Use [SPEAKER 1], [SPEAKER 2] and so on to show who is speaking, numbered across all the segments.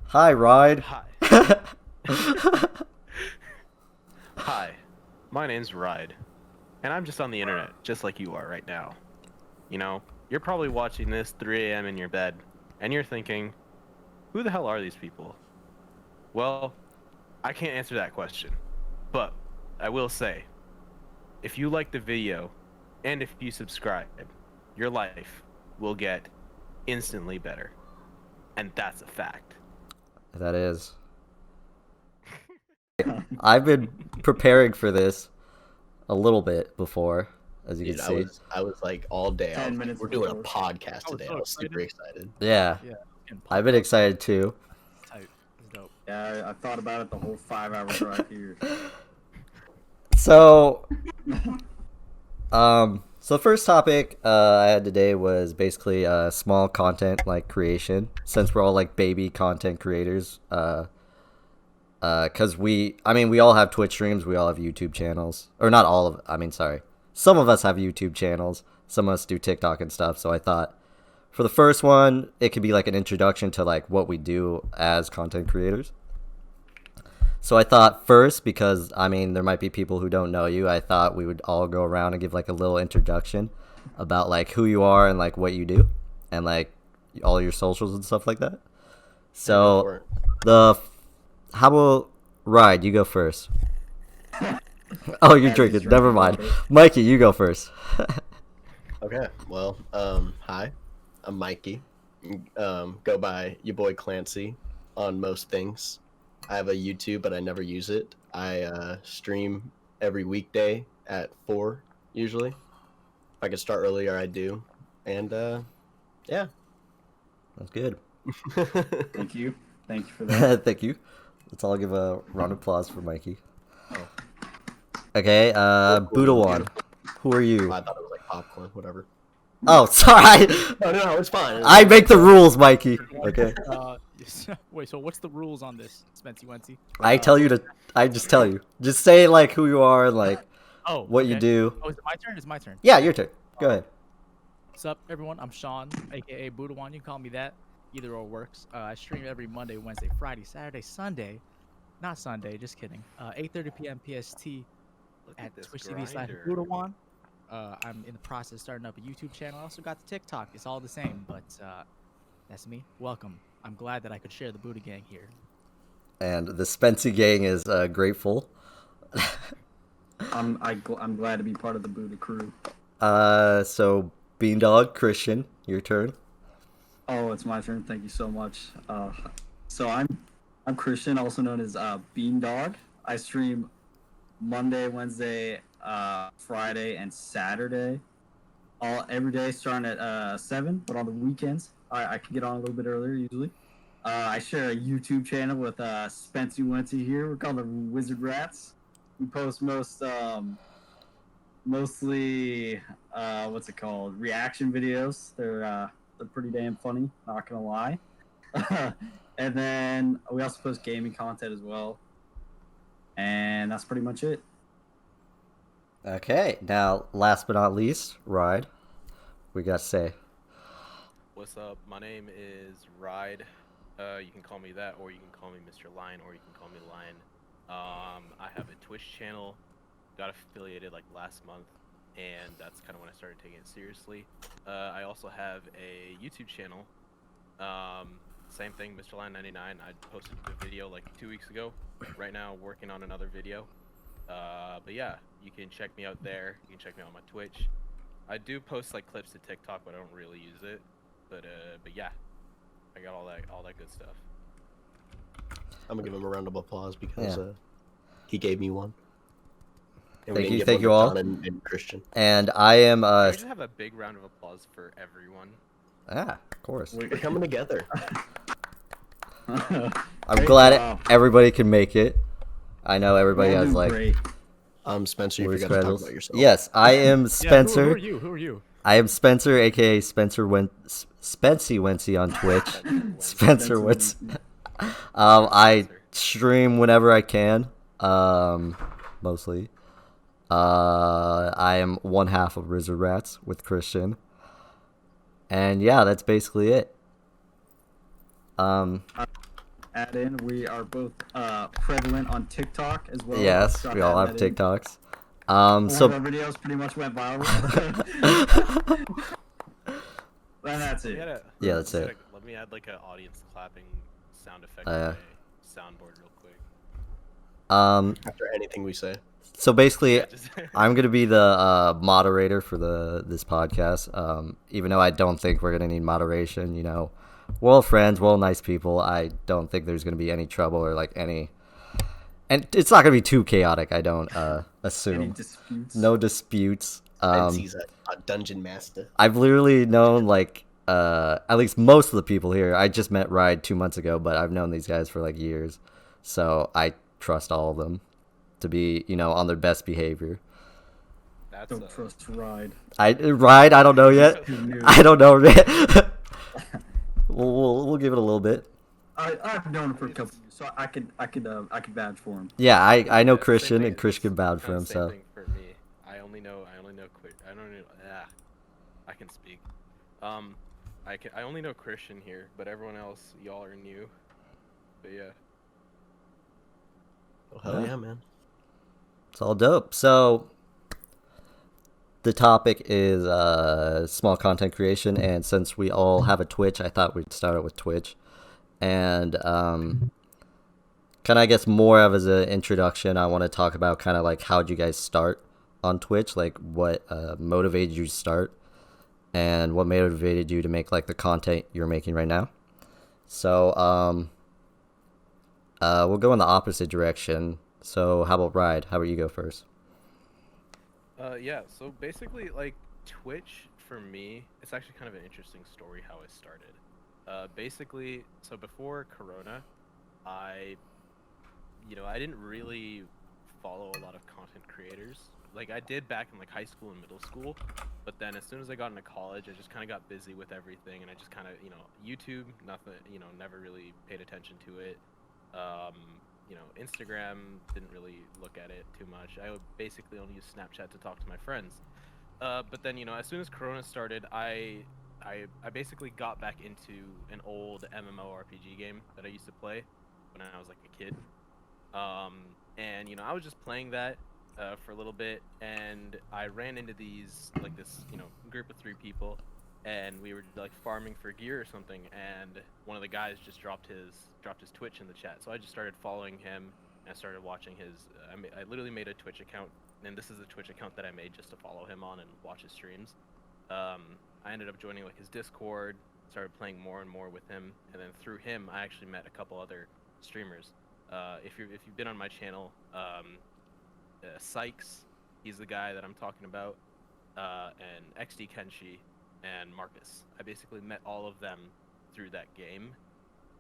[SPEAKER 1] Hi, Ride.
[SPEAKER 2] Hi. Hi. My name's Ride, and I'm just on the internet, just like you are right now. You know, you're probably watching this 3 a.m. in your bed, and you're thinking, who the hell are these people? Well, I can't answer that question, but I will say, if you like the video, and if you subscribe, your life will get instantly better. And that's a fact.
[SPEAKER 1] That is. I've been preparing for this a little bit before, as you
[SPEAKER 3] Dude,
[SPEAKER 1] can see.
[SPEAKER 3] I was like all day.
[SPEAKER 4] 10 minutes
[SPEAKER 3] We're doing a
[SPEAKER 4] before.
[SPEAKER 3] podcast
[SPEAKER 5] I was
[SPEAKER 3] today.
[SPEAKER 5] so
[SPEAKER 3] I was super excited.
[SPEAKER 1] Yeah,
[SPEAKER 5] Yeah. getting
[SPEAKER 1] I've been
[SPEAKER 5] pumped up.
[SPEAKER 1] excited too.
[SPEAKER 5] Tight. It's dope.
[SPEAKER 4] Yeah, I thought about it the whole 5-hour drive here.
[SPEAKER 1] So, the first topic I had today was basically small content like creation. Since we're all like baby content creators, because we all have Twitch streams, we all have YouTube channels, or not all of. Some of us have YouTube channels. Some of us do TikTok and stuff. So I thought, for the first one, it could be like an introduction to like what we do as content creators. So I thought first, because there might be people who don't know you, I thought we would all go around and give like a little introduction about like who you are and like what you do, and like all your socials and stuff like that. So how about Ride? You go first. Oh, you're drinking. Never mind. Mikey, you go first.
[SPEAKER 3] Okay. Well, hi, I'm Mikey. Go by your boy Clancy on most things. I have a YouTube, but I never use it. I stream every weekday at 4 usually. If I could start earlier, I do. And yeah.
[SPEAKER 1] That's good.
[SPEAKER 4] Thank you. Thank you for that.
[SPEAKER 1] Thank you. Let's all give a round of applause for Mikey.
[SPEAKER 3] Oh.
[SPEAKER 1] Okay, buddhawan. Who are you?
[SPEAKER 3] I thought it was like popcorn, whatever.
[SPEAKER 1] Oh, sorry.
[SPEAKER 3] No, it's fine.
[SPEAKER 1] I make the rules, Mikey. Okay.
[SPEAKER 5] Wait, so what's the rules on this, Spency Wency?
[SPEAKER 1] I just tell you. Just say like who you are and like what you do.
[SPEAKER 5] Oh, is it my turn? It's my turn.
[SPEAKER 1] Yeah, your turn. Go ahead.
[SPEAKER 5] What's up, everyone? I'm Sean, aka Buddhawan. You can call me that. Either or works. I stream every Monday, Wednesday, Friday, Saturday, Sunday. Not Sunday, just kidding. 8:30 p.m. PST at Twitch TV/Buddhawan. I'm in the process of starting up a YouTube channel. I also got the TikTok. It's all the same, but that's me. Welcome. I'm glad that I could share the Buddha gang here.
[SPEAKER 1] And the Spency gang is grateful.
[SPEAKER 4] I'm glad to be part of the Buddha crew.
[SPEAKER 1] So Beandog Christian, your turn.
[SPEAKER 4] Oh, it's my turn. Thank you so much. So I'm Christian, also known as Beandog. I stream Monday, Wednesday, Friday, and Saturday. Every day starting at 7, but on the weekends I can get on a little bit earlier usually. I share a YouTube channel with Spency here. We're called the Wizard Rats. We post mostly what's it called? Reaction videos. They're pretty damn funny, not gonna lie. And then we also post gaming content as well. And that's pretty much it.
[SPEAKER 1] Okay, now last but not least, Ride. We got to say.
[SPEAKER 2] What's up? My name is Ride. You can call me that, or you can call me Mr. Lion, or you can call me Lion. I have a Twitch channel. Got affiliated like last month, and that's kind of when I started taking it seriously. I also have a YouTube channel. Same thing, misterlion99. I posted a video like 2 weeks ago. Right now, working on another video. But yeah, you can check me out there. You can check me out on my Twitch. I do post like clips to TikTok, but I don't really use it. But yeah, I got all that good stuff.
[SPEAKER 3] I'm gonna give him a round of applause because he gave me one. And
[SPEAKER 1] Thank you all.
[SPEAKER 3] And Christian.
[SPEAKER 1] And I am.
[SPEAKER 2] Can we just have a big round of applause for everyone?
[SPEAKER 1] Of course.
[SPEAKER 3] We're coming together.
[SPEAKER 1] I'm glad everybody can make it. I know everybody has like.
[SPEAKER 4] Great.
[SPEAKER 3] Spencer, you forgot to talk about yourself.
[SPEAKER 1] Yes, I am Spencer.
[SPEAKER 5] Yeah, who are you?
[SPEAKER 1] I am Spencer, aka Spency Wency on Twitch. Spencer Wency. I stream whenever I can. Mostly. I am one half of Wizard Rats with Christian. And yeah, that's basically it.
[SPEAKER 4] And add in, we are both prevalent on TikTok as well.
[SPEAKER 1] Yes,
[SPEAKER 4] Just
[SPEAKER 1] we
[SPEAKER 4] gotta
[SPEAKER 1] all
[SPEAKER 4] add
[SPEAKER 1] have
[SPEAKER 4] that in.
[SPEAKER 1] TikToks.
[SPEAKER 4] One of
[SPEAKER 1] So
[SPEAKER 4] our videos pretty much went viral. And that's it.
[SPEAKER 1] Yeah, that's it.
[SPEAKER 2] Let me add like an audience clapping sound effect
[SPEAKER 1] Yeah.
[SPEAKER 2] to my soundboard real quick.
[SPEAKER 3] After anything we say.
[SPEAKER 1] So basically,
[SPEAKER 2] Yeah, just
[SPEAKER 1] I'm gonna be the moderator for this podcast. Even though I don't think we're gonna need moderation, you know, we're all friends, we're all nice people. I don't think there's gonna be any trouble or like any, and it's not gonna be too chaotic. I don't
[SPEAKER 4] Any
[SPEAKER 1] assume.
[SPEAKER 4] disputes?
[SPEAKER 1] No disputes.
[SPEAKER 3] He's a dungeon master.
[SPEAKER 1] I've literally known like at least most of the people here. I just met Ride 2 months ago, but I've known these guys for like years, so I trust all of them to be, you know, on their best behavior.
[SPEAKER 2] that's
[SPEAKER 4] Don't trust Ride.
[SPEAKER 1] I don't know yet.
[SPEAKER 4] Who knew?
[SPEAKER 1] I don't know yet. we'll give it a little bit.
[SPEAKER 4] I've known him for a couple years, so I could vouch for him.
[SPEAKER 1] Yeah, I know
[SPEAKER 2] same
[SPEAKER 1] Christian,
[SPEAKER 2] thing,
[SPEAKER 1] and Christian can vouch for
[SPEAKER 2] kinda
[SPEAKER 1] him.
[SPEAKER 2] same
[SPEAKER 1] So
[SPEAKER 2] thing for me. I only know I can speak. I only know Christian here, but everyone else, y'all are new. But yeah.
[SPEAKER 3] Oh, hell yeah, man.
[SPEAKER 1] it's all dope. So the topic is small content creation, and since we all have a Twitch, I thought we'd start it with Twitch. And kind of, I guess, more of as an introduction, I want to talk about kind of like how'd you guys start on Twitch, like what motivated you to start, and what motivated you to make like the content you're making right now. So we'll go in the opposite direction. So how about Ride? How about you go first?
[SPEAKER 2] Yeah, so basically, like, Twitch, for me, it's actually kind of an interesting story how it started. Basically, so before Corona, I didn't really follow a lot of content creators. Like, I did back in, like, high school and middle school, but then as soon as I got into college, I just kind of got busy with everything, and I just kind of, YouTube, nothing, never really paid attention to it. Instagram, didn't really look at it too much. I would basically only use Snapchat to talk to my friends. But then, as soon as Corona started, I basically got back into an old MMORPG game that I used to play when I was like a kid. And I was just playing that for a little bit, and I ran into this group of 3 people, and we were like farming for gear or something, and one of the guys just dropped his Twitch in the chat. So I just started following him, and I started watching his I literally made a Twitch account, and this is the Twitch account that I made just to follow him on and watch his streams. I ended up joining like his Discord, started playing more and more with him, and then through him I actually met a couple other streamers. If you've been on my channel, Sykes, he's the guy that I'm talking about, and XD Kenshi and Marcus. I basically met all of them through that game,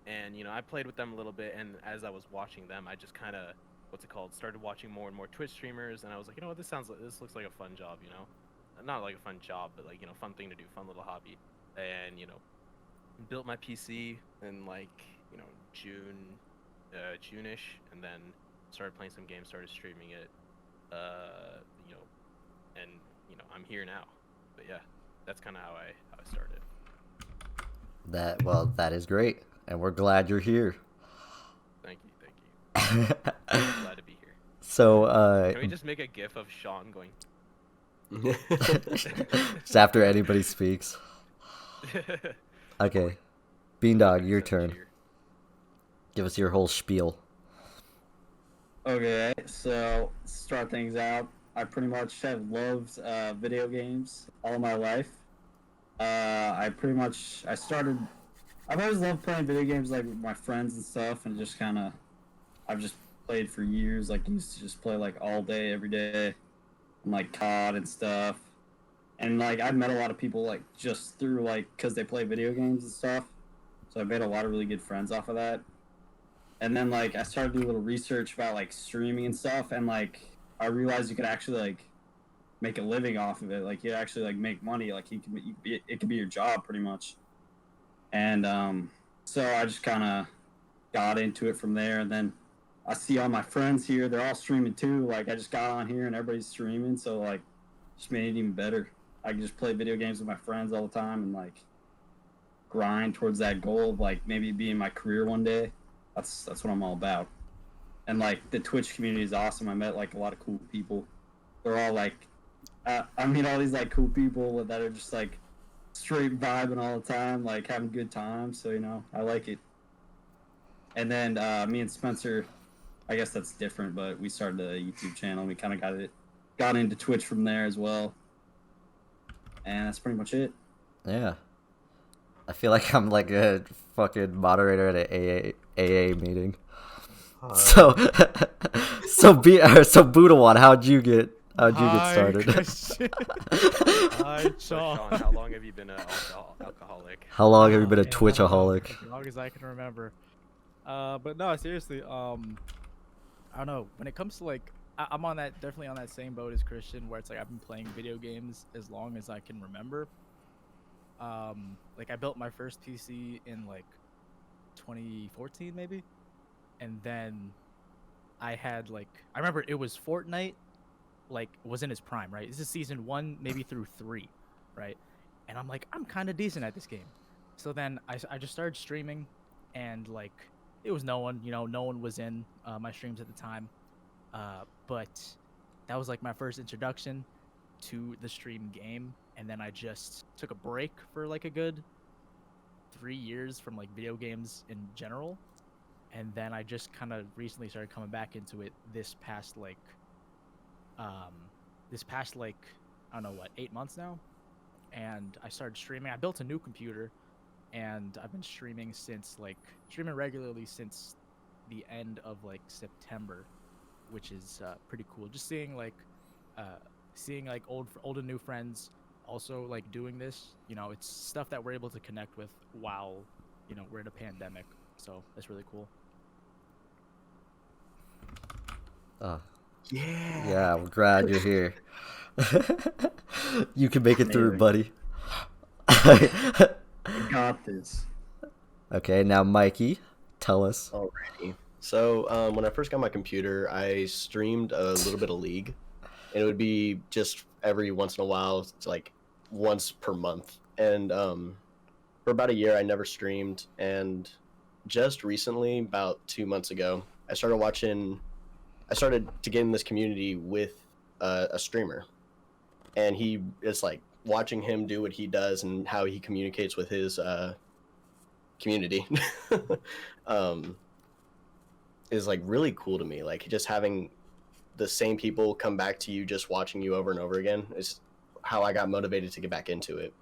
[SPEAKER 2] and I played with them a little bit, and as I was watching them, I just kind of started watching more and more Twitch streamers, and I was like, what, this looks like a fun job, not like a fun job, but like fun thing to do, fun little hobby. And built my PC in like June-ish, and then started playing some games, started streaming it, and I'm here now. But yeah, that's kind of how I started.
[SPEAKER 1] That is great, and we're glad you're here.
[SPEAKER 2] Thank you. I'm glad to be here.
[SPEAKER 1] So
[SPEAKER 2] Can we just make a gif of Sean going?
[SPEAKER 1] just after anybody speaks. Okay, Beandog, your turn. Give us your whole spiel.
[SPEAKER 4] Okay, so start things out. I pretty much have loved video games all my life. I've always loved playing video games like with my friends and stuff, and I've just played for years. Like, used to just play like all day, every day, and like COD and stuff. And like I've met a lot of people like just through because they play video games and stuff. So I made a lot of really good friends off of that. And then like I started doing a little research about like streaming and stuff, and like I realized you could actually like make a living off of it. Like you actually like make money. Like it could be your job pretty much. And so I just kind of got into it from there. And then I see all my friends here; they're all streaming too. Like I just got on here and everybody's streaming, so like just made it even better. I can just play video games with my friends all the time and like grind towards that goal of like maybe being my career one day. That's what I'm all about. And like the Twitch community is awesome. I met like a lot of cool people. They're all like, I mean, all these like cool people that are just like straight vibing all the time, like having good times. So I like it. And then me and Spencer, I guess that's different, but we started a YouTube channel. And we kind of got into Twitch from there as well. And that's pretty much it.
[SPEAKER 1] Yeah. I feel like I'm like a fucking moderator at an AA meeting. So buddhawan, how'd you get started?
[SPEAKER 5] Hi,
[SPEAKER 2] So,
[SPEAKER 5] Sean.
[SPEAKER 2] Sean, how long have you been an alcoholic?
[SPEAKER 1] How long have you been a
[SPEAKER 5] Man,
[SPEAKER 1] Twitchaholic?
[SPEAKER 5] As long as I can remember. But no, seriously. I don't know. When it comes to like, I'm definitely on that same boat as Christian, where it's like I've been playing video games as long as I can remember. Like I built my first PC in like 2014 maybe, and then I remember it was Fortnite, like was in its prime, right? This is season 1 maybe through 3, right? And I'm like, I'm kind of decent at this game. So then I just started streaming, and like it was no one was in my streams at the time, but that was like my first introduction to the stream game. And then I just took a break for like a good 3 years from like video games in general, and then I just kind of recently started coming back into it this past like I don't know what, 8 months now. And I started streaming. I built a new computer, and I've been streaming regularly since the end of like September, which is pretty cool. Just seeing like old and new friends also like doing this. It's stuff that we're able to connect with while we're in a pandemic, so that's really cool.
[SPEAKER 1] Yeah, we're glad you're here. You can make it through, buddy.
[SPEAKER 4] I got this.
[SPEAKER 1] Okay, now Mikey, tell us.
[SPEAKER 3] Alrighty. So when I first got my computer, I streamed a little bit of League, and it would be just every once in a while. It's like once per month. And for about a year I never streamed, and just recently, about 2 months ago, I started to get in this community with a streamer, and it's like watching him do what he does and how he communicates with his community is like really cool to me. Like just having the same people come back to you, just watching you over and over again, is how I got motivated to get back into it.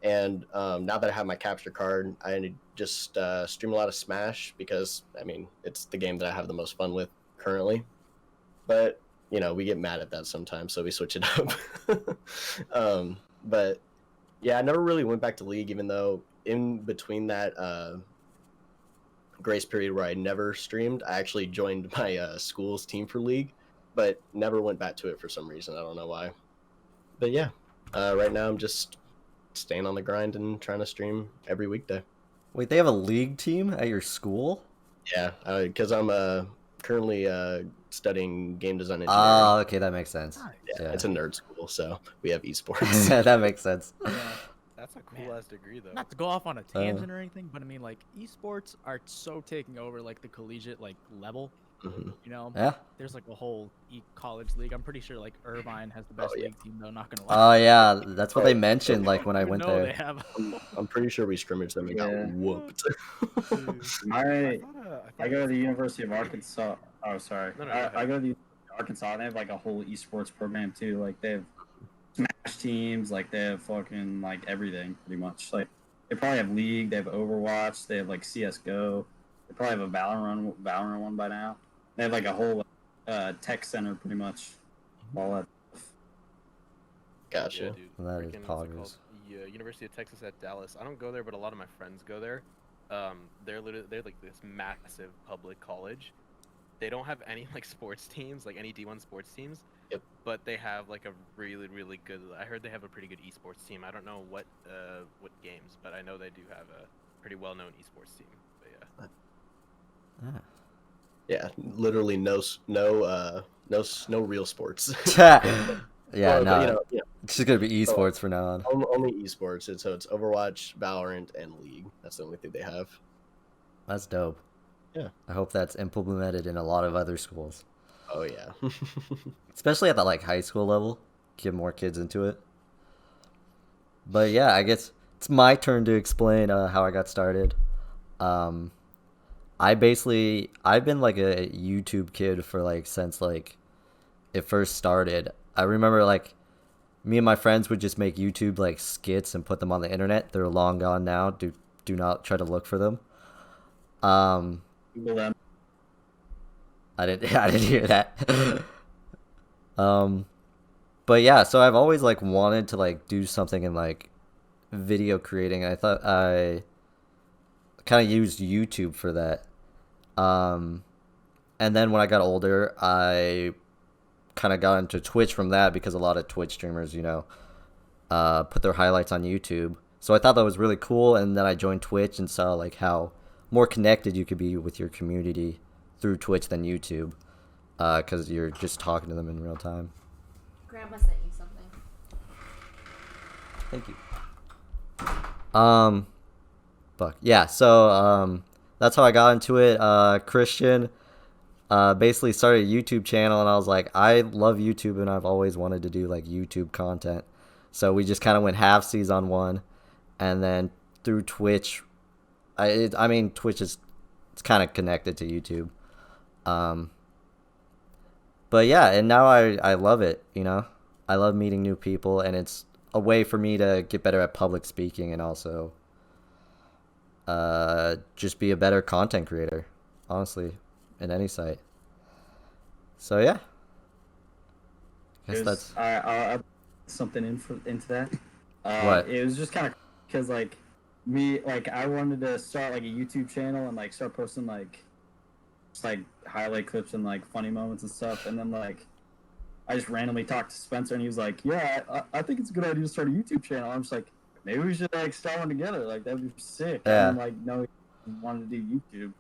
[SPEAKER 3] And now that I have my capture card, I just stream a lot of Smash, because I mean it's the game that I have the most fun with currently. But we get mad at that sometimes, so we switch it up. But yeah, I never really went back to League, even though in between that grace period where I never streamed, I actually joined my school's team for League, but never went back to it for some reason. I don't know why. But yeah, right now I'm just staying on the grind and trying to stream every weekday.
[SPEAKER 1] Wait, they have a League team at your school?
[SPEAKER 3] Yeah, because I'm currently studying game design engineering.
[SPEAKER 1] Oh, okay, that makes sense.
[SPEAKER 3] Yeah, it's a nerd school, so we have esports.
[SPEAKER 1] That makes sense.
[SPEAKER 5] Yeah.
[SPEAKER 2] That's a cool ass degree though.
[SPEAKER 5] Not to go off on a tangent or anything, but I mean, like, esports are so taking over like the collegiate like level.
[SPEAKER 3] Mhm.
[SPEAKER 1] Yeah.
[SPEAKER 5] There's like a whole college league. I'm pretty sure like Irvine has the best
[SPEAKER 3] yeah.
[SPEAKER 5] league team though. Not gonna
[SPEAKER 1] Oh
[SPEAKER 5] lie.
[SPEAKER 1] yeah, that's what they mentioned like when I went
[SPEAKER 5] They
[SPEAKER 1] there.
[SPEAKER 5] have.
[SPEAKER 3] I'm pretty sure we scrimmaged them and got
[SPEAKER 4] Yeah.
[SPEAKER 3] whooped.
[SPEAKER 4] I
[SPEAKER 2] I
[SPEAKER 4] go to the University of Arkansas. Oh, sorry.
[SPEAKER 2] No, go
[SPEAKER 4] I
[SPEAKER 2] ahead.
[SPEAKER 4] go to the University of Arkansas. And they have like a whole esports program too. Like they have Smash teams. Like they have fucking like everything pretty much. Like they probably have League. They have Overwatch. They have like CS:GO. They probably have a Valorant one by now. They have like a whole tech center pretty much. All that stuff.
[SPEAKER 3] Gotcha.
[SPEAKER 2] Yeah, dude.
[SPEAKER 1] That is
[SPEAKER 2] Freaking, what's it
[SPEAKER 1] poggers.
[SPEAKER 2] called? Yeah, University of Texas at Dallas. I don't go there, but a lot of my friends go there. They're like this massive public college. They don't have any like sports teams, like any D1 sports teams.
[SPEAKER 3] Yep.
[SPEAKER 2] But they have like a really, really good. I heard they have a pretty good esports team. I don't know what games, but I know they do have a pretty well-known esports team. But yeah.
[SPEAKER 1] Ah.
[SPEAKER 3] Yeah, literally no real sports.
[SPEAKER 1] Yeah,
[SPEAKER 3] Well,
[SPEAKER 1] no.
[SPEAKER 3] but,
[SPEAKER 1] It's just gonna be esports from now on.
[SPEAKER 3] only esports. So it's Overwatch, Valorant, and League. That's the only thing they have.
[SPEAKER 1] That's dope.
[SPEAKER 3] Yeah.
[SPEAKER 1] I hope that's implemented in a lot of other schools,
[SPEAKER 3] Oh yeah.
[SPEAKER 1] especially at the like high school level. Get more kids into it. But yeah, I guess it's my turn to explain how I got started. Um, I've been like a YouTube kid for like since like it first started. I remember like me and my friends would just make YouTube like skits and put them on the internet. They're long gone now. Do not try to look for them. Um,
[SPEAKER 4] Google them.
[SPEAKER 1] I didn't I didn't hear that. um, but yeah, so I've always like wanted to like do something in like video creating. I thought I kind of used YouTube for that. Um, and then when I got older, I kind of got into Twitch from that because a lot of Twitch streamers, put their highlights on YouTube. So I thought that was really cool, and then I joined Twitch and saw like how more connected you could be with your community through Twitch than YouTube, because you're just talking to them in real time.
[SPEAKER 6] Grandma sent you something.
[SPEAKER 1] Thank you. Fuck yeah. So that's how I got into it. Christian basically started a YouTube channel, and I was like, I love YouTube, and I've always wanted to do like YouTube content. So we just kind of went halfsies on one, and then through Twitch, I mean Twitch is it's kind of connected to YouTube. But yeah, and now I love it. I love meeting new people, and it's a way for me to get better at public speaking and also just be a better content creator, honestly, in any site. So yeah, I guess that's
[SPEAKER 4] I'll something into that.
[SPEAKER 1] What?
[SPEAKER 4] It was just kind of because like me, like I wanted to start like a YouTube channel and like start posting like just like highlight clips and like funny moments and stuff, and then like I just randomly talked to Spencer and he was like, yeah, I think it's a good idea to start a YouTube channel. I'm just like, maybe we should like start one together, like that'd be sick.
[SPEAKER 1] Yeah.
[SPEAKER 4] And like no, he wanted to do YouTube.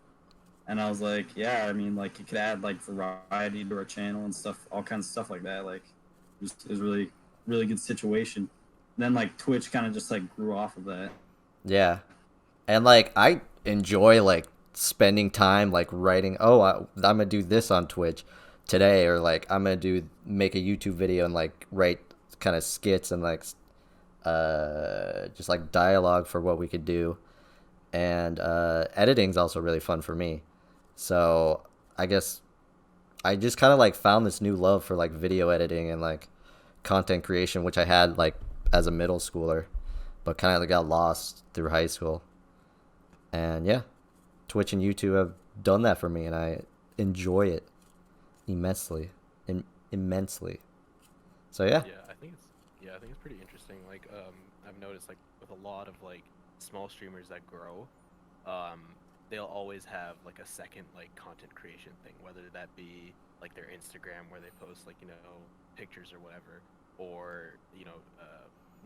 [SPEAKER 4] And I was like, yeah, I mean, like, you could add, like, variety to our channel and stuff, all kinds of stuff like that. Like, it was really, really good situation. And then, like, Twitch kind of just, like, grew off of that.
[SPEAKER 1] yeah, and like I enjoy like spending time like writing. Oh, I'm gonna do this on Twitch today, or like I'm gonna make a YouTube video and like write kind of skits and like just like dialogue for what we could do. And editing's also really fun for me. So I guess I just kind of like found this new love for like video editing and like content creation, which I had like as a middle schooler, but kind of like got lost through high school. And yeah, Twitch and YouTube have done that for me, and I enjoy it immensely. So yeah.
[SPEAKER 2] I think it's pretty interesting. Like, I've noticed like with a lot of like small streamers that grow, they'll always have like a second like content creation thing, whether that be like their Instagram where they post like pictures or whatever, or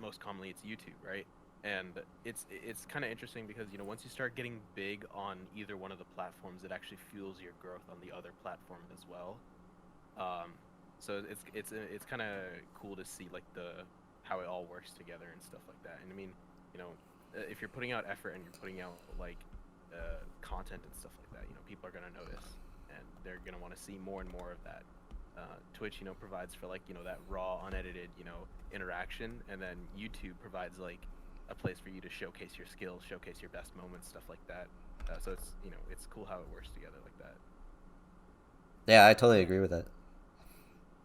[SPEAKER 2] most commonly it's YouTube, right? And it's kind of interesting because once you start getting big on either one of the platforms, it actually fuels your growth on the other platform as well. So it's kind of cool to see like how it all works together and stuff like that. And I mean, if you're putting out effort and you're putting out like content and stuff like that, people are gonna notice and they're gonna want to see more and more of that. Twitch, provides for like that raw, unedited, interaction, and then YouTube provides like a place for you to showcase your skills, showcase your best moments, stuff like that. So it's cool how it works together like that.
[SPEAKER 1] Yeah, I totally agree with that.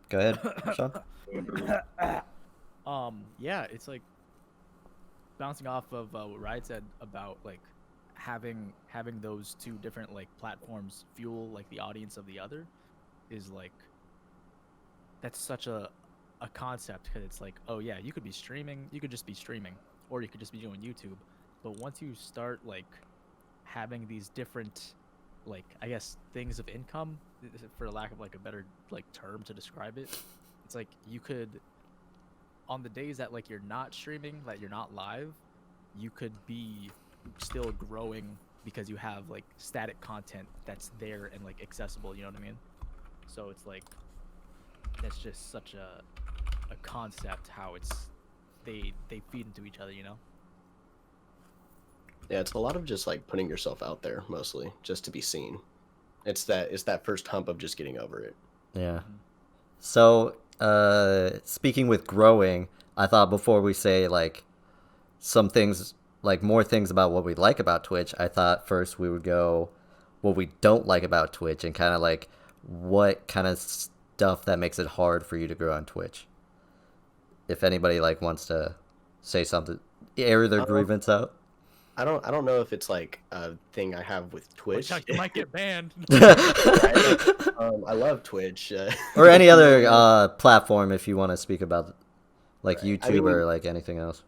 [SPEAKER 1] Go ahead, Sean.
[SPEAKER 5] Yeah, it's like bouncing off of what Ryan said about like having those two different like platforms fuel like the audience of the other is like that's such a concept, because it's like, oh yeah, you could be streaming, you could just be streaming, or you could just be doing YouTube. But once you start like having these different like I guess things of income, for lack of like a better like term to describe it, it's like you could, on the days that like you're not streaming, that you're not live, you could be still growing because you have like static content that's there and like accessible, you know what I mean? So it's like that's just such a concept, how it's they feed into each other,
[SPEAKER 3] Yeah, it's a lot of just like putting yourself out there, mostly just to be seen. It's that first hump of just getting over it.
[SPEAKER 1] Yeah. So, speaking with growing, I thought before we say like some things, like more things about what we like about Twitch, I thought first we would go what we don't like about Twitch and kind of like what kind of stuff that makes it hard for you to grow on Twitch. If anybody like wants to say something, air their grievance out.
[SPEAKER 3] I don't know if it's like a thing I have with Twitch.
[SPEAKER 5] Chuck, you might get banned.
[SPEAKER 3] I love Twitch.
[SPEAKER 1] Or any other platform if you want to speak about like
[SPEAKER 3] Right.
[SPEAKER 1] YouTube or like anything else.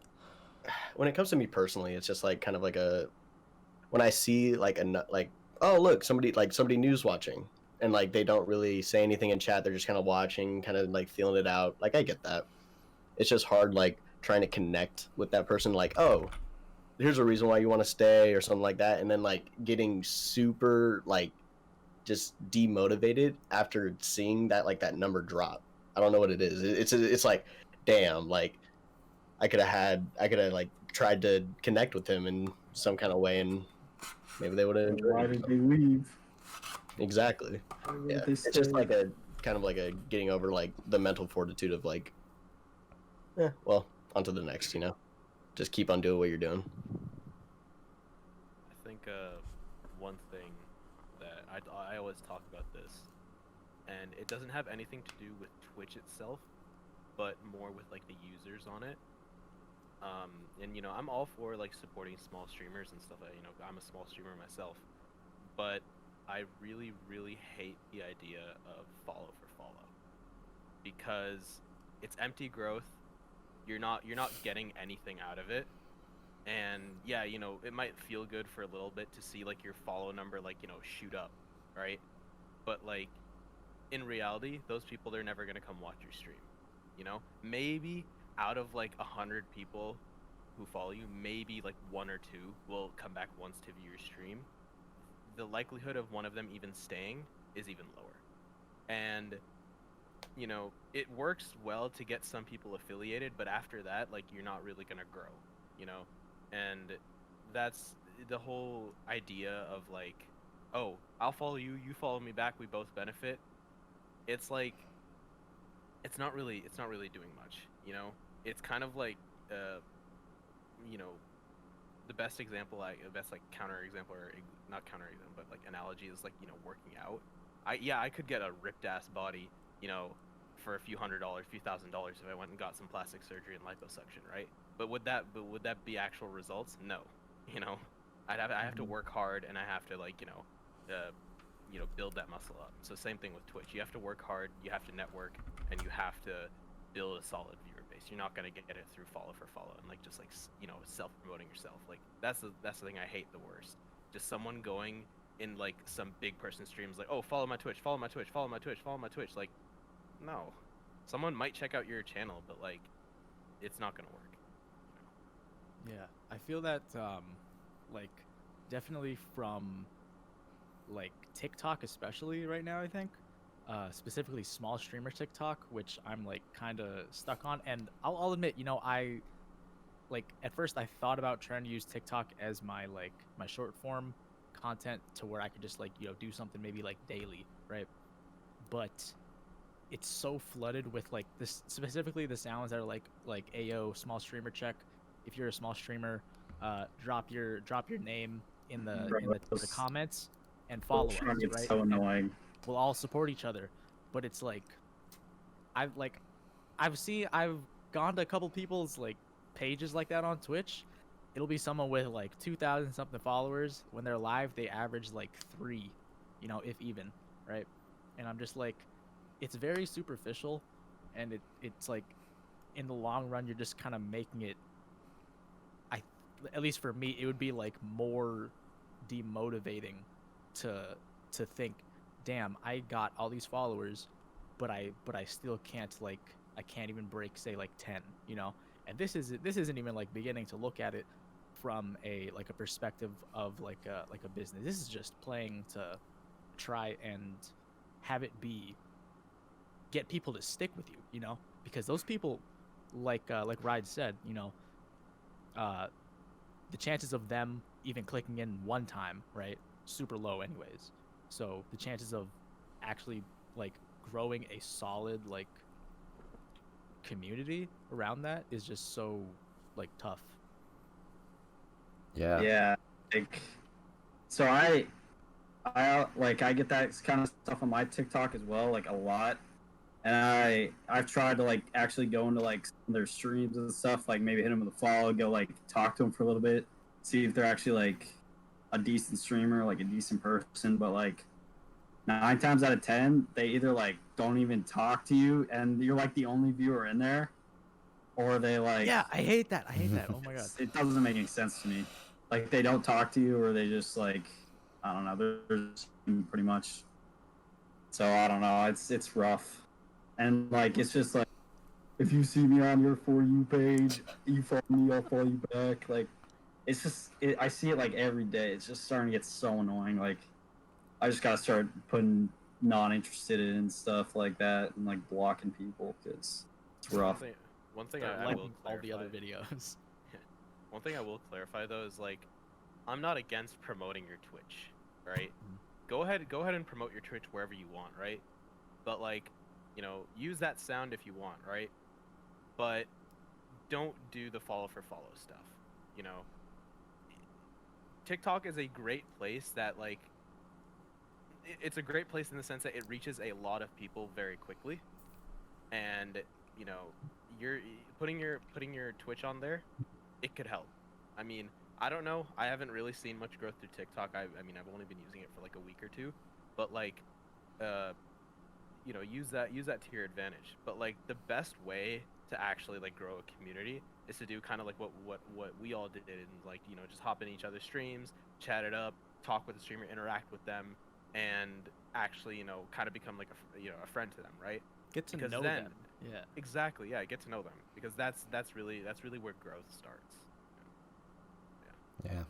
[SPEAKER 3] When it comes to me personally, it's just like kind of like when I see like oh look, somebody news watching, and like they don't really say anything in chat, they're just kind of watching, kind of like feeling it out. Like I get that. It's just hard like trying to connect with that person, like, oh, here's a reason why you want to stay or something like that, and then like getting super like just demotivated after seeing that number drop. I don't know what it is. It's like, damn, like I could have like tried to connect with him in some kind of way, and maybe they would have enjoyed
[SPEAKER 4] Why
[SPEAKER 3] it.
[SPEAKER 4] did they leave?
[SPEAKER 3] Exactly.
[SPEAKER 4] Why would
[SPEAKER 3] Yeah,
[SPEAKER 4] they
[SPEAKER 3] it's just
[SPEAKER 4] stay?
[SPEAKER 3] like a kind of like a getting over like the mental fortitude of like, well, on to the next, just keep on doing what you're doing.
[SPEAKER 2] I think one thing that I always talk about this, and it doesn't have anything to do with Twitch itself, but more with like the users on it. And I'm all for like supporting small streamers and stuff. I'm a small streamer myself, but I really, really hate the idea of follow for follow, because it's empty growth. You're not getting anything out of it. And yeah, it might feel good for a little bit to see like your follow number like shoot up, right? But like in reality, those people, they're never gonna come watch your stream. Maybe out of like 100 people who follow you, maybe like 1 or 2 will come back once to view your stream. The likelihood of one of them even staying is even lower. And it works well to get some people affiliated, but after that, like, you're not really gonna grow, and that's the whole idea of like, oh, I'll follow you, you follow me back, we both benefit. It's like, it's not really doing much. It's kind of like the best like counter example, or not counter example, but like analogy is like working out. I could get a ripped ass body for a few $100s, few $1,000s if I went and got some plastic surgery and liposuction, right? But would that be actual results? No. I have to work hard, and I have to like build that muscle up. So same thing with Twitch. You have to work hard, you have to network, and you have to build a solid viewer base. You're not gonna get it through follow for follow and like just like self-promoting yourself. Like that's the thing I hate the worst. Just someone going in like some big person streams like, oh, follow my Twitch, follow my Twitch, follow my Twitch, follow my Twitch. Like, no. Someone might check out your channel, but like it's not gonna work.
[SPEAKER 5] Yeah, I feel that like definitely from like TikTok, especially right now, I think specifically small streamer TikTok, which I'm like kind of stuck on. And I'll admit, I like at first I thought about trying to use TikTok as my short form content to where I could just like do something maybe like daily, right? But it's so flooded with like this, specifically the sounds that are like AO small streamer check. If you're a small streamer, drop your name in the comments and follow us,
[SPEAKER 4] It's
[SPEAKER 5] right?
[SPEAKER 4] so annoying.
[SPEAKER 5] We'll all support each other. But it's like I've gone to a couple people's like pages like that on Twitch. It'll be someone with like 2,000 something followers. When they're live, they average like 3, if even, right? And I'm just like, it's very superficial, and it's like in the long run you're just kind of making it, at least for me, it would be like more demotivating to think, damn, I got all these followers, but I still can't I can't even break say like 10, and this isn't even like beginning to look at it from a perspective of like a business. This is just playing to try and have it get people to stick with you, because those people, like Ride said, the chances of them even clicking in one time, right, super low anyways. So the chances of actually like growing a solid like community around that is just so like tough.
[SPEAKER 1] Yeah.
[SPEAKER 4] Yeah, like, so I like I get that kind of stuff on my TikTok as well, like a lot. And I've tried to like actually go into like some of their streams and stuff, like maybe hit them with a follow, go like talk to them for a little bit, see if they're actually like a decent streamer, like a decent person. But like 9 times out of 10, they either like don't even talk to you, and you're like the only viewer in there, or they like
[SPEAKER 5] Yeah, I hate that. I hate that. Oh my god.
[SPEAKER 4] it doesn't make any sense to me. Like they don't talk to you, or they just like I don't know. They're just pretty much. So I don't know. It's rough, and like it's just like if you see me on your For You page, you follow me, I'll follow you back. Like it's just I see it like every day. It's just starting to get so annoying. Like I just gotta start putting not interested in stuff like that and like blocking people because it's rough.
[SPEAKER 2] One thing
[SPEAKER 5] Start
[SPEAKER 2] I will
[SPEAKER 5] liking all the other
[SPEAKER 2] clarify.
[SPEAKER 5] videos.
[SPEAKER 2] One thing I will clarify though is like, I'm not against promoting your Twitch, right? Go ahead and promote your Twitch wherever you want, right? But like, you know, use that sound if you want, right? But don't do the follow for follow stuff. You know, TikTok is a great place that like, it's a great place in the sense that it reaches a lot of people very quickly, and you know, you're putting your Twitch on there, it could help. I mean, I don't know. I haven't really seen much growth through TikTok. I mean, I've only been using it for like a week or two, but like, you know, use that to your advantage. But like, the best way to actually like grow a community is to do kind of like what we all did, and like, you know, just hop in each other's streams, chat it up, talk with the streamer, interact with them, and actually, you know, kind of become like a friend to them, right?
[SPEAKER 5] Get to
[SPEAKER 2] Because
[SPEAKER 5] know
[SPEAKER 2] then,
[SPEAKER 5] them. Yeah.
[SPEAKER 2] Exactly. Yeah, get to know them, because that's really where growth starts.
[SPEAKER 1] Yeah.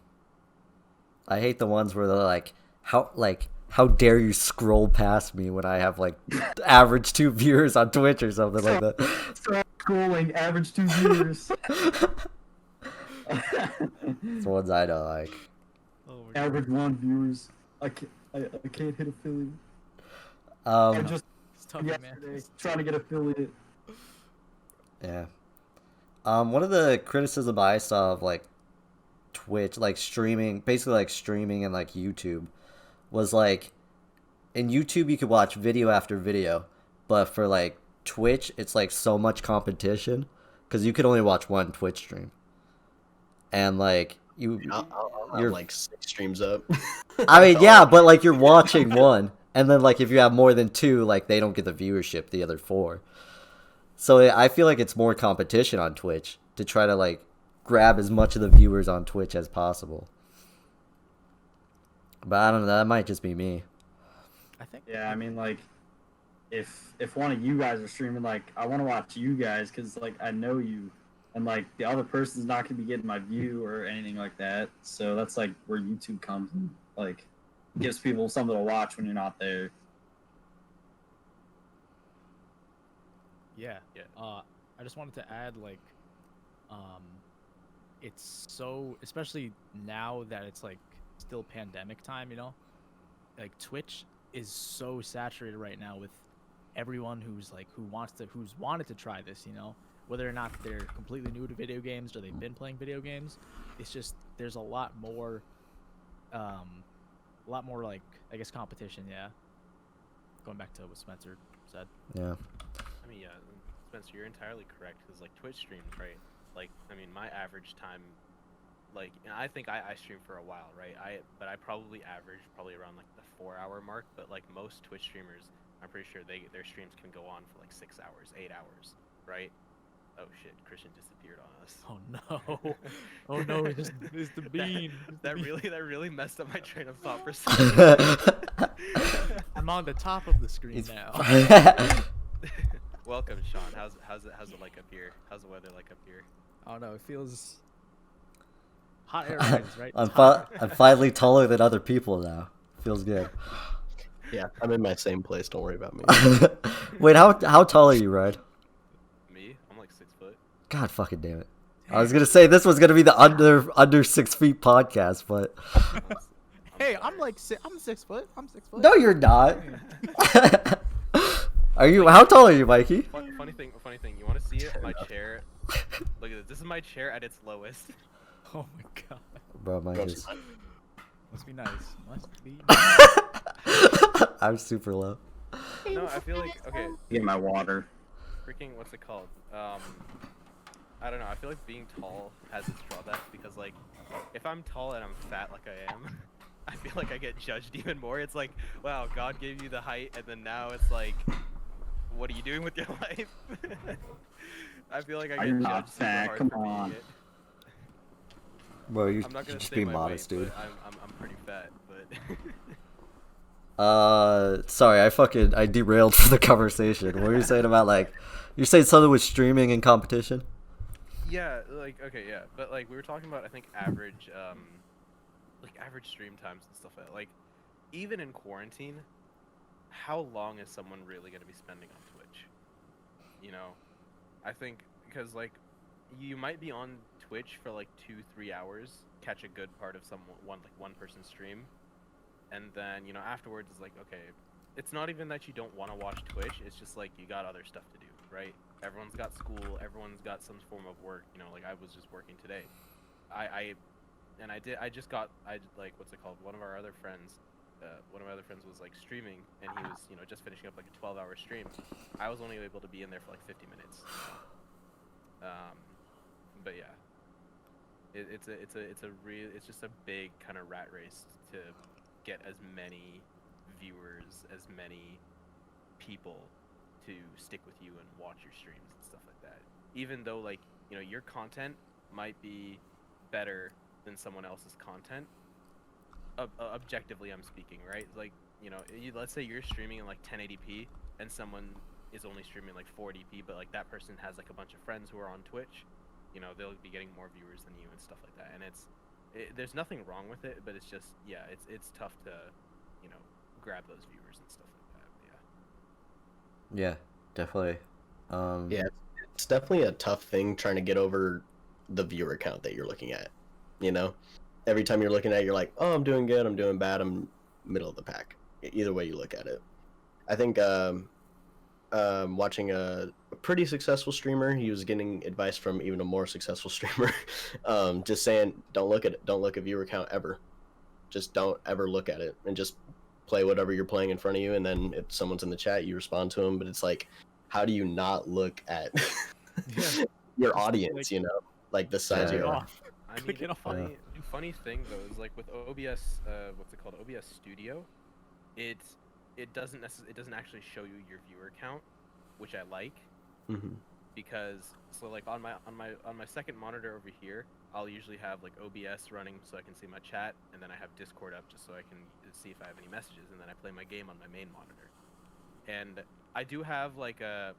[SPEAKER 1] I hate the ones where they're like, how dare you scroll past me when I have like average 2 viewers on Twitch or something like that.
[SPEAKER 4] Stop scrolling, average 2 viewers.
[SPEAKER 1] It's the ones I don't like.
[SPEAKER 5] Oh my god.
[SPEAKER 4] Average 1 viewers. I can't hit affiliate. I
[SPEAKER 1] Um,
[SPEAKER 4] just
[SPEAKER 5] It's tough, man.
[SPEAKER 4] yesterday trying to get affiliate.
[SPEAKER 1] yeah. One of the criticism I saw of like Twitch, like streaming, basically like streaming and like YouTube, was like in YouTube you could watch video after video, but for like Twitch it's like so much competition because you could only watch one Twitch stream, and like
[SPEAKER 3] I'll have
[SPEAKER 1] you're
[SPEAKER 3] like 6 streams up.
[SPEAKER 1] I mean, yeah, but like you're watching one, and then like if you have more than 2, like they don't get the viewership, the other 4. So I feel like it's more competition on Twitch to try to like grab as much of the viewers on Twitch as possible. But I don't know, that might just be me.
[SPEAKER 5] I think.
[SPEAKER 4] Yeah, I mean, like, if one of you guys are streaming, like, I want to watch you guys because, like, I know you, and like the other person's not gonna be getting my view or anything like that. So that's like where YouTube comes and like gives people something to watch when you're not there.
[SPEAKER 5] Yeah.
[SPEAKER 2] Yeah.
[SPEAKER 5] I just wanted to add like, it's so, especially now that it's like still pandemic time, you know, like Twitch is so saturated right now with everyone who's wanted to try this, you know, whether or not they're completely new to video games or they've been playing video games. It's just there's a lot more like, I guess, competition. Yeah, going back to what Spencer said.
[SPEAKER 1] Yeah.
[SPEAKER 2] I mean, yeah, Spencer, you're entirely correct, because like Twitch streams, right? Like, I mean, my average time, like, and I think I stream for a while, right? But I probably average around like the 4-hour mark. But like most Twitch streamers, I'm pretty sure their streams can go on for like 6 hours, 8 hours, right? Oh shit, Christian disappeared on us.
[SPEAKER 5] Oh no! Oh no! It's the bean.
[SPEAKER 2] That really messed up my train of thought for a second.
[SPEAKER 5] I'm on the top of the screen
[SPEAKER 1] It's
[SPEAKER 5] now.
[SPEAKER 2] Welcome, Sean. How's it like up here? How's the weather like up here?
[SPEAKER 5] I don't know. It feels hot air rises, right?
[SPEAKER 1] I'm
[SPEAKER 5] It's hot.
[SPEAKER 1] I'm finally taller than other people now. Feels good.
[SPEAKER 3] Yeah, I'm in my same place. Don't worry about me.
[SPEAKER 1] Wait, how tall are you, Ryan?
[SPEAKER 2] Me? I'm like 6 foot.
[SPEAKER 1] God fucking damn it. I was gonna say this was gonna be the under 6 feet podcast, but
[SPEAKER 2] I'm
[SPEAKER 5] Hey, I'm like I'm 6 foot. I'm 6 foot.
[SPEAKER 1] No, you're not. Are you? How tall are you, Mikey?
[SPEAKER 2] Funny thing. You want to see it? My chair. Look at this. This is my chair at its lowest.
[SPEAKER 5] Oh my god.
[SPEAKER 1] Bro, mine is.
[SPEAKER 5] Must be nice. Must be.
[SPEAKER 1] I'm super low.
[SPEAKER 2] No, I feel like okay.
[SPEAKER 4] Get my water.
[SPEAKER 2] Freaking what's it called? I don't know. I feel like being tall has its drawbacks because like, if I'm tall and I'm fat like I am, I feel like I get judged even more. It's like, wow, God gave you the height, and then now it's like, what are you doing with your life? I feel like I get
[SPEAKER 4] I'm
[SPEAKER 2] judged
[SPEAKER 4] not
[SPEAKER 2] super
[SPEAKER 4] fat,
[SPEAKER 2] hard
[SPEAKER 4] come
[SPEAKER 2] for being
[SPEAKER 4] on.
[SPEAKER 2] it.
[SPEAKER 1] Bro, you
[SPEAKER 2] I'm not gonna
[SPEAKER 1] just
[SPEAKER 2] say
[SPEAKER 1] be
[SPEAKER 2] my
[SPEAKER 1] modest,
[SPEAKER 2] weight,
[SPEAKER 1] dude.
[SPEAKER 2] but I'm pretty fat, but.
[SPEAKER 1] Sorry, I derailed from the conversation. What were you saying about like, you're saying something with streaming and competition?
[SPEAKER 2] Yeah, like okay, yeah, but like we were talking about, I think average, like average stream times and stuff like that. Like, even in quarantine, how long is someone really gonna be spending on Twitch? You know, I think because like, you might be on Twitch for like 2-3 hours, catch a good part of one person's stream, and then you know afterwards it's like okay, it's not even that you don't want to watch Twitch, it's just like you got other stuff to do, right? Everyone's got school, everyone's got some form of work, you know, like I was just working today. I just got what's it called? One of my other friends was like streaming, and he was, you know, just finishing up like a 12-hour stream. I was only able to be in there for like 50 minutes. But yeah. It's just a big kind of rat race to get as many viewers, as many people to stick with you and watch your streams and stuff like that. Even though like, you know, your content might be better than someone else's content, objectively I'm speaking, right? Like, you know, let's say you're streaming in like 1080p and someone is only streaming like 480p, but like that person has like a bunch of friends who are on Twitch, you know, they'll be getting more viewers than you and stuff like that. And there's nothing wrong with it, but it's just, yeah, it's tough to, you know, grab those viewers and stuff like that. Yeah.
[SPEAKER 1] Yeah, definitely.
[SPEAKER 3] Yeah, it's definitely a tough thing trying to get over the viewer count that you're looking at. You know, every time you're looking at it, you're like, oh, I'm doing good, I'm doing bad, I'm middle of the pack. Either way you look at it. I think watching a pretty successful streamer, he was getting advice from even a more successful streamer, just saying, don't look at viewer count ever. Just don't ever look at it, and just play whatever you're playing in front of you, and then if someone's in the chat, you respond to them. But it's like, how do you not look at your audience, you know, like the size of your audience?
[SPEAKER 2] I mean, funny thing though is like with OBS, what's it called? OBS Studio, it doesn't actually show you your viewer count, which I like, because so like on my second monitor over here, I'll usually have like OBS running so I can see my chat, and then I have Discord up just so I can see if I have any messages, and then I play my game on my main monitor. And I do have like a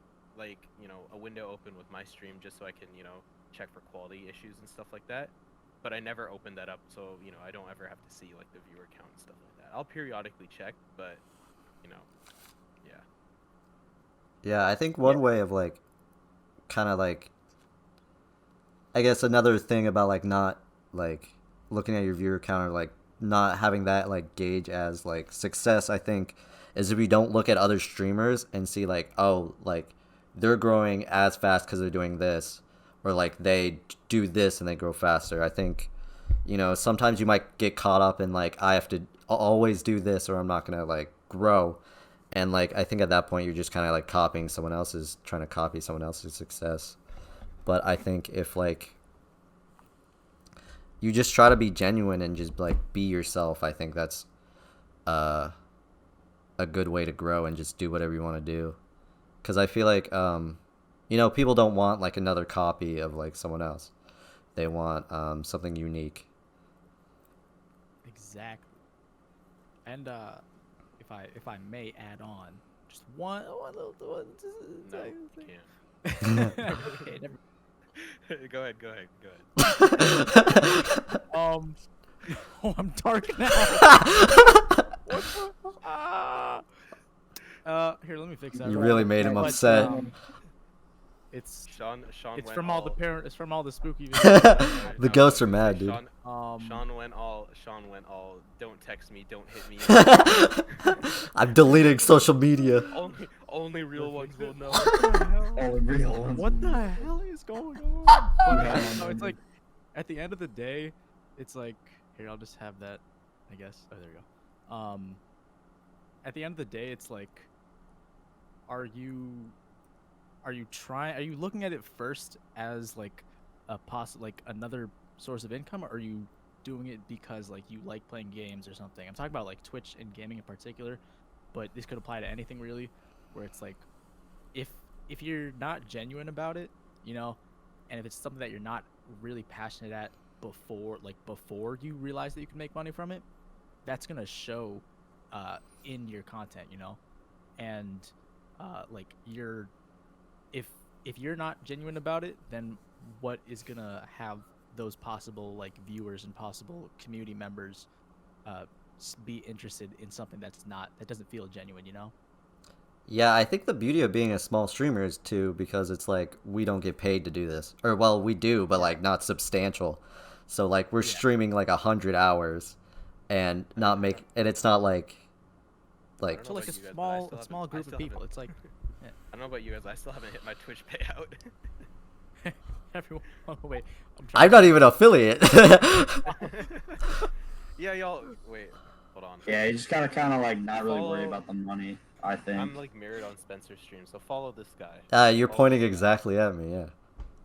[SPEAKER 2] window open with my stream just so I can, you know, check for quality issues and stuff like that. But I never open that up, so you know I don't ever have to see like the viewer count and stuff like that. I'll periodically check, but you know, yeah.
[SPEAKER 1] Yeah, I think one way of like, kind of like, I guess another thing about like not like looking at your viewer count or like not having that like gauge as like success, I think, is if you don't look at other streamers and see like, oh, like they're growing as fast because they're doing this, or like they do this and they grow faster. I think, you know, sometimes you might get caught up in like, I have to always do this or I'm not gonna like grow. And like, I think at that point you're just kind of like trying to copy someone else's success. But I think if like you just try to be genuine and just like be yourself, I think that's a good way to grow and just do whatever you want to do. Because I feel like you know, people don't want like another copy of like someone else. They want something unique.
[SPEAKER 5] Exactly. And if I may add on just one little one.
[SPEAKER 2] No, you can't.
[SPEAKER 5] Okay, never.
[SPEAKER 2] Go ahead.
[SPEAKER 5] Oh, I'm dark now. Here, let me fix that.
[SPEAKER 1] You really made him
[SPEAKER 5] But,
[SPEAKER 1] upset.
[SPEAKER 2] Sean
[SPEAKER 5] It's
[SPEAKER 2] went
[SPEAKER 5] from all the spooky
[SPEAKER 1] The ghosts are mad, dude.
[SPEAKER 2] Sean Sean went all. Don't text me. Don't hit me.
[SPEAKER 1] I'm deleting social media.
[SPEAKER 2] only real ones will know.
[SPEAKER 4] All the real ones.
[SPEAKER 5] What the hell is going on? But
[SPEAKER 4] Yeah,
[SPEAKER 5] no, it's
[SPEAKER 4] man.
[SPEAKER 5] like at the end of the day, it's like here. I'll just have that. I guess. Oh, there we go. At the end of the day, it's like, are you trying? Are you looking at it first as like a like another source of income, or are you doing it because like you like playing games or something? I'm talking about like Twitch and gaming in particular, but this could apply to anything really, where it's like if you're not genuine about it, you know, and if it's something that you're not really passionate at before you realize that you can make money from it, that's gonna show in your content, you know, and like if you're not genuine about it, then what is gonna have those possible like viewers and possible community members be interested in something that doesn't feel genuine, you know?
[SPEAKER 1] Yeah, I think the beauty of being a small streamer is too because it's like we don't get paid to do this, or well, we do, but like not substantial. So like we're streaming like 100 hours, and not make, and it's not like
[SPEAKER 2] I don't
[SPEAKER 5] So
[SPEAKER 2] know
[SPEAKER 5] like a
[SPEAKER 2] about you guys, but I
[SPEAKER 5] small
[SPEAKER 2] still
[SPEAKER 5] a small
[SPEAKER 2] haven't- I
[SPEAKER 5] group
[SPEAKER 2] still
[SPEAKER 5] of people.
[SPEAKER 2] haven't-
[SPEAKER 5] It's like
[SPEAKER 2] I don't know about you guys. I still haven't hit my Twitch payout.
[SPEAKER 5] everyone. Oh, wait,
[SPEAKER 1] I'm not even an affiliate.
[SPEAKER 2] Yeah, y'all. Wait, hold on.
[SPEAKER 4] Yeah, you just gotta kind of like not really worry
[SPEAKER 2] Follow-
[SPEAKER 4] about the money. I think.
[SPEAKER 2] I'm like mirrored on Spencer's stream, so follow this guy.
[SPEAKER 1] You're
[SPEAKER 2] Follow
[SPEAKER 1] pointing
[SPEAKER 2] this guy.
[SPEAKER 1] exactly at me. Yeah.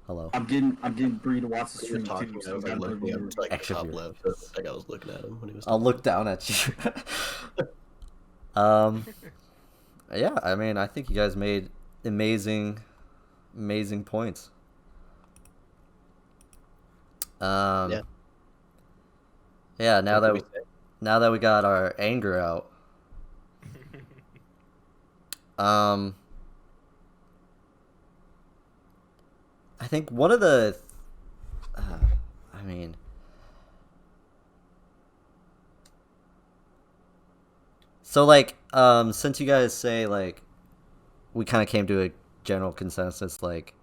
[SPEAKER 1] Hello.
[SPEAKER 4] I'm getting Bree to watch the
[SPEAKER 3] You're
[SPEAKER 4] stream
[SPEAKER 3] talking.
[SPEAKER 4] too.
[SPEAKER 3] I
[SPEAKER 4] So
[SPEAKER 3] was
[SPEAKER 4] you
[SPEAKER 3] like
[SPEAKER 4] gotta
[SPEAKER 3] looking
[SPEAKER 4] put
[SPEAKER 3] up to like the
[SPEAKER 1] Extra
[SPEAKER 3] top
[SPEAKER 1] view.
[SPEAKER 3] left. So it's like I was looking at him when he was.
[SPEAKER 1] I'll
[SPEAKER 3] talking.
[SPEAKER 1] look down at you. Yeah, I mean, I think you guys made amazing points.
[SPEAKER 3] Yeah.
[SPEAKER 1] Yeah, now
[SPEAKER 3] What can
[SPEAKER 1] that
[SPEAKER 3] we say?
[SPEAKER 1] now that we got our anger out, I think one of the, I mean, so like, since you guys say like, we kind of came to a general consensus, like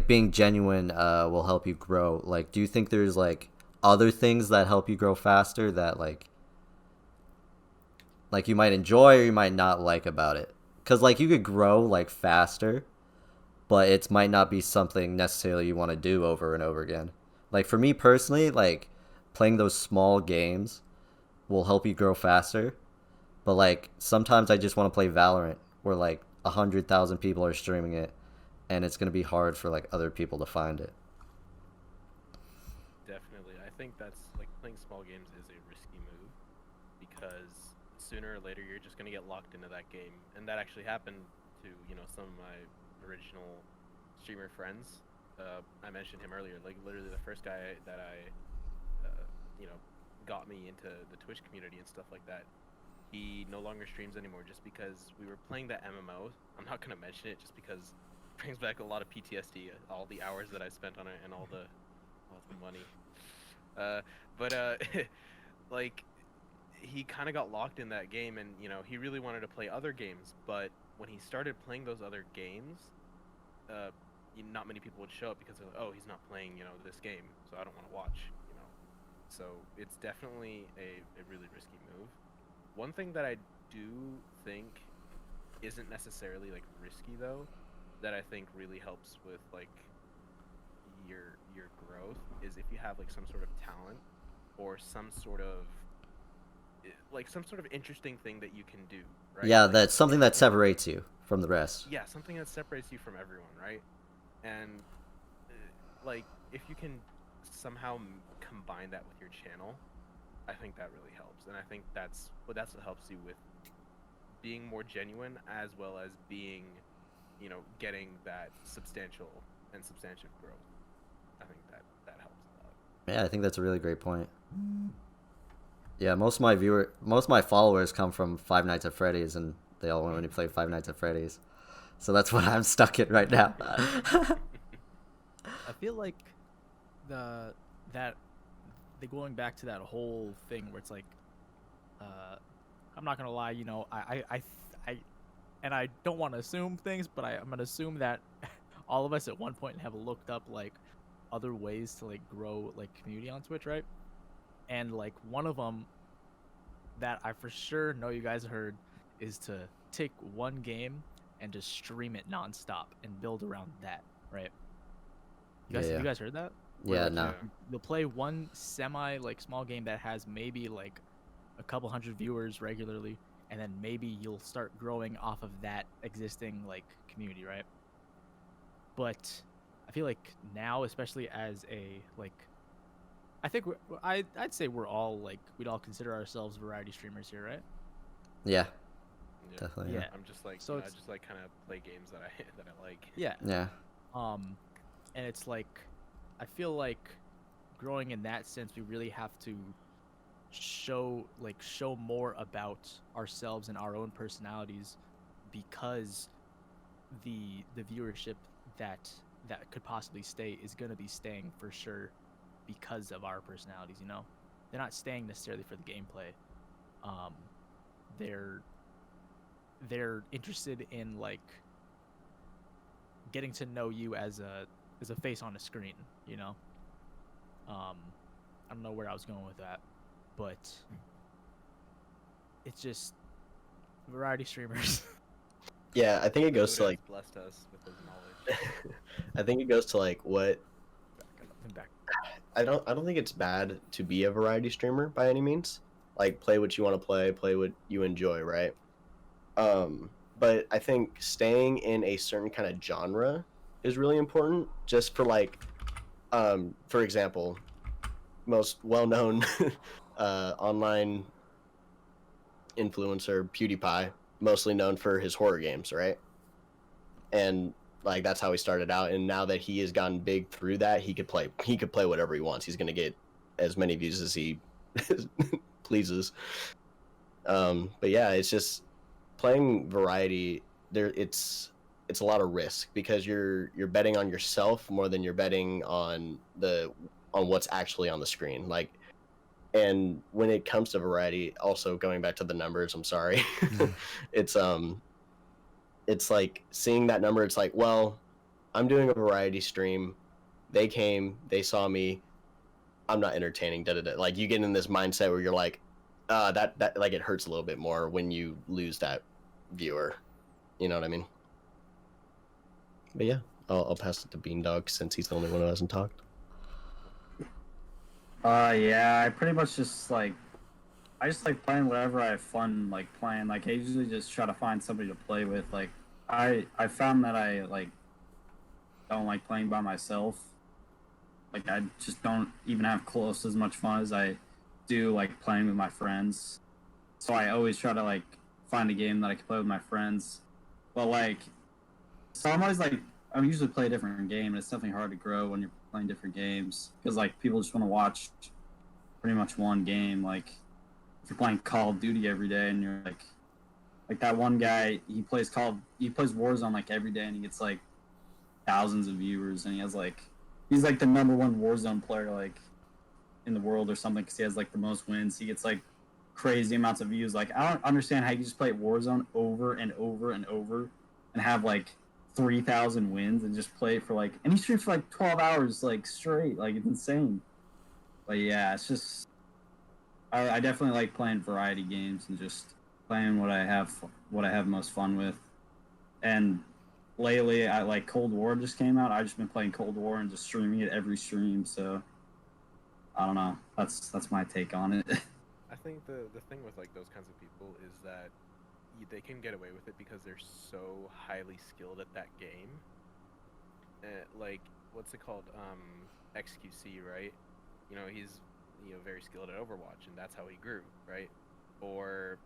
[SPEAKER 1] being genuine will help you grow. Like, do you think there's like other things that help you grow faster that like you might enjoy or you might not like about it? Because like you could grow like faster, but it might not be something necessarily you want to do over and over again. Like for me personally, like playing those small games will help you grow faster. But like sometimes I just want to play Valorant where like 100,000 people are streaming it, and it's gonna be hard for like other people to find it.
[SPEAKER 2] Definitely, I think that's like playing small games is a risky move because sooner or later you're just gonna get locked into that game, and that actually happened to some of my original streamer friends. I mentioned him earlier, like literally the first guy that I got me into the Twitch community and stuff like that. He no longer streams anymore just because we were playing that MMO. I'm not gonna mention it just because it brings back a lot of PTSD, all the hours that I spent on it and all the money. Like he kind of got locked in that game, and he really wanted to play other games. But when he started playing those other games, not many people would show up because they're like, oh, he's not playing this game, so I don't want to watch. So it's definitely a really risky move. One thing that I do think isn't necessarily like risky though, that I think really helps with like your growth is if you have like some sort of talent or some sort of interesting thing that you can do, right?
[SPEAKER 1] Yeah,
[SPEAKER 2] Like,
[SPEAKER 1] that's something that separates you from the rest.
[SPEAKER 2] yeah, something that separates you from everyone, right? And like if you can somehow combine that with your channel, I think that really helps, and I think that's what helps you with being more genuine as well as being, getting that substantive growth. I think that helps a lot.
[SPEAKER 1] Yeah, I think that's a really great point. Yeah, most of my followers come from Five Nights at Freddy's, and they all want me to play Five Nights at Freddy's. So that's what I'm stuck in right now.
[SPEAKER 5] I feel like the going back to that whole thing where it's like, I'm not gonna lie, I don't want to assume things, but I'm gonna assume that all of us at one point have looked up like other ways to like grow like community on Twitch, right? And like one of them that I for sure know you guys heard is to take one game and just stream it nonstop and build around that, right? You guys heard that? Where,
[SPEAKER 1] Yeah,
[SPEAKER 5] like,
[SPEAKER 1] no.
[SPEAKER 5] you'll play one semi like small game that has maybe like a couple hundred viewers regularly, and then maybe you'll start growing off of that existing like community, right? But I feel like now, especially as a like, I think I'd say we're all like we'd all consider ourselves variety streamers here, right?
[SPEAKER 1] Yeah,
[SPEAKER 2] Yeah.
[SPEAKER 1] definitely.
[SPEAKER 5] Yeah.
[SPEAKER 2] I'm just like,
[SPEAKER 5] So
[SPEAKER 2] you know, I
[SPEAKER 5] it's-
[SPEAKER 2] just like kind of play games that I that I like.
[SPEAKER 5] Yeah.
[SPEAKER 1] Yeah.
[SPEAKER 5] And it's like, I feel like growing in that sense, we really have to show more about ourselves and our own personalities, because the viewership that could possibly stay is going to be staying for sure because of our personalities, you know? They're not staying necessarily for the gameplay. They're interested in like getting to know you as a face on a screen, you know? I don't know where I was going with that, but it's just variety streamers.
[SPEAKER 3] Yeah, I think it goes to
[SPEAKER 2] Buddha
[SPEAKER 3] like
[SPEAKER 2] has blessed us with his knowledge.
[SPEAKER 3] I think it goes to like what
[SPEAKER 5] Back.
[SPEAKER 3] I don't think it's bad to be a variety streamer by any means. Like play what you want to play what you enjoy, right? But I think staying in a certain kind of genre is really important just for like for example, most well-known online influencer PewDiePie, mostly known for his horror games, right? And like that's how he started out, and now that he has gotten big through that, he could play whatever he wants. He's gonna get as many views as he pleases. But yeah, it's just playing variety there. It's a lot of risk because you're betting on yourself more than you're betting on what's actually on the screen. Like, and when it comes to variety, also going back to the numbers, I'm sorry, it's like seeing that number. It's like, well, I'm doing a variety stream. They came, they saw me. I'm not entertaining. Da da da. Like you get in this mindset where you're like, that like it hurts a little bit more when you lose that viewer. You know what I mean? But yeah, I'll pass it to Beandog since he's the only one who hasn't talked.
[SPEAKER 4] Yeah, I pretty much just like I just like playing whatever I have fun like playing. Like I usually just try to find somebody to play with. Like I found that I like don't like playing by myself. Like I just don't even have close as much fun as I do like playing with my friends. So I always try to like find a game that I can play with my friends. But like, so I'm always like I usually play a different game, and it's definitely hard to grow when you're playing different games because like people just want to watch pretty much one game. Like if you're playing Call of Duty every day and you're like that one guy, he plays Warzone like every day and he gets like thousands of viewers and he's like the number one Warzone player like in the world or something because he has like the most wins. He gets like crazy amounts of views. Like I don't understand how you just play Warzone over and over and over and have like 3,000 wins and just play it for like, and he streams for like 12 hours like straight. Like it's insane. But yeah, it's just I definitely like playing variety games and just playing what I have most fun with. And lately, I like Cold War just came out. I've just been playing Cold War and just streaming it every stream. So I don't know. That's my take on it.
[SPEAKER 2] I think the thing with like those kinds of people is that they can get away with it because they're so highly skilled at that game. Like what's it called? XQC, right? You know, he's very skilled at Overwatch, and that's how he grew, right? Or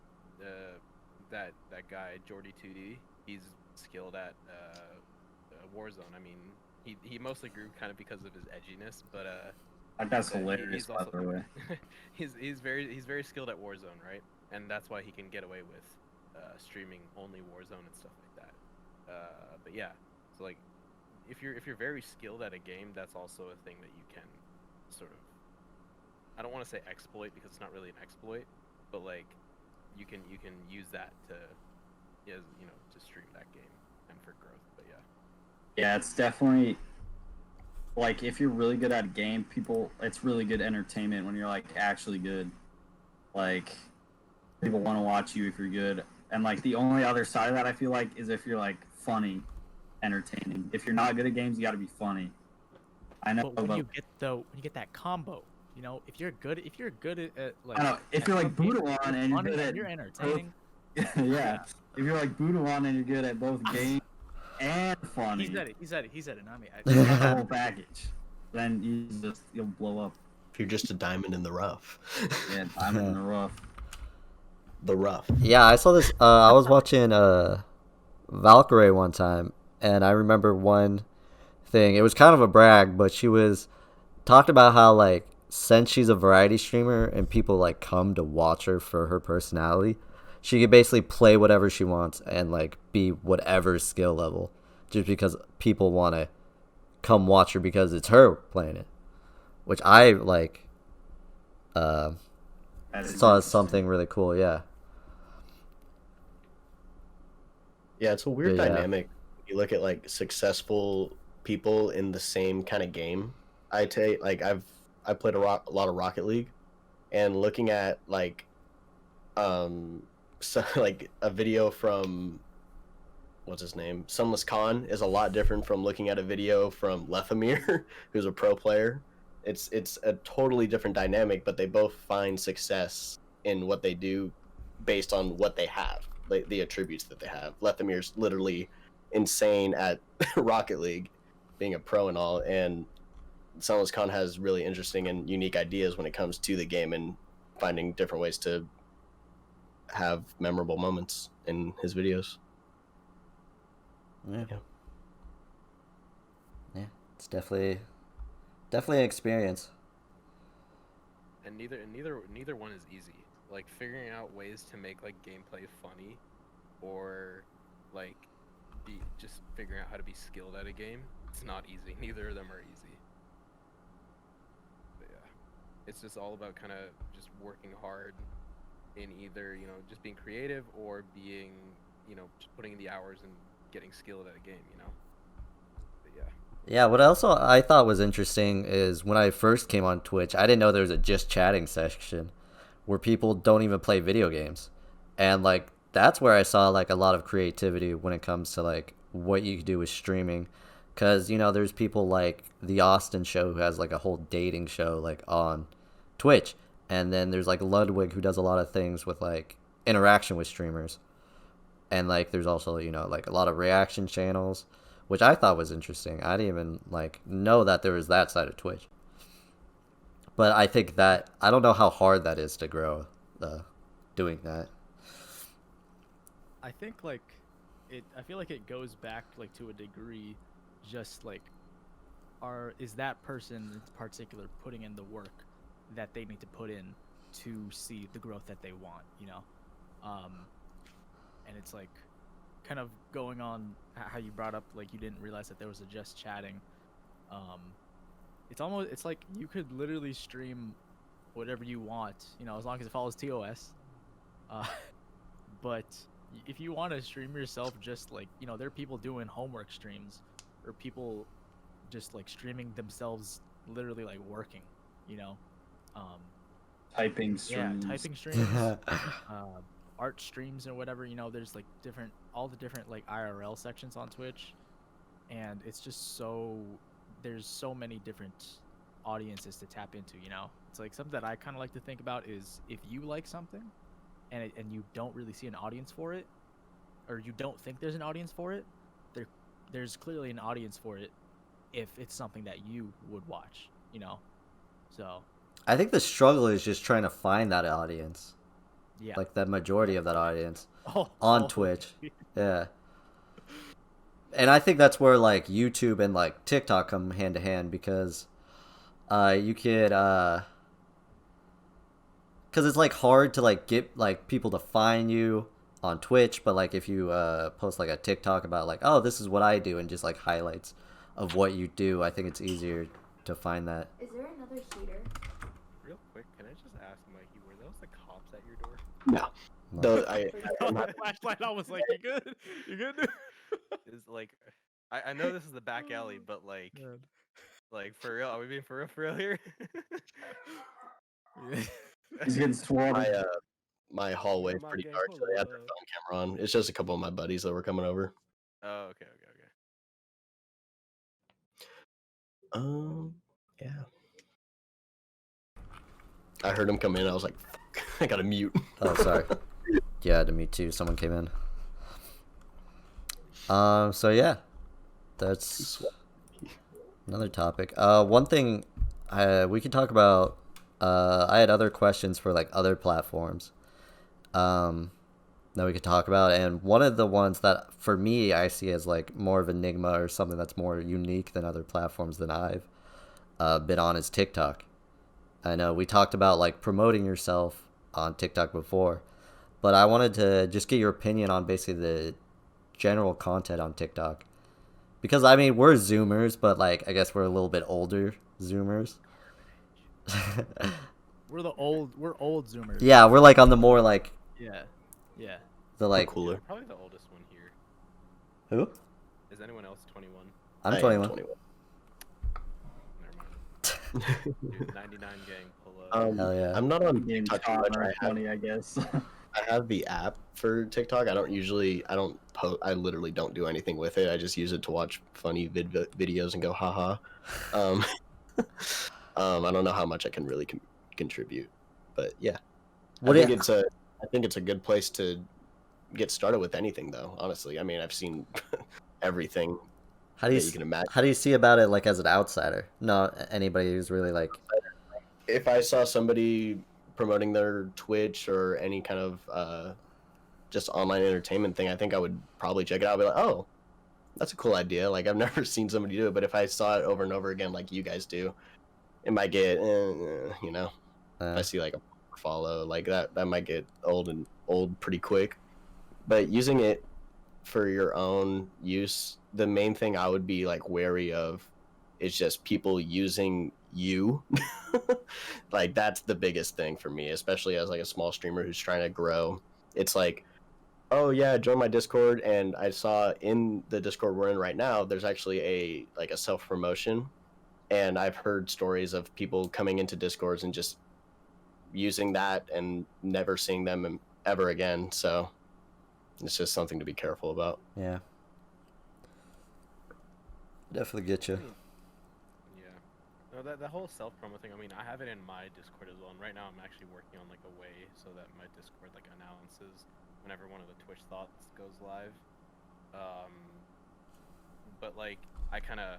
[SPEAKER 2] that guy Jordy2D, he's skilled at Warzone. I mean, he mostly grew kind of because of his edginess, but
[SPEAKER 4] That's hilarious, by the way.
[SPEAKER 2] he's very skilled at Warzone, right? And that's why he can get away with streaming only Warzone and stuff like that. But yeah, so like if you're very skilled at a game, that's also a thing that you can sort of, I don't want to say exploit because it's not really an exploit, but like you can use that to to stream that game and for growth. But yeah.
[SPEAKER 4] Yeah, it's definitely like if you're really good at a game, it's really good entertainment when you're like actually good. Like people want to watch you if you're good. And like the only other side of that I feel like is if you're like funny, entertaining. If you're not good at games, you got to be funny. I know.
[SPEAKER 5] But when you get that combo, you know, if you're good at like,
[SPEAKER 4] I know if you're like buddhawan and you're
[SPEAKER 5] funny
[SPEAKER 4] good
[SPEAKER 5] and
[SPEAKER 4] at
[SPEAKER 5] you're entertaining.
[SPEAKER 4] yeah. If you're like buddhawan and you're good at both games and funny,
[SPEAKER 5] He said it. Not me.
[SPEAKER 4] the whole package, then you'll blow up.
[SPEAKER 3] If you're just a diamond in the rough.
[SPEAKER 4] Yeah, diamond in the rough.
[SPEAKER 3] The rough.
[SPEAKER 1] Yeah, I saw this. I was watching Valkyrie one time, and I remember one thing. It was kind of a brag, but she was talked about how like since she's a variety streamer and people like come to watch her for her personality, she could basically play whatever she wants and like be whatever skill level, just because people want to come watch her because it's her playing it, which I like. Saw as something really cool. Yeah.
[SPEAKER 3] Yeah, it's a weird
[SPEAKER 1] Yeah.
[SPEAKER 3] dynamic. You look at like successful people in the same kind of game. I played a lot of Rocket League, and looking at like so like a video from what's his name, Sunless Khan, is a lot different from looking at a video from Lefamir, who's a pro player. It's a totally different dynamic, but they both find success in what they do based on what they have, like the attributes that they have. Lethamir's literally insane at Rocket League, being a pro and all, and Sunless Khan has really interesting and unique ideas when it comes to the game and finding different ways to have memorable moments in his videos.
[SPEAKER 1] Yeah. Yeah. It's definitely an experience.
[SPEAKER 2] And neither one is easy. Like figuring out ways to make like gameplay funny, or like just figuring out how to be skilled at a game. It's not easy. Neither of them are easy. But yeah, it's just all about kind of just working hard in either, you know, just being creative or being, you know, just putting in the hours and getting skilled at a game, you know. But yeah.
[SPEAKER 1] Yeah, what else I thought was interesting is when I first came on Twitch, I didn't know there was a just chatting section where people don't even play video games. And like that's where I saw like a lot of creativity when it comes to like what you could do with streaming. Cause you know, there's people like the Austin Show who has like a whole dating show like on Twitch. And then there's like Ludwig who does a lot of things with like interaction with streamers. And like there's also, you know, like a lot of reaction channels, which I thought was interesting. I didn't even like know that there was that side of Twitch. But I think that I don't know how hard that is to grow doing that.
[SPEAKER 5] I think like I feel like it goes back like to a degree, just like is that person in particular putting in the work that they need to put in to see the growth that they want, you know? And it's like kind of going on how you brought up like you didn't realize that there was a just chatting. It's like you could literally stream whatever you want, you know, as long as it follows TOS. But if you want to stream yourself, just like, you know, there are people doing homework streams or people just like streaming themselves literally like working, you know.
[SPEAKER 4] Typing streams.
[SPEAKER 5] Yeah, typing streams, art streams or whatever, you know. There's like all the different like IRL sections on Twitch, and it's just there's so many different audiences to tap into, you know. It's like something that I kind of like to think about is if you like something and you don't really see an audience for it, or you don't think there's an audience for it, there's clearly an audience for it if it's something that you would watch, you know. So
[SPEAKER 1] I think the struggle is just trying to find that audience.
[SPEAKER 5] yeah,
[SPEAKER 1] Like the majority of that audience on Twitch. Yeah. And I think that's where like YouTube and like TikTok come hand to hand, because you could because it's like hard to like get like people to find you on Twitch, but like if you post like a TikTok about like, oh, this is what I do, and just like highlights of what you do, I think it's easier to find that.
[SPEAKER 6] Is there another heater?
[SPEAKER 2] Real quick, can I just ask Mikey, were those the cops at your door?
[SPEAKER 3] No. I'm not,
[SPEAKER 5] Flashlight on was like, you good? You good?
[SPEAKER 2] Is like, I know this is the back alley, but like, Like for real? Are we being for real here?
[SPEAKER 4] He's getting swatted.
[SPEAKER 3] My hallway is
[SPEAKER 2] My
[SPEAKER 3] pretty
[SPEAKER 2] gang,
[SPEAKER 3] dark, so
[SPEAKER 2] pull
[SPEAKER 3] they have their
[SPEAKER 2] up.
[SPEAKER 3] phone camera on. It's just a couple of my buddies that were coming over.
[SPEAKER 2] Oh, okay.
[SPEAKER 3] Yeah. I heard him come in. I was like, fuck, I gotta mute.
[SPEAKER 1] Oh, sorry. Yeah, to me too. Someone came in. So yeah, that's another topic. One thing we could talk about. I had other questions for like other platforms. That we could talk about, and one of the ones that for me I see as like more of enigma or something that's more unique than other platforms than I've been on is TikTok. I know we talked about like promoting yourself on TikTok before, but I wanted to just get your opinion on basically the general content on TikTok. Because I mean, we're Zoomers, but like I guess we're a little bit older Zoomers.
[SPEAKER 5] We're old Zoomers.
[SPEAKER 1] Yeah, we're like on the more like
[SPEAKER 5] Yeah.
[SPEAKER 1] the like
[SPEAKER 3] cooler.
[SPEAKER 2] I'm probably the oldest one here.
[SPEAKER 1] who?
[SPEAKER 2] Is anyone else 21?
[SPEAKER 1] I'm
[SPEAKER 3] I am
[SPEAKER 1] 21.
[SPEAKER 3] 21.
[SPEAKER 2] Never mind. Dude, 99 gang, pull up.
[SPEAKER 1] Hell yeah.
[SPEAKER 3] I'm not on
[SPEAKER 4] Getting
[SPEAKER 3] TikTok too
[SPEAKER 4] caught
[SPEAKER 3] much.
[SPEAKER 4] on 20, I guess.
[SPEAKER 3] I have the app for TikTok. I don't post. I literally don't do anything with it. I just use it to watch funny videos and go haha. I don't know how much I can really contribute, but yeah. I think it's a good place to get started with anything, though. Honestly, I mean, I've seen everything
[SPEAKER 1] How do you
[SPEAKER 3] that you can imagine.
[SPEAKER 1] how do you see about it like as an outsider? Not anybody who's really like
[SPEAKER 3] If I saw somebody promoting their Twitch or any kind of just online entertainment thing, I think I would probably check it out and be like, oh, that's a cool idea. Like, I've never seen somebody do it, but if I saw it over and over again like you guys do, it might get, you know, if I see like a follow, like that might get old pretty quick. But using it for your own use, the main thing I would be like wary of is just people using you. Like that's the biggest thing for me, especially as like a small streamer who's trying to grow. It's like, oh yeah, join my Discord, and I saw in the Discord we're in right now, there's actually a self-promotion, and I've heard stories of people coming into Discords and just using that and never seeing them ever again. So it's just something to be careful about.
[SPEAKER 1] yeah. Definitely get you.
[SPEAKER 2] Yeah. No, that whole self-promo thing, I mean, I have it in my Discord as well, and right now I'm actually working on like a way so that my Discord like announces whenever one of the Twitch thoughts goes live. But like I kind of,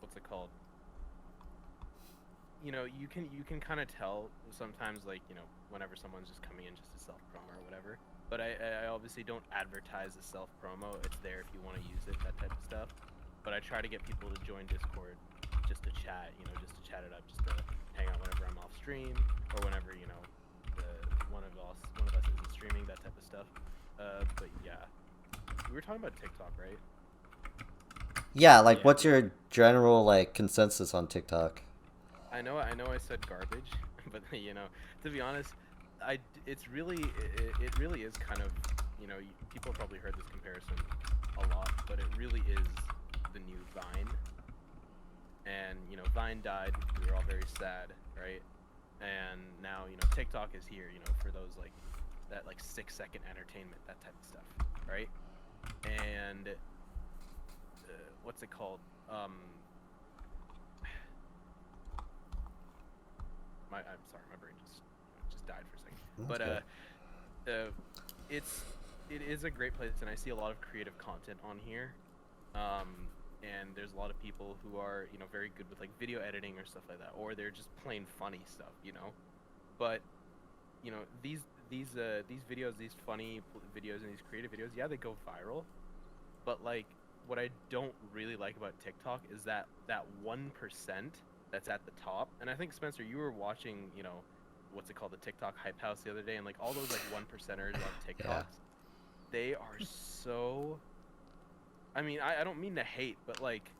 [SPEAKER 2] what's it called? You know, you can kind of tell sometimes, like, you know, whenever someone's just coming in just to self-promo or whatever. But I obviously don't advertise the self-promo. It's there if you want to use it, that type of stuff. But I try to get people to join Discord just to chat, you know, just to chat it up, just to hang out whenever I'm off stream or whenever, you know, one of us isn't streaming, that type of stuff. But yeah, we were talking about TikTok, right?
[SPEAKER 1] Yeah, like
[SPEAKER 5] Yeah.
[SPEAKER 1] what's your general like consensus on TikTok?
[SPEAKER 2] I know I said garbage, but you know, to be honest, it really is kind of, you know, people have probably heard this comparison a lot, but it really is the new Vine. And you know, Vine died. We were all very sad, right? And now, you know, TikTok is here, you know, for those like that like 6-second entertainment, that type of stuff, right? And what's it called? I'm sorry, my brain just died for a second.
[SPEAKER 1] That's
[SPEAKER 2] But it is a great place, and I see a lot of creative content on here. And there's a lot of people who are, you know, very good with like video editing or stuff like that, or they're just plain funny stuff, you know. But you know, these videos, these funny videos and these creative videos, yeah, they go viral. But like, what I don't really like about TikTok is that 1% that's at the top. And I think, Spencer, you were watching, you know, what's it called, the TikTok hype house the other day, and like all those like 1%ers on TikToks,
[SPEAKER 1] Yeah.
[SPEAKER 2] they are so, I mean, I don't mean to hate, but like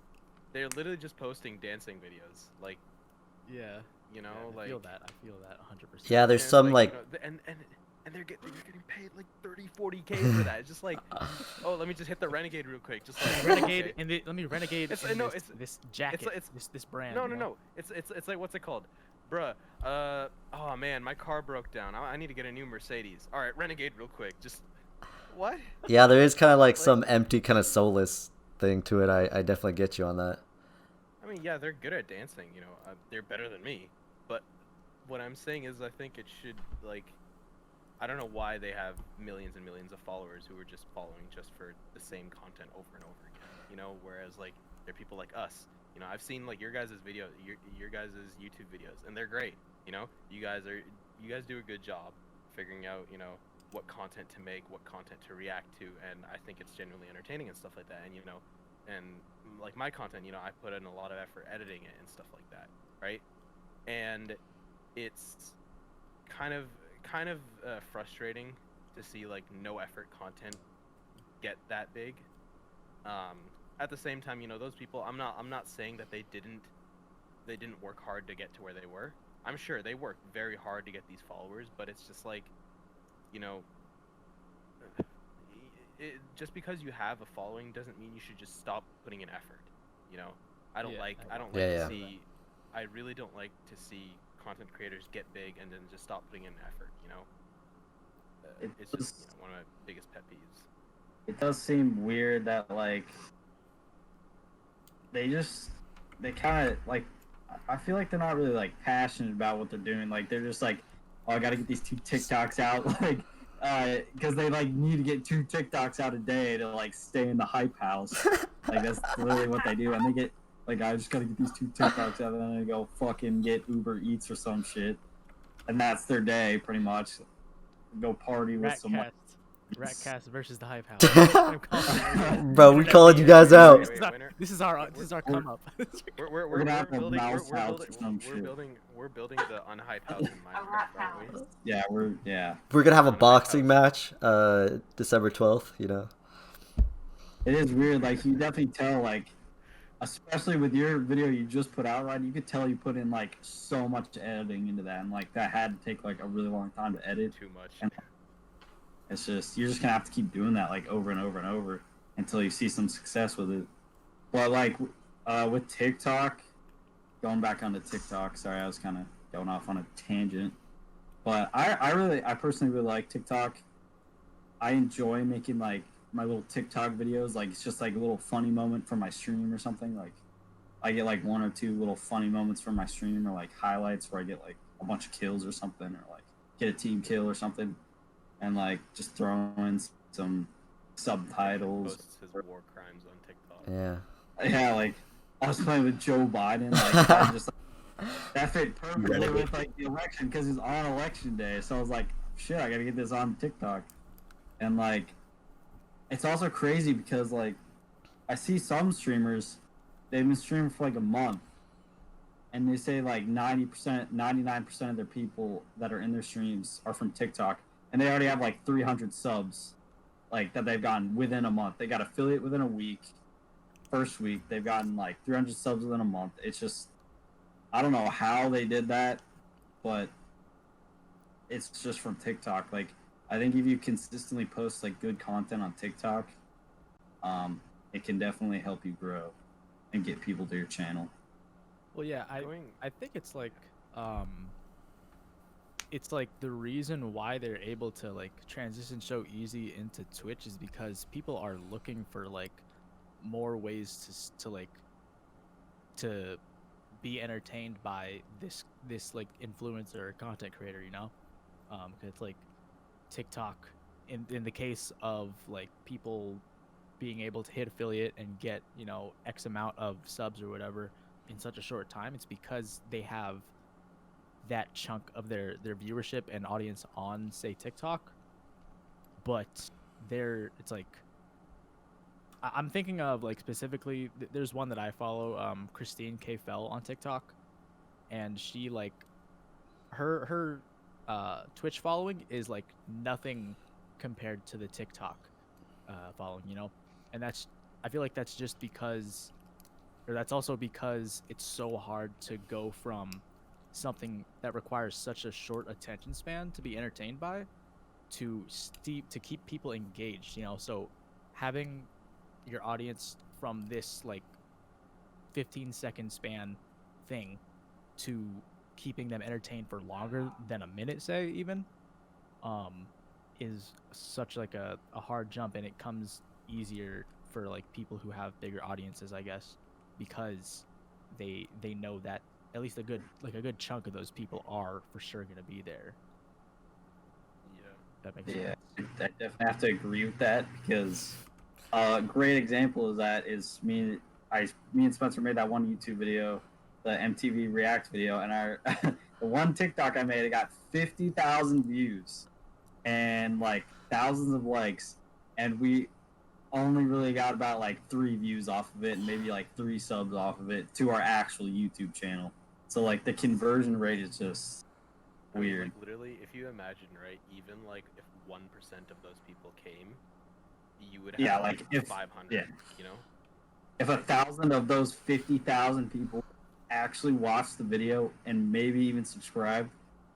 [SPEAKER 2] they're literally just posting dancing videos, like,
[SPEAKER 5] Yeah.
[SPEAKER 2] you know,
[SPEAKER 5] I
[SPEAKER 2] like
[SPEAKER 5] feel that 100%.
[SPEAKER 1] Yeah, there's
[SPEAKER 2] and it's
[SPEAKER 1] some like
[SPEAKER 2] you know, and you're getting paid like 30-40K for that. It's just like, oh, let me just hit the renegade real quick. Just like
[SPEAKER 5] Renegade
[SPEAKER 2] okay.
[SPEAKER 5] and let me renegade.
[SPEAKER 2] It's
[SPEAKER 5] in
[SPEAKER 2] no,
[SPEAKER 5] this,
[SPEAKER 2] it's
[SPEAKER 5] this jacket. This brand.
[SPEAKER 2] no,
[SPEAKER 5] you
[SPEAKER 2] no,
[SPEAKER 5] know?
[SPEAKER 2] no. It's like what's it called, bruh? Oh man, my car broke down. I need to get a new Mercedes. All right, renegade real quick. Just what?
[SPEAKER 1] Yeah, there is kind of like some empty kind of soulless thing to it. I definitely get you on that.
[SPEAKER 2] I mean, yeah, they're good at dancing. You know, they're better than me. But what I'm saying is, I think it should like. I don't know why they have millions and millions of followers who are just following just for the same content over and over again. You know, whereas like there are people like us. You know, I've seen like your guys' your guys' YouTube videos, and they're great. You know, you guys do a good job figuring out, you know, what content to make, what content to react to, and I think it's genuinely entertaining and stuff like that. And you know, and like my content, you know, I put in a lot of effort editing it and stuff like that, right? And it's kind of frustrating to see like no effort content get that big. At the same time, you know, those people, I'm not saying that they didn't work hard to get to where they were. I'm sure they worked very hard to get these followers, but it's just like, you know, just because you have a following doesn't mean you should just stop putting in effort. You know, I don't like to see, I really don't like to see content creators get big and then just stop putting in effort. You know, it's just, you know, one of my biggest pet peeves.
[SPEAKER 4] It does seem weird that like they kind of like, I feel like they're not really like passionate about what they're doing. Like they're just like, oh, I gotta get these 2 TikToks out, like because they like need to get 2 TikToks out a day to like stay in the hype house. Like that's literally what they do, and they get like, I just gotta get these 2 TikToks out, and then they go fucking get Uber Eats or some shit, and that's their day pretty much. Go party with some.
[SPEAKER 5] Ratcast versus the Hype House.
[SPEAKER 1] Bro, we calling you guys out.
[SPEAKER 5] This is our come up.
[SPEAKER 2] We're building the unhype house in Minecraft, aren't we?
[SPEAKER 4] Yeah,
[SPEAKER 1] We're gonna have a boxing match, December 12th. You know.
[SPEAKER 4] It is weird. Like you definitely tell, like, especially with your video you just put out, right? You could tell you put in like so much editing into that, and like that had to take like a really long time to edit.
[SPEAKER 2] Too much.
[SPEAKER 4] And it's just, you're just gonna have to keep doing that like over and over and over until you see some success with it. But like with TikTok, going back onto TikTok, sorry, I was kind of going off on a tangent, but I personally really like TikTok. I enjoy making like my little TikTok videos. Like it's just like a little funny moment from my stream or something. Like I get like 1 or 2 little funny moments from my stream, or like highlights where I get like a bunch of kills or something, or like get a team kill or something. And like just throw in some subtitles.
[SPEAKER 2] Posts his war crimes on TikTok.
[SPEAKER 1] Yeah.
[SPEAKER 4] Yeah, like I was playing with Joe Biden. Like I just that fit perfectly with like the election because it's on election day. So I was like, shit, I gotta get this on TikTok. And like, it's also crazy because like I see some streamers, they've been streaming for like a month, and they say like 90%, 99% of their people that are in their streams are from TikTok. And they already have like 300 subs, like that they've gotten within a month. They got affiliate within a week. First week, they've gotten like 300 subs within a month. It's just, I don't know how they did that, but it's just from TikTok. Like, I think if you consistently post like good content on TikTok, it can definitely help you grow and get people to your channel.
[SPEAKER 5] Well, yeah, I think it's like the reason why they're able to like transition so easy into Twitch is because people are looking for like more ways to be entertained by this like influencer or content creator, you know. Cause it's like TikTok in the case of like people being able to hit affiliate and get, you know, X amount of subs or whatever in such a short time, it's because they have that chunk of their viewership and audience on, say, TikTok. But it's like, I'm thinking of like specifically, there's one that I follow, Christine K. Fell on TikTok, and she like her Twitch following is like nothing compared to the TikTok following, you know. And I feel like that's just because, or that's also because it's so hard to go from something that requires such a short attention span to be entertained by, to keep people engaged, you know. So having your audience from this like 15-second span thing to keeping them entertained for longer than a minute, say, even, is such like a hard jump, and it comes easier for like people who have bigger audiences, I guess, because they know that at least a good chunk of those people are for sure going to be there.
[SPEAKER 2] Yeah.
[SPEAKER 5] That makes
[SPEAKER 4] Yeah,
[SPEAKER 5] sense.
[SPEAKER 4] I definitely have to agree with that, because a great example of that is me and Spencer made that one YouTube video, the MTV React video, and our the one TikTok I made, it got 50,000 views and like thousands of likes, and we only really got about like 3 views off of it and maybe like 3 subs off of it to our actual YouTube channel. So like the conversion rate is just
[SPEAKER 2] I mean,
[SPEAKER 4] weird.
[SPEAKER 2] like, literally, if you imagine, right, even like if 1% of those people came, you would have
[SPEAKER 4] Yeah, like if
[SPEAKER 2] 500.
[SPEAKER 4] yeah.
[SPEAKER 2] You know.
[SPEAKER 4] If 1,000 of those 50,000 people actually watched the video and maybe even subscribed,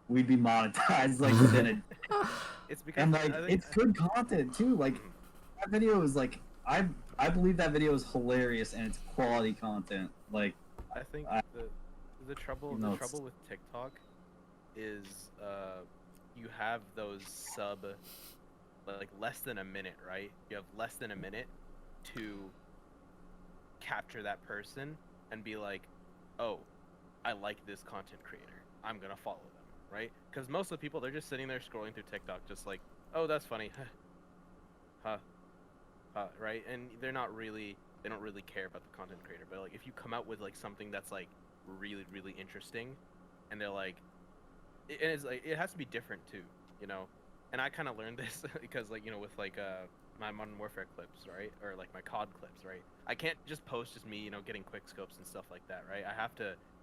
[SPEAKER 4] we'd be monetized like within a.
[SPEAKER 2] It's because
[SPEAKER 4] And like
[SPEAKER 2] I think,
[SPEAKER 4] it's good content too. Like that video is like I believe that video is hilarious and it's quality content. Like
[SPEAKER 2] I think the trouble with TikTok is you have those like less than a minute, right? You have less than a minute to capture that person and be like, oh, I like this content creator, I'm gonna follow them, right? Because most of the people, they're just sitting there scrolling through TikTok just like, oh, that's funny, right? And they don't really care about the content creator. But like if you come out with like something that's like really really interesting, and they're like, and it's like it has to be different too, you know. And I kind of learned this because like, you know, with like my Modern Warfare clips, right, or like my COD clips, right, I can't just post just me, you know, getting quick scopes and stuff like that, right?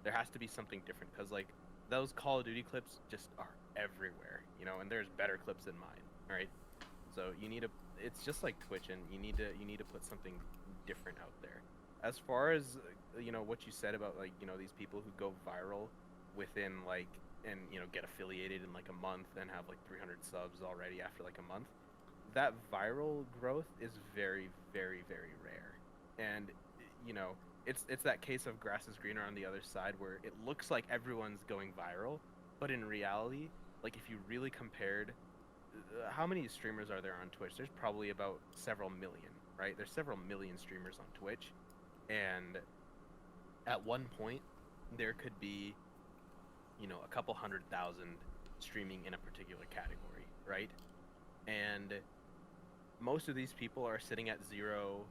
[SPEAKER 2] There has to be something different, because like those Call of Duty clips just are everywhere, you know, and there's better clips than mine, right? So it's just like Twitch, and you need to put something different out there. As far as, you know, what you said about like, you know, these people who go viral within like, and you know, get affiliated in like a month and have like 300 subs already after like a month, that viral growth is very very very rare. And you know, it's that case of grass is greener on the other side, where it looks like everyone's going viral, but in reality, like if you really compared, how many streamers are there on Twitch? There's probably about several million, right? There's several million streamers on Twitch, and at one point there could be, you know, a couple 100,000 streaming in a particular category, right? And most of these people are sitting at 0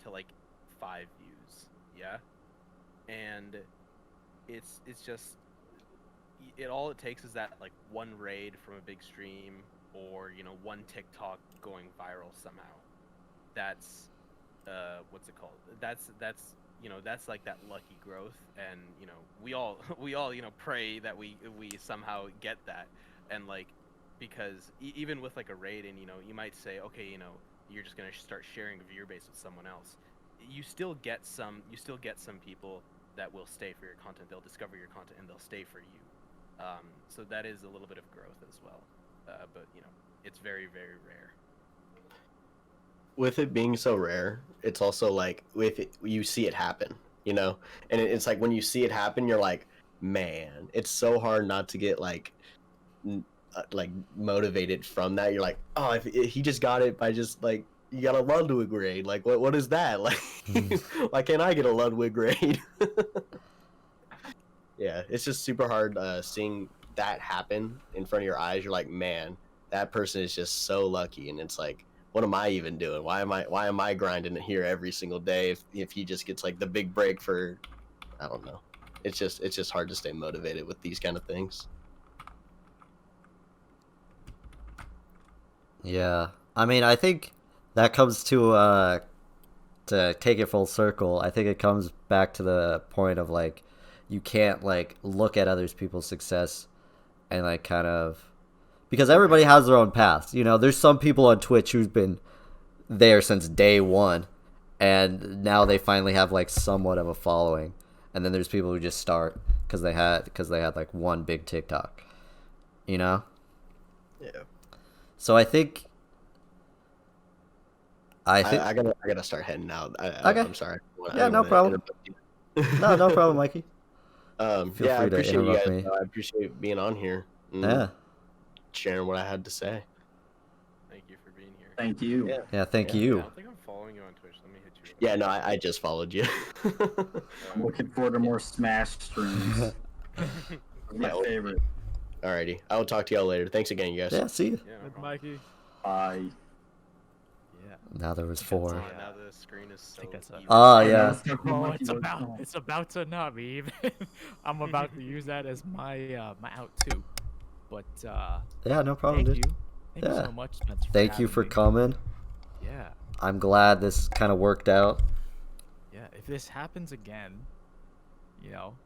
[SPEAKER 2] to like 5 views, yeah. And it's just, all it takes is that like one raid from a big stream, or you know, one TikTok going viral somehow. That's what's it called? That's you know, that's like that lucky growth. And you know, we all you know, pray that we somehow get that. And like, because even with like a raid, and you know, you might say, okay, you know, you're just gonna start sharing a viewer base with someone else, you still get some people that will stay for your content. They'll discover your content and they'll stay for you. So that is a little bit of growth as well, but you know, it's very very rare.
[SPEAKER 3] With it being so rare, it's also like with it, you see it happen, you know, and it's like when you see it happen, you're like, man, it's so hard not to get like motivated from that. You're like, oh, if he just got it by just like, you got a Ludwig grade, like what is that, like why can't I get a Ludwig grade? Yeah, it's just super hard seeing that happen in front of your eyes. You're like, man, that person is just so lucky. And it's like, what am I even doing? Why am I grinding it here every single day if he just gets like the big break for, I don't know. It's just hard to stay motivated with these kind of things.
[SPEAKER 1] Yeah, I mean, I think that comes to take it full circle. I think it comes back to the point of like, you can't like look at other people's success and like kind of, because everybody has their own paths. You know, there's some people on Twitch who's been there since day one, and now they finally have like somewhat of a following. And then there's people who just start because they had like one big TikTok. You know?
[SPEAKER 3] Yeah.
[SPEAKER 1] So I think.
[SPEAKER 3] I gotta start heading out.
[SPEAKER 1] Okay.
[SPEAKER 3] I'm sorry. I
[SPEAKER 1] Yeah,
[SPEAKER 3] don't
[SPEAKER 1] no
[SPEAKER 3] wanna
[SPEAKER 1] problem.
[SPEAKER 3] interrupt you.
[SPEAKER 1] No problem, Mikey. Feel
[SPEAKER 3] Yeah, I
[SPEAKER 1] free to
[SPEAKER 3] appreciate you
[SPEAKER 1] interrupt
[SPEAKER 3] guys.
[SPEAKER 1] me.
[SPEAKER 3] I appreciate being on here and
[SPEAKER 1] Yeah.
[SPEAKER 3] sharing what I had to say.
[SPEAKER 2] Thank you for being here.
[SPEAKER 4] Thank you.
[SPEAKER 3] Yeah.
[SPEAKER 1] Yeah, thank
[SPEAKER 3] Yeah.
[SPEAKER 2] I
[SPEAKER 1] you.
[SPEAKER 2] don't think I'm following you on Twitch. Let me hit you.
[SPEAKER 3] Yeah, no, I just followed you.
[SPEAKER 4] I'm looking forward to more Smash streams. My
[SPEAKER 3] Yeah.
[SPEAKER 4] favorite.
[SPEAKER 3] Alrighty. I will talk to y'all later. Thanks again, you guys.
[SPEAKER 1] Yeah, see you.
[SPEAKER 2] Yeah, no
[SPEAKER 5] With
[SPEAKER 2] problem.
[SPEAKER 5] Mikey.
[SPEAKER 4] Bye.
[SPEAKER 5] Yeah.
[SPEAKER 1] Now there was
[SPEAKER 5] That's
[SPEAKER 1] four.
[SPEAKER 5] it.
[SPEAKER 2] Now the screen is so
[SPEAKER 5] think that's a-
[SPEAKER 2] evil.
[SPEAKER 1] Oh,
[SPEAKER 4] Hey,
[SPEAKER 1] yeah.
[SPEAKER 4] let's talk about
[SPEAKER 5] Oh,
[SPEAKER 4] Mikey
[SPEAKER 5] it's
[SPEAKER 4] Boy.
[SPEAKER 5] about to not be even. I'm about to use that as my my out too. But
[SPEAKER 1] Yeah, no problem,
[SPEAKER 5] thank
[SPEAKER 1] dude.
[SPEAKER 5] you. Thank you
[SPEAKER 1] Yeah.
[SPEAKER 5] so much, Spencer.
[SPEAKER 1] Thank you
[SPEAKER 5] having
[SPEAKER 1] for
[SPEAKER 5] me.
[SPEAKER 1] coming.
[SPEAKER 5] Yeah.
[SPEAKER 1] I'm glad this kind of worked out.
[SPEAKER 5] Yeah. If this happens again,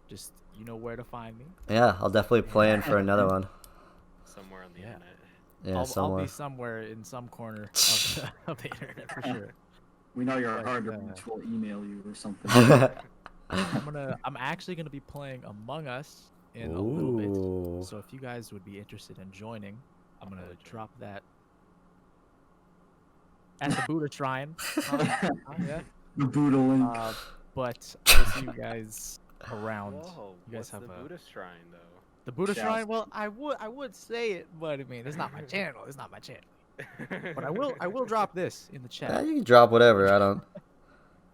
[SPEAKER 5] just you know where to find me.
[SPEAKER 1] Yeah, I'll definitely plan for another one.
[SPEAKER 2] Somewhere on the
[SPEAKER 5] Yeah.
[SPEAKER 2] internet.
[SPEAKER 1] Yeah,
[SPEAKER 5] I'll
[SPEAKER 1] somewhere.
[SPEAKER 5] be somewhere in some corner of the internet for sure.
[SPEAKER 4] We know you're
[SPEAKER 5] But,
[SPEAKER 4] hard to reach. We'll email you or something.
[SPEAKER 5] I'm actually gonna be playing Among Us in a little
[SPEAKER 1] Ooh.
[SPEAKER 5] bit. So if you guys would be interested in joining, I'm gonna drop that at the Buddha Shrine. Yeah.
[SPEAKER 4] The Buddha link.
[SPEAKER 5] But I will see you guys around.
[SPEAKER 2] Whoa,
[SPEAKER 5] You guys
[SPEAKER 2] what's
[SPEAKER 5] have
[SPEAKER 2] the
[SPEAKER 5] a
[SPEAKER 2] Buddha shrine though?
[SPEAKER 5] the Buddha
[SPEAKER 4] Shouts.
[SPEAKER 5] Shrine. Well, I would say it, but I mean, it's not my channel. It's not my channel. But I will drop this in the
[SPEAKER 1] Yeah,
[SPEAKER 5] chat.
[SPEAKER 1] you can drop whatever.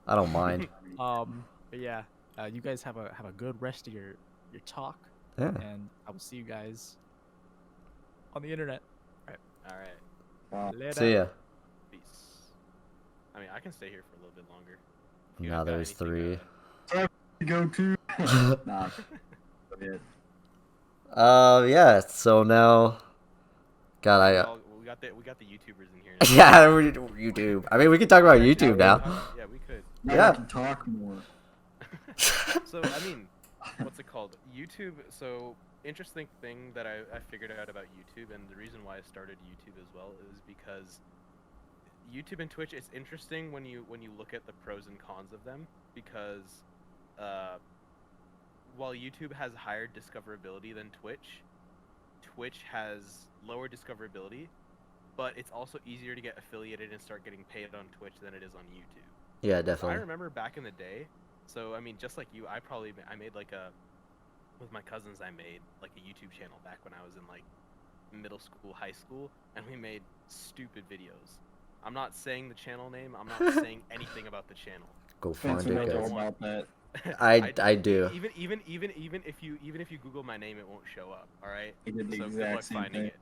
[SPEAKER 1] I don't mind.
[SPEAKER 5] But yeah, you guys have a good rest of your talk,
[SPEAKER 1] Yeah.
[SPEAKER 5] and I will see you guys on the internet.
[SPEAKER 2] All right,
[SPEAKER 4] Wow.
[SPEAKER 5] Later.
[SPEAKER 1] See ya.
[SPEAKER 2] peace. I mean, I can stay here for a little bit longer. If you
[SPEAKER 1] Now
[SPEAKER 2] guys got
[SPEAKER 1] there's
[SPEAKER 2] anything,
[SPEAKER 1] three.
[SPEAKER 4] Go to. Nah. Good.
[SPEAKER 1] Yeah. So now, God,
[SPEAKER 2] we got the YouTubers in here.
[SPEAKER 1] yeah, YouTube. I mean, we can talk about YouTube now.
[SPEAKER 2] Yeah, we could.
[SPEAKER 4] Now
[SPEAKER 1] Yeah.
[SPEAKER 4] we can talk more.
[SPEAKER 2] So I mean, what's it called? YouTube. So interesting thing that I figured out about YouTube, and the reason why I started YouTube as well is because YouTube and Twitch. It's interesting when you look at the pros and cons of them, because while YouTube has higher discoverability than Twitch, Twitch has lower discoverability, but it's also easier to get affiliated and start getting paid on Twitch than it is on YouTube.
[SPEAKER 1] Yeah,
[SPEAKER 2] So I
[SPEAKER 1] definitely.
[SPEAKER 2] remember back in the day. So I mean, just like you, I made like with my cousins, I made like a YouTube channel back when I was in like middle school, high school, and we made stupid videos. I'm not saying the channel name. I'm not saying anything about the channel.
[SPEAKER 1] Go find
[SPEAKER 4] Spencer
[SPEAKER 1] it,
[SPEAKER 4] knows all
[SPEAKER 1] guys.
[SPEAKER 4] about that.
[SPEAKER 1] I do.
[SPEAKER 2] Even if you Google my name, it won't show up. All right.
[SPEAKER 4] He did the
[SPEAKER 2] So good
[SPEAKER 4] exact
[SPEAKER 2] luck
[SPEAKER 4] same
[SPEAKER 2] finding
[SPEAKER 4] thing.
[SPEAKER 2] it.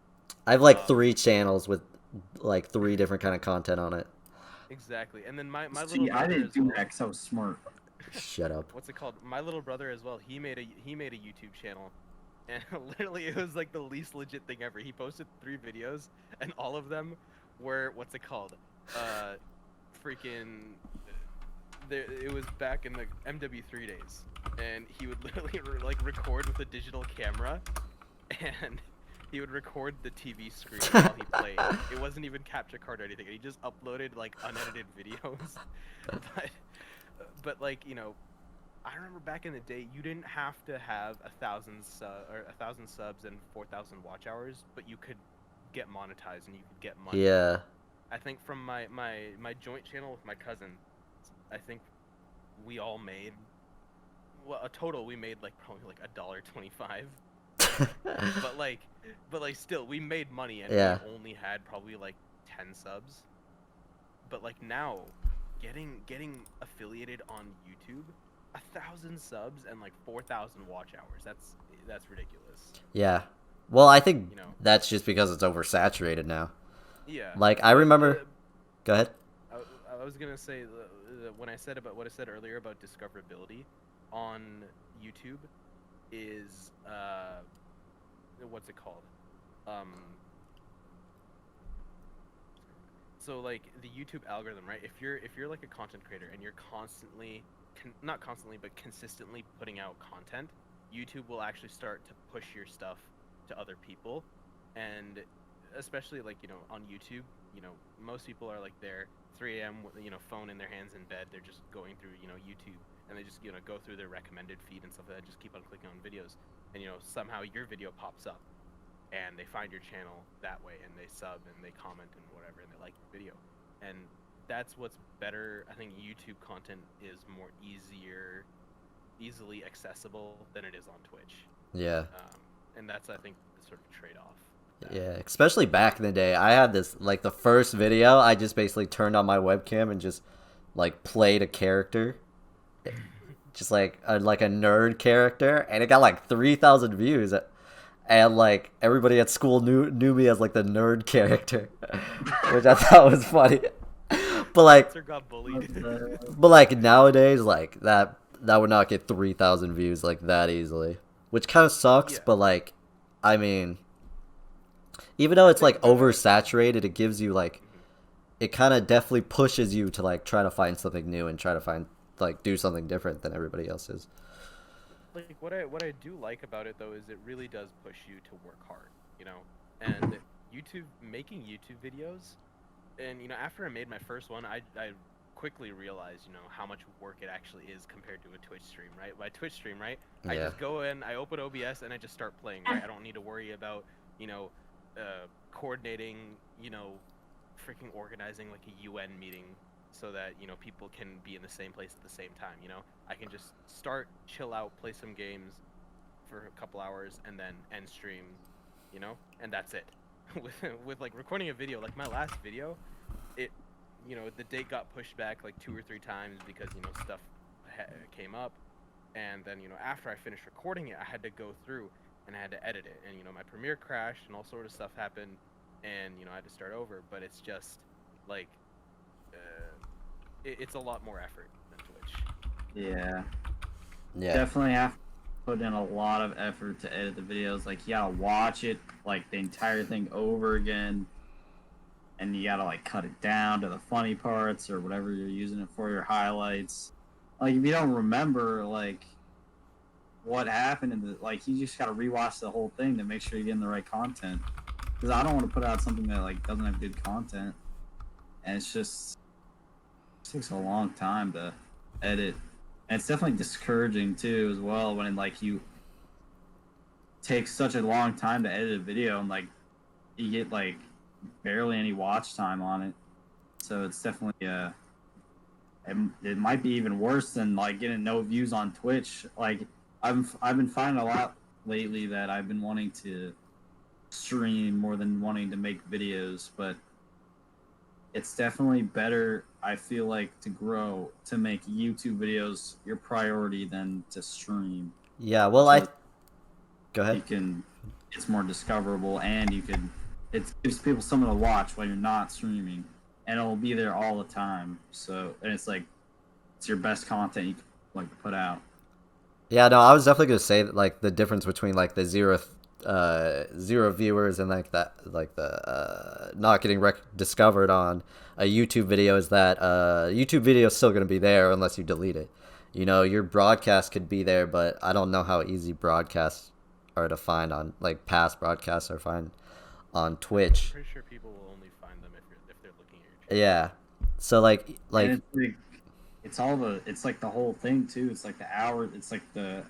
[SPEAKER 1] I have like 3 channels with like 3 different kind of content on it.
[SPEAKER 2] Exactly. And then my little
[SPEAKER 4] See,
[SPEAKER 2] brother
[SPEAKER 4] I didn't
[SPEAKER 2] as
[SPEAKER 4] do
[SPEAKER 2] well.
[SPEAKER 4] that because I was smart.
[SPEAKER 1] Shut up.
[SPEAKER 2] What's it called? My little brother as well. He made a YouTube channel, and literally it was like the least legit thing ever. He posted 3 videos, and all of them were what's it called? Freaking. It was back in the MW3 days, and he would literally like record with a digital camera, and he would record the TV screen while he played. It wasn't even capture card or anything. He just uploaded like unedited videos, but like I remember back in the day, you didn't have to have 1,000 subs and 4,000 watch hours, but you could get monetized and you could get money.
[SPEAKER 1] Yeah.
[SPEAKER 2] I think from my joint channel with my cousin, I think we all made we made like probably like $1.25. but like still we made money, and
[SPEAKER 1] Yeah.
[SPEAKER 2] we only had probably like 10 subs. But like now, getting affiliated on YouTube, 1,000 subs and like 4,000 watch hours. That's ridiculous.
[SPEAKER 1] Yeah. Well, I think
[SPEAKER 2] You know.
[SPEAKER 1] that's just because it's oversaturated now.
[SPEAKER 2] Yeah.
[SPEAKER 1] Like, I remember... Go ahead.
[SPEAKER 2] I was gonna say when I said about what I said earlier about discoverability on YouTube is what's it called? So like the YouTube algorithm, right? If you're like a content creator and you're constantly not constantly but consistently putting out content, YouTube will actually start to push your stuff to other people, and especially like on YouTube, most people are like there 3 a.m. with phone in their hands in bed. They're just going through YouTube, and they just go through their recommended feed and stuff like that. Just keep on clicking on videos, and somehow your video pops up, and they find your channel that way, and they sub and they comment and whatever, and they like your video. And that's what's better. I think YouTube content is more easily accessible than it is on Twitch.
[SPEAKER 1] Yeah.
[SPEAKER 2] And that's, I think, the sort of trade-off.
[SPEAKER 1] Yeah, especially back in the day. I had this, like, the first video, I just basically turned on my webcam and just, like, played a character. Just, like a nerd character. And it got, like, 3,000 views. And, like, everybody at school knew me as, like, the nerd character. Which I thought was funny. But, like...
[SPEAKER 2] got bullied.
[SPEAKER 1] But, like, nowadays, like, that would not get 3,000 views, like, that easily. Which kind of sucks,
[SPEAKER 2] Yeah.
[SPEAKER 1] but, like, I mean... Even though it's, like, oversaturated, it gives you, like... It kind of definitely pushes you to, like, try to find something new and try to find, like, do something different than everybody else is.
[SPEAKER 2] Like, what I do like about it, though, is it really does push you to work hard, you know? And making YouTube videos, and, you know, after I made my first one, I quickly realized, you know, how much work it actually is compared to a Twitch stream, right? My Twitch stream, right? I
[SPEAKER 1] Yeah.
[SPEAKER 2] just go in, I open OBS, and I just start playing, right? I don't need to worry about, you know, coordinating, you know, freaking organizing like a UN meeting so that, you know, people can be in the same place at the same time, you know? I can just start, chill out, play some games for a couple hours, and then end stream, you know? And that's it. with like recording a video, like my last video, it, you know, the date got pushed back like 2 or 3 times because, you know, stuff came up, and then, you know, after I finished recording it, I had to go through and I had to edit it, and, you know, my Premiere crashed and all sort of stuff happened, and, you know, I had to start over. But it's just like it's a lot more effort than Twitch.
[SPEAKER 4] Yeah.
[SPEAKER 1] Yeah.
[SPEAKER 4] Definitely have to put in a lot of effort to edit the videos. Like, you gotta watch it, like, the entire thing over again, and you gotta, like, cut it down to the funny parts or whatever you're using it for, your highlights. Like, if you don't remember, like, what happened in the, like, you just gotta rewatch the whole thing to make sure you're getting the right content. Because I don't want to put out something that, like, doesn't have good content, and it takes a long time to edit. And it's definitely discouraging too, as well, when, like, you take such a long time to edit a video and, like, you get, like, barely any watch time on it. So it's definitely it might be even worse than, like, getting no views on Twitch. Like, I've been finding a lot lately that I've been wanting to stream more than wanting to make videos, but it's definitely better, I feel like, to grow, to make YouTube videos your priority than to stream.
[SPEAKER 1] Yeah, well,
[SPEAKER 4] So
[SPEAKER 1] Go ahead.
[SPEAKER 4] it's more discoverable, and it gives people something to watch while you're not streaming, and it'll be there all the time. So, and it's like, it's your best content you can, like, put out.
[SPEAKER 1] Yeah, no, I was definitely gonna say that, like, the difference between, like, the zero viewers and, like, that, like, the not getting discovered on a YouTube video is that YouTube video is still gonna be there unless you delete it. You know, your broadcast could be there, but I don't know how easy broadcasts are to find on, like, past broadcasts are find on Twitch.
[SPEAKER 2] I'm pretty sure people will only find them if they're looking at your channel.
[SPEAKER 1] Yeah, so like
[SPEAKER 4] And it's like the whole thing too. It's like the hour. It's like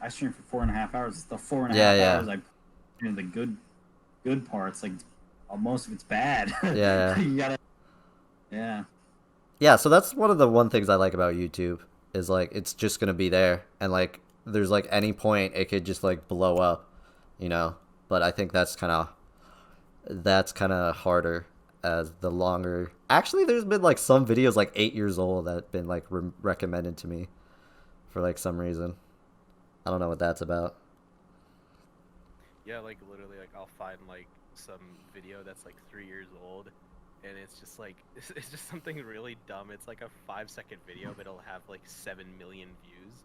[SPEAKER 4] I stream for 4.5 hours. It's the 4.5
[SPEAKER 1] Yeah.
[SPEAKER 4] hours I put in the good parts. Like, most of it's bad.
[SPEAKER 1] Yeah.
[SPEAKER 4] You gotta. Yeah.
[SPEAKER 1] Yeah, so that's one things I like about YouTube is, like, it's just gonna be there, and, like, there's, like, any point it could just, like, blow up, you know. But I think that's kind of harder as the longer. Actually, there's been, like, some videos, like, 8 years old that have been, like, recommended to me for, like, some reason. I don't know what that's about.
[SPEAKER 2] Yeah, like, literally, like, I'll find, like, some video that's, like, 3 years old, and it's just, like, it's just something really dumb. It's, like, a 5-second video, but it'll have, like, 7 million views,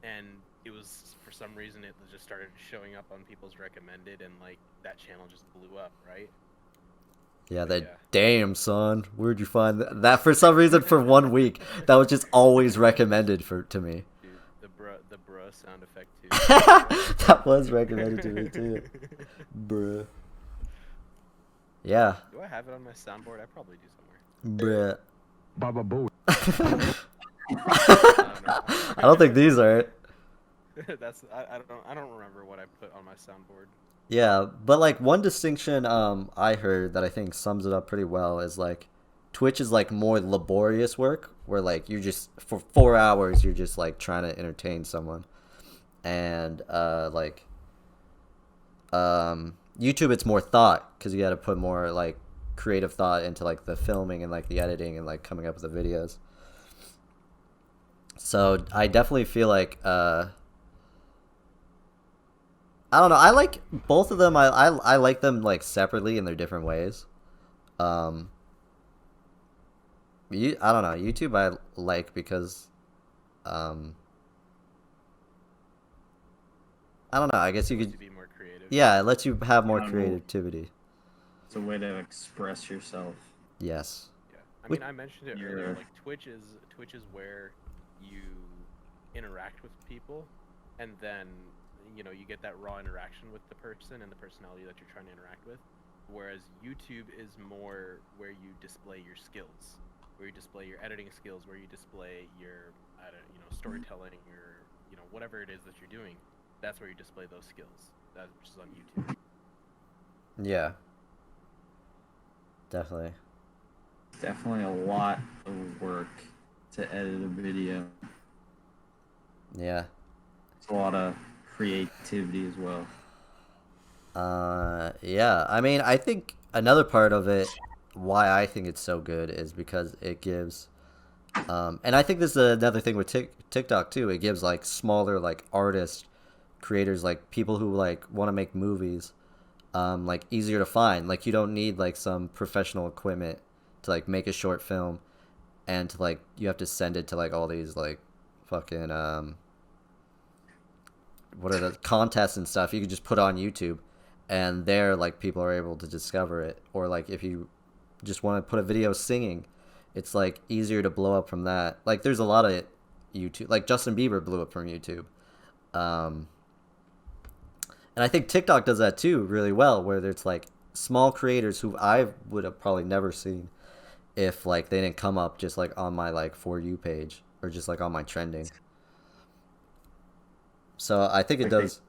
[SPEAKER 2] and it was, for some reason, it just started showing up on people's recommended, and, like, that channel just blew up, right?
[SPEAKER 1] Yeah,
[SPEAKER 2] But
[SPEAKER 1] that damn son, where'd you find that? For some reason, for 1 week, that was just always recommended to me.
[SPEAKER 2] Dude, the bruh sound effect too.
[SPEAKER 1] That was recommended to me too, bruh. Yeah,
[SPEAKER 2] Do I have it on my soundboard? I probably do somewhere.
[SPEAKER 1] bruh.
[SPEAKER 7] Baba Boo.
[SPEAKER 1] I don't think these are it.
[SPEAKER 2] That's I don't remember what I put on my soundboard.
[SPEAKER 1] Yeah, but like one distinction I heard that I think sums it up pretty well is like Twitch is like more laborious work where like you're just for 4 hours you're just like trying to entertain someone. And YouTube it's more thought because you got to put more like creative thought into like the filming and like the editing and like coming up with the videos. So I definitely feel like I don't know. I like both of them. I like them like separately in their different ways. Um, I don't know. YouTube I like because um, I don't know. I guess you
[SPEAKER 2] To
[SPEAKER 1] could.
[SPEAKER 2] be more creative.
[SPEAKER 1] Yeah, it lets you have more
[SPEAKER 4] I don't know.
[SPEAKER 1] creativity.
[SPEAKER 4] It's a way to express yourself.
[SPEAKER 1] Yes.
[SPEAKER 2] Yeah. I
[SPEAKER 1] Which-
[SPEAKER 2] mean, I mentioned it earlier. Like Twitch is where you interact with people, and then you get that raw interaction with the person and the personality that you're trying to interact with. Whereas YouTube is more where you display your skills, where you display your editing skills, where you display your storytelling, your whatever it is that you're doing. That's where you display those skills. That's just on YouTube.
[SPEAKER 1] Yeah. Definitely.
[SPEAKER 4] Definitely a lot of work to edit a video.
[SPEAKER 1] Yeah.
[SPEAKER 4] It's a lot of creativity as well.
[SPEAKER 1] Yeah. I mean, I think another part of it, why I think it's so good, is because it gives, and I think this is another thing with TikTok too. It gives like smaller like artists, creators, like people who like want to make movies, like easier to find. Like you don't need like some professional equipment to like make a short film, and to like you have to send it to like all these like fucking what are the contests and stuff. You can just put on YouTube, and there like people are able to discover it. Or like if you just want to put a video singing, it's like easier to blow up from that. Like there's a lot of YouTube, like Justin Bieber blew up from YouTube. And I think TikTok does that too really well, where there's like small creators who I would have probably never seen if like they didn't come up just like on my like For You page or just like on my trending. So I think it does.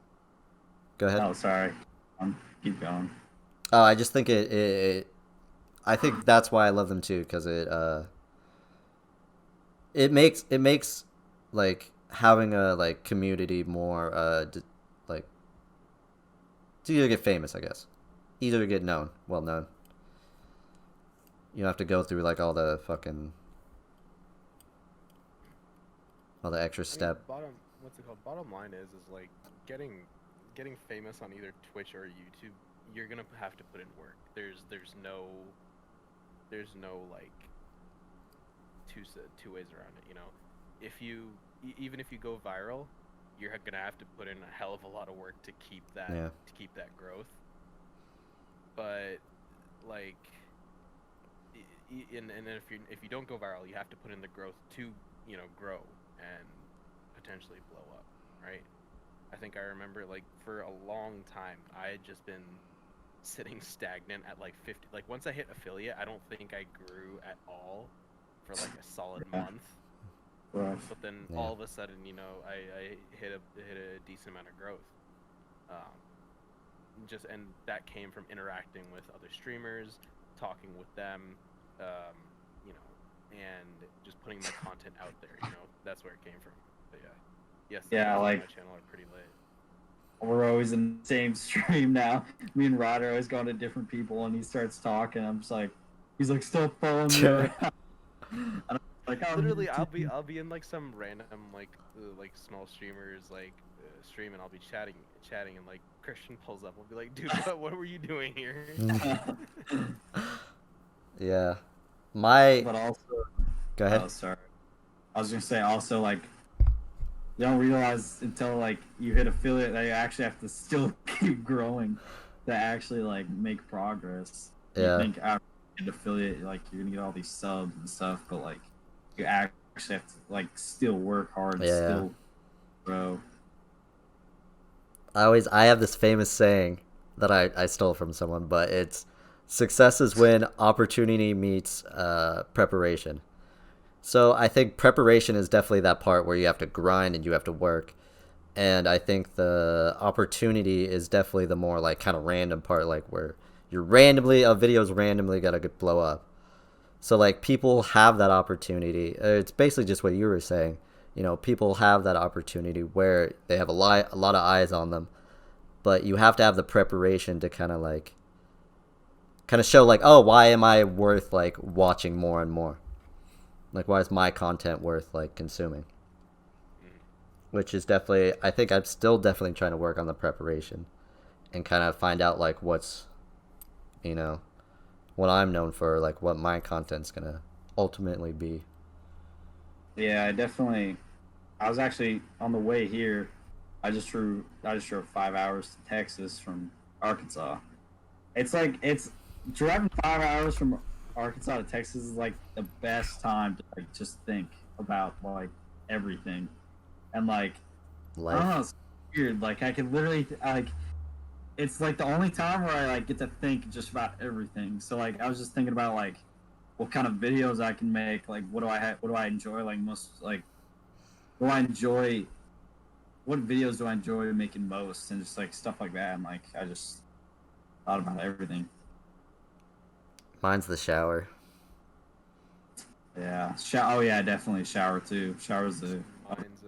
[SPEAKER 1] Go ahead.
[SPEAKER 4] Oh, sorry. Keep going.
[SPEAKER 1] Oh, I just think I think that's why I love them too, because it makes like having a like community more like it's easier to get famous, I guess. Easier to get well known. You don't have to go through like all the extra step.
[SPEAKER 2] What's it called? Bottom line is like getting famous on either Twitch or YouTube. You're gonna have to put in work. There's no like two ways around it. If you even if you go viral, you're gonna have to put in a hell of a lot of work to keep that growth. But like, and then if you don't go viral, you have to put in the growth to grow and potentially blow up, right? I think I remember like for a long time I had just been sitting stagnant at like 50. Like once I hit affiliate, I don't think I grew at all for like a solid month.
[SPEAKER 4] Right.
[SPEAKER 2] But then all of a sudden, I hit a decent amount of growth. And that came from interacting with other streamers, talking with them, and just putting my content out there. That's where it came from. But yes, the
[SPEAKER 4] Yeah,
[SPEAKER 2] videos on
[SPEAKER 4] like
[SPEAKER 2] my channel are pretty lit.
[SPEAKER 4] we're always in the same stream now. Me and Rod are always going to different people, and he starts talking. I'm just like, he's like, stop following me around. And I'm like, oh,
[SPEAKER 2] Literally, I'll be in like some random like small streamers like stream, and I'll be chatting, and like Christian pulls up. I'll be like, dude, what were you doing here?
[SPEAKER 1] Yeah.
[SPEAKER 4] But also,
[SPEAKER 1] Go ahead.
[SPEAKER 4] oh, sorry. I was gonna say also like, you don't realize until like you hit affiliate that you actually have to still keep growing to actually like make progress.
[SPEAKER 1] Yeah.
[SPEAKER 4] You think after you hit affiliate, like you're gonna get all these subs and stuff, but like you actually have to like still work hard, still grow.
[SPEAKER 1] I have this famous saying that I stole from someone, but it's success is when opportunity meets preparation. So I think preparation is definitely that part where you have to grind and you have to work. And I think the opportunity is definitely the more like kind of random part, like where you're randomly a video's randomly gonna blow up. So like people have that opportunity. It's basically just what you were saying. You know, people have that opportunity where they have a lot of eyes on them, but you have to have the preparation to kind of show like, oh, why am I worth like watching more and more? Like, why is my content worth like consuming? Which is definitely, I think I'm still definitely trying to work on the preparation and kind of find out like what's, you know, what I'm known for, like what my content's gonna ultimately be.
[SPEAKER 4] Yeah, I was actually on the way here. I just drove 5 hours to Texas from Arkansas. It's driving 5 hours from Arkansas to Texas is like the best time to like just think about like everything, and like I don't
[SPEAKER 1] Life.
[SPEAKER 4] know, it's weird. Like I can literally like it's like the only time where I like get to think just about everything. So like I was just thinking about like what kind of videos I can make. Like what do I enjoy like most like do I enjoy what videos do I enjoy making most and just like stuff like that. And like I just thought about everything.
[SPEAKER 1] Mine's the shower.
[SPEAKER 4] Yeah. Oh yeah, definitely shower too. Shower's the
[SPEAKER 2] Mine's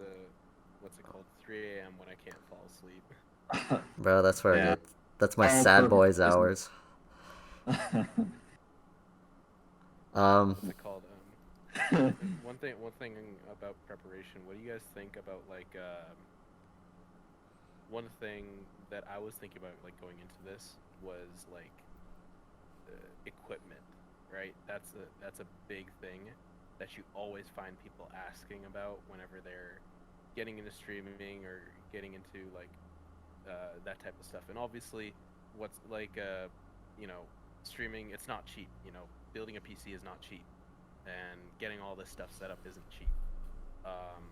[SPEAKER 2] what's it called? 3 a.m. when I can't fall asleep.
[SPEAKER 1] Bro, that's where I
[SPEAKER 4] yeah.
[SPEAKER 1] get, that's my
[SPEAKER 4] All
[SPEAKER 1] sad
[SPEAKER 4] perfect
[SPEAKER 1] boys
[SPEAKER 4] reason.
[SPEAKER 1] hours.
[SPEAKER 2] What's it called? One thing about preparation. What do you guys think about like one thing that I was thinking about like going into this was like equipment, right? That's a big thing that you always find people asking about whenever they're getting into streaming or getting into like that type of stuff. And obviously, what's like you know, streaming, it's not cheap. You know, building a PC is not cheap, and getting all this stuff set up isn't cheap. Um,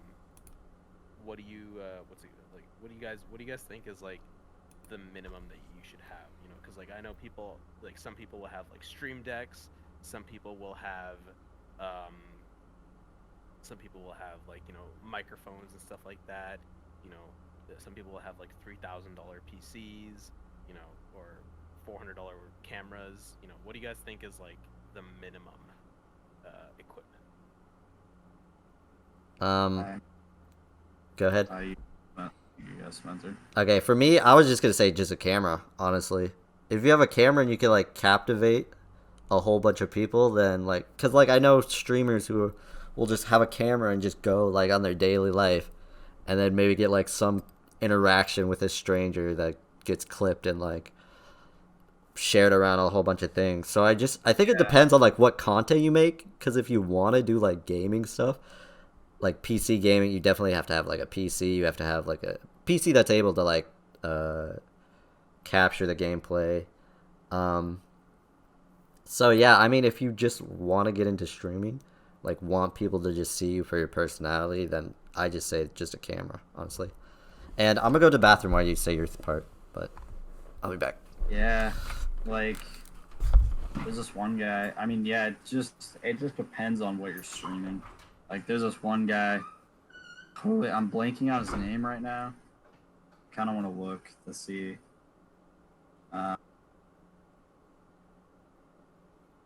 [SPEAKER 2] what do you what's it like? What do you guys think is like the minimum that you should have? You know, because like I know people like some people will have like stream decks, some people will have um, some people will have like you know microphones and stuff like that. You know, some people will have like $3,000 PCs. You know, or $400 cameras. You know, what do you guys think is like the minimum equipment?
[SPEAKER 1] Um, go ahead.
[SPEAKER 4] You guys, Spencer.
[SPEAKER 1] Okay, for me, I was just gonna say just a camera, honestly. If you have a camera and you can like captivate a whole bunch of people, then like, cause like I know streamers who will just have a camera and just go like on their daily life, and then maybe get like some interaction with a stranger that gets clipped and like shared around a whole bunch of things. So I think it depends on like what content you make, cause if you want to do like gaming stuff, like PC gaming, you definitely have to have like a PC. You have to have like a PC that's able to like capture the gameplay. So yeah, I mean, if you just want to get into streaming, like want people to just see you for your personality, then I just say just a camera, honestly. And I'm gonna go to the bathroom while you say your part, but I'll be back.
[SPEAKER 4] Yeah, like there's this one guy. I mean, yeah, it just depends on what you're streaming. Like there's this one guy. Totally, I'm blanking on his name right now. Kind of want to look to see.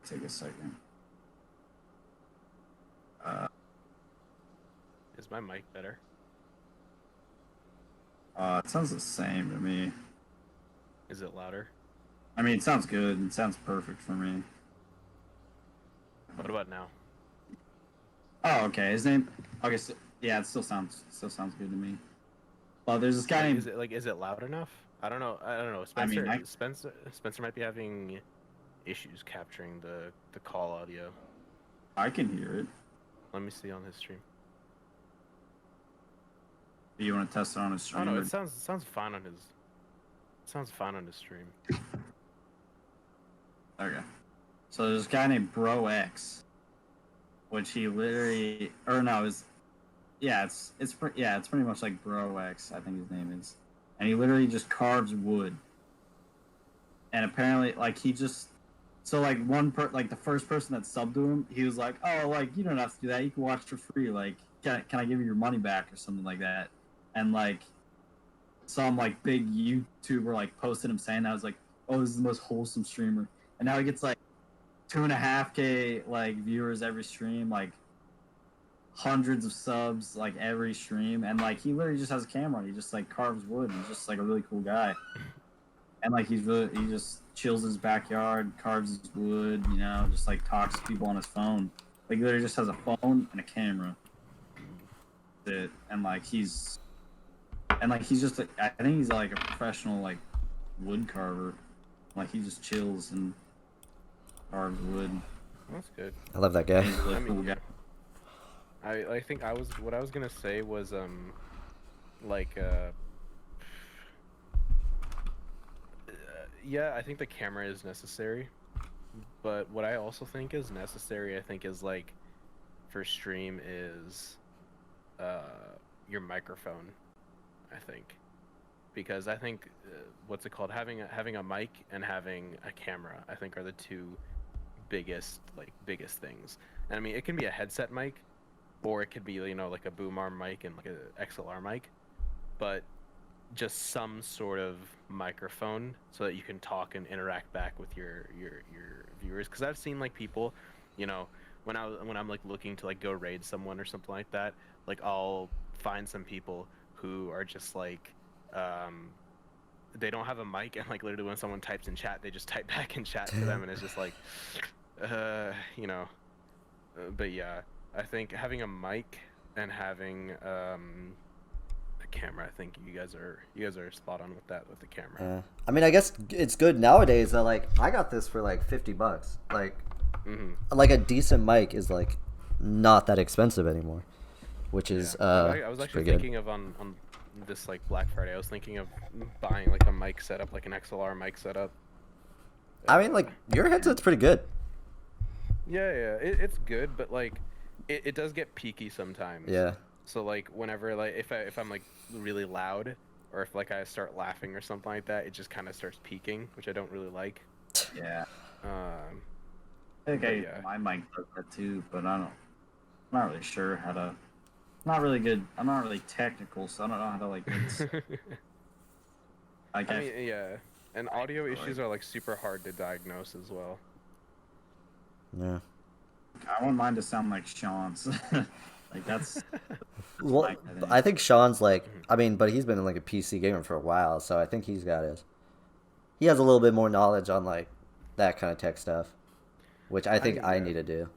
[SPEAKER 4] Take a second.
[SPEAKER 2] Is my mic better?
[SPEAKER 4] It sounds the same to me.
[SPEAKER 2] Is it louder?
[SPEAKER 4] I mean, it sounds good. It sounds perfect for me.
[SPEAKER 2] What about now?
[SPEAKER 4] Oh, okay. His name. Okay, so, yeah, it still sounds good to me. Well, there's this guy named.
[SPEAKER 2] Is it loud enough? I don't know.
[SPEAKER 4] I mean,
[SPEAKER 2] Spencer might be having issues capturing the call audio.
[SPEAKER 4] I can hear it.
[SPEAKER 2] Let me see on his stream.
[SPEAKER 4] Do you want to test it on his stream?
[SPEAKER 2] Oh no,
[SPEAKER 4] or-
[SPEAKER 2] it sounds fine on his. Sounds fine on his stream.
[SPEAKER 4] Okay. So there's this guy named Bro X, which he literally, or no, it's pretty much like Bro X, I think his name is, and he literally just carves wood. And apparently, like like the first person that subbed to him, he was like, oh, like you don't have to do that, you can watch for free. Like, can I give you your money back or something like that? And like some like big YouTuber like posted him saying that. I was like, oh, this is the most wholesome streamer, and now he gets like 2.5K like viewers every stream, like hundreds of subs like every stream, and like he literally just has a camera. He just like carves wood. He's just like a really cool guy, and like he just chills in his backyard, carves his wood, you know, just like talks to people on his phone. Like he literally just has a phone and a camera. And like he's just like, I think he's like a professional like wood carver. Like he just chills and carves wood.
[SPEAKER 2] That's good.
[SPEAKER 1] I love that guy.
[SPEAKER 4] He's a really
[SPEAKER 2] I mean,
[SPEAKER 4] cool guy.
[SPEAKER 2] I think what I was gonna say was like yeah, I think the camera is necessary, but what I also think is necessary, I think, is like for stream is your microphone, I think, because I think what's it called, having a mic and having a camera, I think, are the two biggest things. And I mean, it can be a headset mic, or it could be, you know, like a boom arm mic and like a XLR mic, but just some sort of microphone so that you can talk and interact back with your viewers. Because I've seen like people, you know, when I'm like looking to like go raid someone or something like that, like I'll find some people who are just like they don't have a mic, and like literally when someone types in chat, they just type back in chat to them, and it's just like you know. But yeah, I think having a mic and having a camera, I think you guys are spot on with that, with the camera.
[SPEAKER 1] Yeah. I mean, I guess it's good nowadays that like I got this for like $50. Like, like a decent mic is like not that expensive anymore, which is
[SPEAKER 2] I was actually thinking of on this like Black Friday, I was thinking of buying like a mic setup, like an XLR mic setup.
[SPEAKER 1] I mean, like your headset's pretty good.
[SPEAKER 2] Yeah, it's good, but like it does get peaky sometimes.
[SPEAKER 1] Yeah.
[SPEAKER 2] So like whenever like if I'm like really loud, or if like I start laughing or something like that, it just kind of starts peaking, which I don't really like.
[SPEAKER 4] Yeah.
[SPEAKER 2] I think
[SPEAKER 4] my mic does that too, but I'm not really sure how to. Not really good. I'm not really technical, so I don't know how to like.
[SPEAKER 2] I mean, yeah, and audio issues are like super hard to diagnose as well.
[SPEAKER 1] Yeah.
[SPEAKER 4] I want mine to sound like Sean's. Like that's.
[SPEAKER 1] Well, I think Sean's like, I mean, but he's been like a PC gamer for a while, so I think he has a little bit more knowledge on like that kind of tech stuff, which I think I need to do.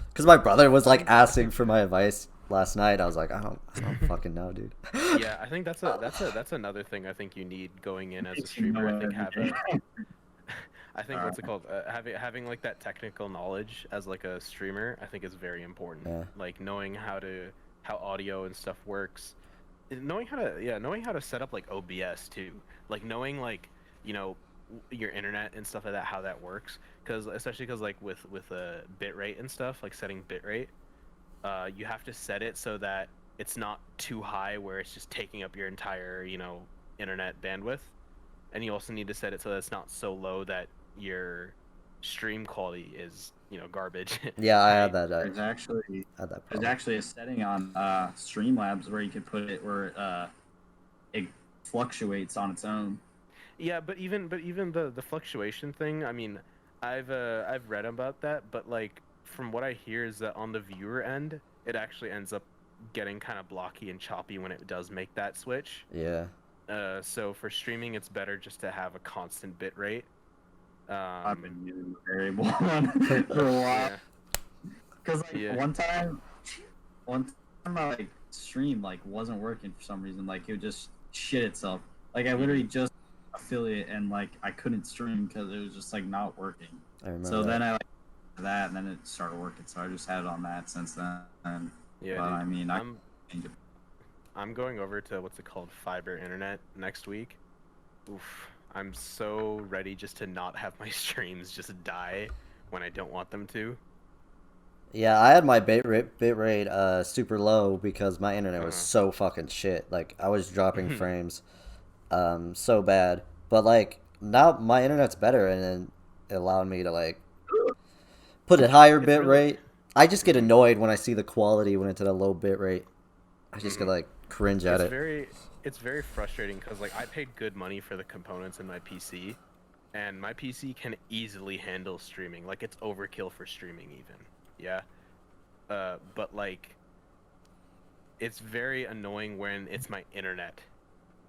[SPEAKER 1] Because my brother was like asking for my advice last night. I was like, I don't fucking know, dude.
[SPEAKER 2] Yeah, I think that's another thing I think you need going in as a streamer. I think I think what's it called? Having like that technical knowledge as like a streamer, I think is very important.
[SPEAKER 1] Yeah.
[SPEAKER 2] Like knowing how audio and stuff works, knowing how to set up like OBS too. Like knowing like, you know, your internet and stuff like that, how that works. Especially because like with bit rate and stuff, like setting bit rate, you have to set it so that it's not too high where it's just taking up your entire, you know, internet bandwidth. And you also need to set it so that it's not so low that your stream quality is, you know, garbage.
[SPEAKER 1] Yeah, I had that.
[SPEAKER 4] There's actually a setting on Streamlabs where you can put it where it fluctuates on its own.
[SPEAKER 2] Yeah, but even the fluctuation thing, I mean, I've read about that, but like from what I hear is that on the viewer end, it actually ends up getting kind of blocky and choppy when it does make that switch.
[SPEAKER 1] Yeah.
[SPEAKER 2] So for streaming, it's better just to have a constant bit rate.
[SPEAKER 4] I've been using the variable one for a while. Because like one time my like stream like wasn't working for some reason. Like it would just shit itself. Like I literally just affiliate and like I couldn't stream because it was just like not working.
[SPEAKER 1] I remember.
[SPEAKER 4] So then I like that, and then it started working. So I just had it on that since then.
[SPEAKER 2] Yeah,
[SPEAKER 4] but,
[SPEAKER 2] dude,
[SPEAKER 4] I mean,
[SPEAKER 2] I'm going over to what's it called, fiber internet next week. Oof, I'm so ready just to not have my streams just die when I don't want them to.
[SPEAKER 1] Yeah, I had my bit rate super low because my internet was so fucking shit. Like I was dropping frames so bad. But like now my internet's better, and then it allowed me to like put it higher bit rate. I just get annoyed when I see the quality when it's at a low bit rate. I just get like cringe at it.
[SPEAKER 2] it's very frustrating because like I paid good money for the components in my PC, and my PC can easily handle streaming. Like it's overkill for streaming even. Yeah. But like, it's very annoying when it's my internet.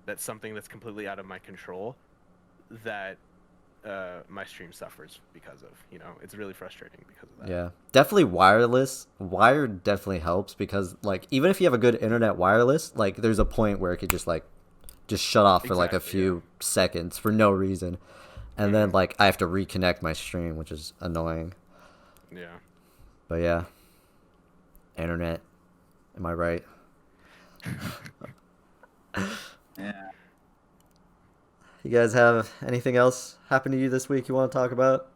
[SPEAKER 2] That's something that's completely out of my control. That my stream suffers because of. You know, it's really frustrating because of that.
[SPEAKER 1] Yeah, definitely wireless. Wired definitely helps because like even if you have a good internet wireless, like there's a point where it could just shut off for like a
[SPEAKER 2] Exactly,
[SPEAKER 1] few seconds for no reason, and then like I have to reconnect my stream, which is annoying.
[SPEAKER 2] Yeah.
[SPEAKER 1] But yeah, internet. Am I right?
[SPEAKER 4] Yeah.
[SPEAKER 1] You guys have anything else happen to you this week you want to talk about?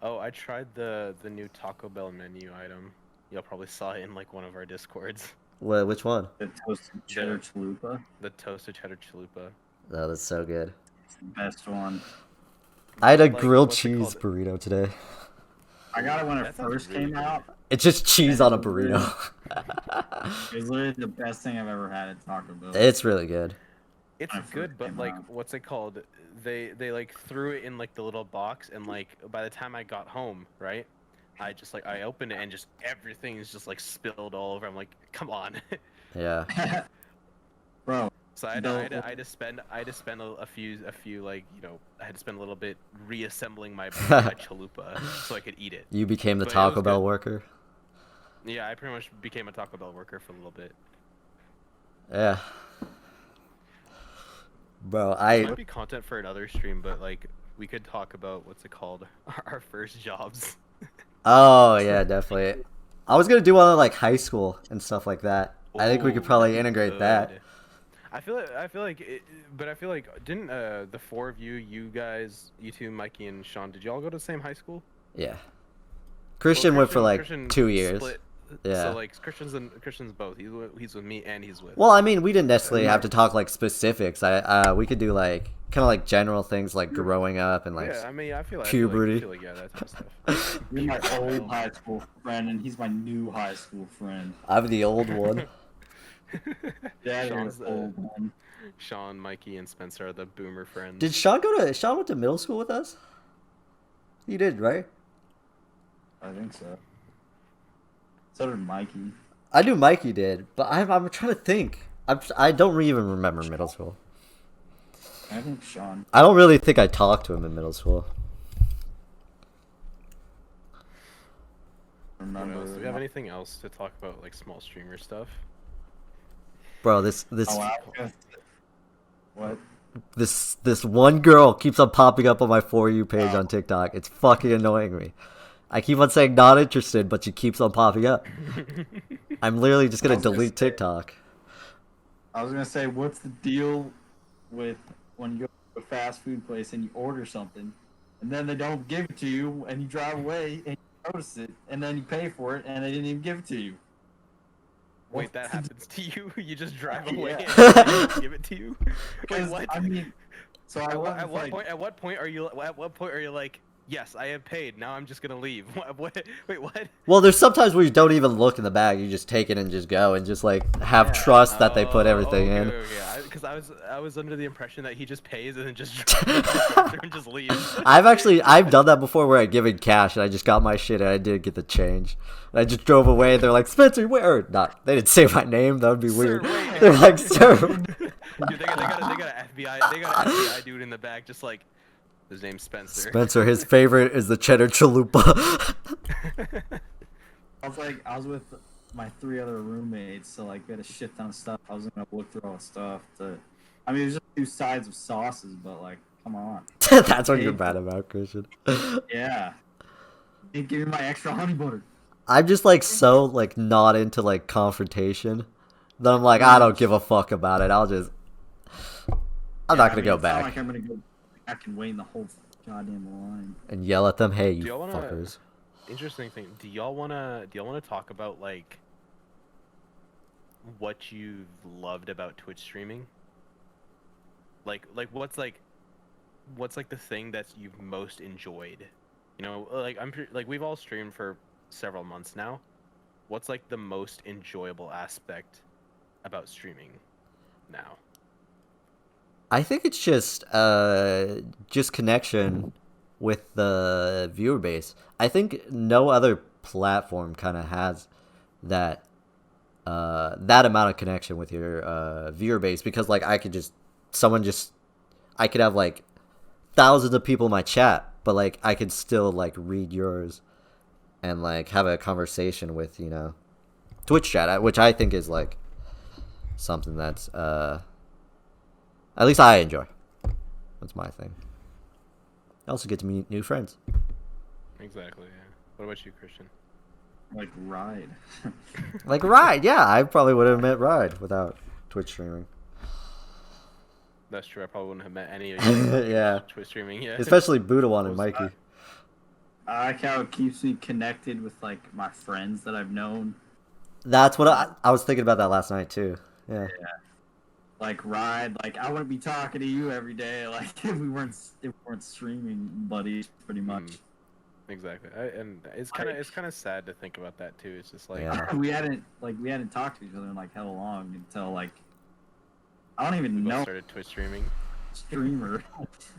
[SPEAKER 2] Oh, I tried the new Taco Bell menu item. Y'all probably saw it in like one of our discords.
[SPEAKER 1] Which one?
[SPEAKER 4] The toasted cheddar chalupa.
[SPEAKER 2] The toasted cheddar chalupa.
[SPEAKER 1] Oh, that's so good.
[SPEAKER 4] It's the best one.
[SPEAKER 1] I had a
[SPEAKER 2] Like,
[SPEAKER 1] grilled
[SPEAKER 2] what's it
[SPEAKER 1] cheese
[SPEAKER 2] called?
[SPEAKER 1] burrito today.
[SPEAKER 4] I got it when it
[SPEAKER 2] That sounds
[SPEAKER 4] first
[SPEAKER 2] really
[SPEAKER 4] came
[SPEAKER 2] good.
[SPEAKER 4] out.
[SPEAKER 1] It's just cheese on a burrito.
[SPEAKER 4] It was literally the best thing I've ever had at Taco Bell.
[SPEAKER 1] It's really good.
[SPEAKER 2] It's
[SPEAKER 4] When it
[SPEAKER 2] good,
[SPEAKER 4] first
[SPEAKER 2] but
[SPEAKER 4] came
[SPEAKER 2] like,
[SPEAKER 4] out.
[SPEAKER 2] what's it called? They like threw it in like the little box, and like by the time I got home, right? I opened it and just everything is just like spilled all over. I'm like, come on.
[SPEAKER 1] Yeah.
[SPEAKER 4] Bro,
[SPEAKER 2] So I had to spend a few like I had to spend a little bit reassembling my chalupa so I could eat it.
[SPEAKER 1] You became the
[SPEAKER 2] But it
[SPEAKER 1] Taco
[SPEAKER 2] was
[SPEAKER 1] Bell
[SPEAKER 2] good.
[SPEAKER 1] worker.
[SPEAKER 2] Yeah, I pretty much became a Taco Bell worker for a little bit.
[SPEAKER 1] Yeah. Bro,
[SPEAKER 2] This might be content for another stream, but like we could talk about what's it called, our first jobs.
[SPEAKER 1] Oh yeah, definitely. I was gonna do one on like high school and stuff like that. I think we could
[SPEAKER 2] Ooh,
[SPEAKER 1] probably
[SPEAKER 2] that'd be
[SPEAKER 1] integrate that.
[SPEAKER 2] good. I feel like didn't the four of you guys, you two, Mikey and Sean, did y'all go to the same high school?
[SPEAKER 1] Yeah. Christian went for like
[SPEAKER 2] Christian
[SPEAKER 1] 2 years.
[SPEAKER 2] split.
[SPEAKER 1] Yeah.
[SPEAKER 2] So like Christian's both. He's with me and he's with.
[SPEAKER 1] Well, I mean, we didn't necessarily have to talk like specifics. We could do like kind of like general things like growing up and like
[SPEAKER 2] Yeah, I mean,
[SPEAKER 1] puberty.
[SPEAKER 2] I feel like yeah, that type of stuff.
[SPEAKER 4] you're my old high school friend, and he's my new high school friend.
[SPEAKER 1] I'm the old one.
[SPEAKER 4] Yeah, you're
[SPEAKER 2] Sean's
[SPEAKER 4] the
[SPEAKER 2] the-
[SPEAKER 4] old one.
[SPEAKER 2] Sean, Mikey, and Spencer are the boomer friends.
[SPEAKER 1] Did Sean went to middle school with us? He did, right?
[SPEAKER 4] I think so. So did Mikey.
[SPEAKER 1] I knew Mikey did, but I'm trying to think. I don't even remember middle school.
[SPEAKER 4] I think Sean.
[SPEAKER 1] I don't really think I talked to him in middle school.
[SPEAKER 2] What
[SPEAKER 4] Remember?
[SPEAKER 2] else? Do we have anything else to talk about, like small streamer stuff?
[SPEAKER 1] Bro, this
[SPEAKER 4] Oh, wow. What?
[SPEAKER 1] this one girl keeps on popping up on my For You page on TikTok. It's fucking annoying me. I keep on saying not interested, but she keeps on popping up. I'm literally just gonna delete TikTok.
[SPEAKER 4] I was gonna say, what's the deal with when you go to a fast food place and you order something, and then they don't give it to you, and you drive away and you notice it, and then you pay for it, and they didn't even give it to you.
[SPEAKER 2] Wait, that happens to you? You just drive away
[SPEAKER 4] Yeah.
[SPEAKER 2] and they don't give it to you? Wait,
[SPEAKER 4] Because
[SPEAKER 2] what?
[SPEAKER 4] I mean, so I was like,
[SPEAKER 2] At what point are you like, yes, I have paid. Now I'm just gonna leave. What? Wait, what?
[SPEAKER 1] Well, there's sometimes where you don't even look in the bag. You just take it and just go and just like have
[SPEAKER 4] Yeah.
[SPEAKER 1] trust that they put everything in.
[SPEAKER 2] Okay. Because I was under the impression that he just pays and then just drives and just leaves.
[SPEAKER 1] I've done that before where I give it cash and I just got my shit and I didn't get the change. And I just drove away and they're like, Spencer, where? Or not. They didn't say my name. That would be weird.
[SPEAKER 2] wait.
[SPEAKER 1] They're like, sir.
[SPEAKER 2] Dude, they got an FBI dude in the back, just like his name's Spencer.
[SPEAKER 1] Spencer, his favorite is the cheddar chalupa.
[SPEAKER 4] I was with my 3 other roommates, so like we had a shit ton of stuff. I was gonna look through all the stuff. I mean, it was just 2 sides of sauces, but like, come on.
[SPEAKER 1] That's what you're mad about, Christian.
[SPEAKER 4] Yeah. Didn't give me my extra honey butter.
[SPEAKER 1] I'm just like so like not into like confrontation that I'm like, I don't give a fuck about it. I'm not gonna go
[SPEAKER 4] It's not
[SPEAKER 1] back
[SPEAKER 4] like I'm gonna go back and wait in the whole goddamn line.
[SPEAKER 1] and yell at them. Hey, you
[SPEAKER 2] Do y'all wanna-
[SPEAKER 1] fuckers.
[SPEAKER 2] Interesting thing. Do y'all wanna talk about like what you've loved about Twitch streaming? Like what's the thing that you've most enjoyed? You know, like like we've all streamed for several months now. What's like the most enjoyable aspect about streaming? now?
[SPEAKER 1] I think it's just connection with the viewer base. I think no other platform kind of has that that amount of connection with your viewer base, because like I could just I could have like thousands of people in my chat, but like I could still like read yours and like have a conversation with, you know, Twitch chat, which I think is like something that's at least I enjoy. That's my thing. I also get to meet new friends.
[SPEAKER 2] Exactly. Yeah. What about you, Christian?
[SPEAKER 4] Like Ride.
[SPEAKER 1] Like Ride, yeah, I probably would have met Ride without Twitch streaming.
[SPEAKER 2] That's true. I probably wouldn't have met any of you.
[SPEAKER 1] Yeah.
[SPEAKER 2] Twitch streaming. Yeah.
[SPEAKER 1] Especially buddhawan and
[SPEAKER 2] Was-
[SPEAKER 1] Mikey.
[SPEAKER 4] I like how it keeps me connected with like my friends that I've known.
[SPEAKER 1] That's what I was thinking about that last night too. Yeah.
[SPEAKER 4] Like Ride, like I wouldn't be talking to you every day, like if we weren't streaming buddies, pretty much.
[SPEAKER 2] Exactly. And it's kind of sad to think about that too. It's just like
[SPEAKER 1] Yeah.
[SPEAKER 4] We hadn't talked to each other in like hell long until like I don't even
[SPEAKER 2] we both
[SPEAKER 4] know
[SPEAKER 2] started Twitch streaming.
[SPEAKER 4] streamer.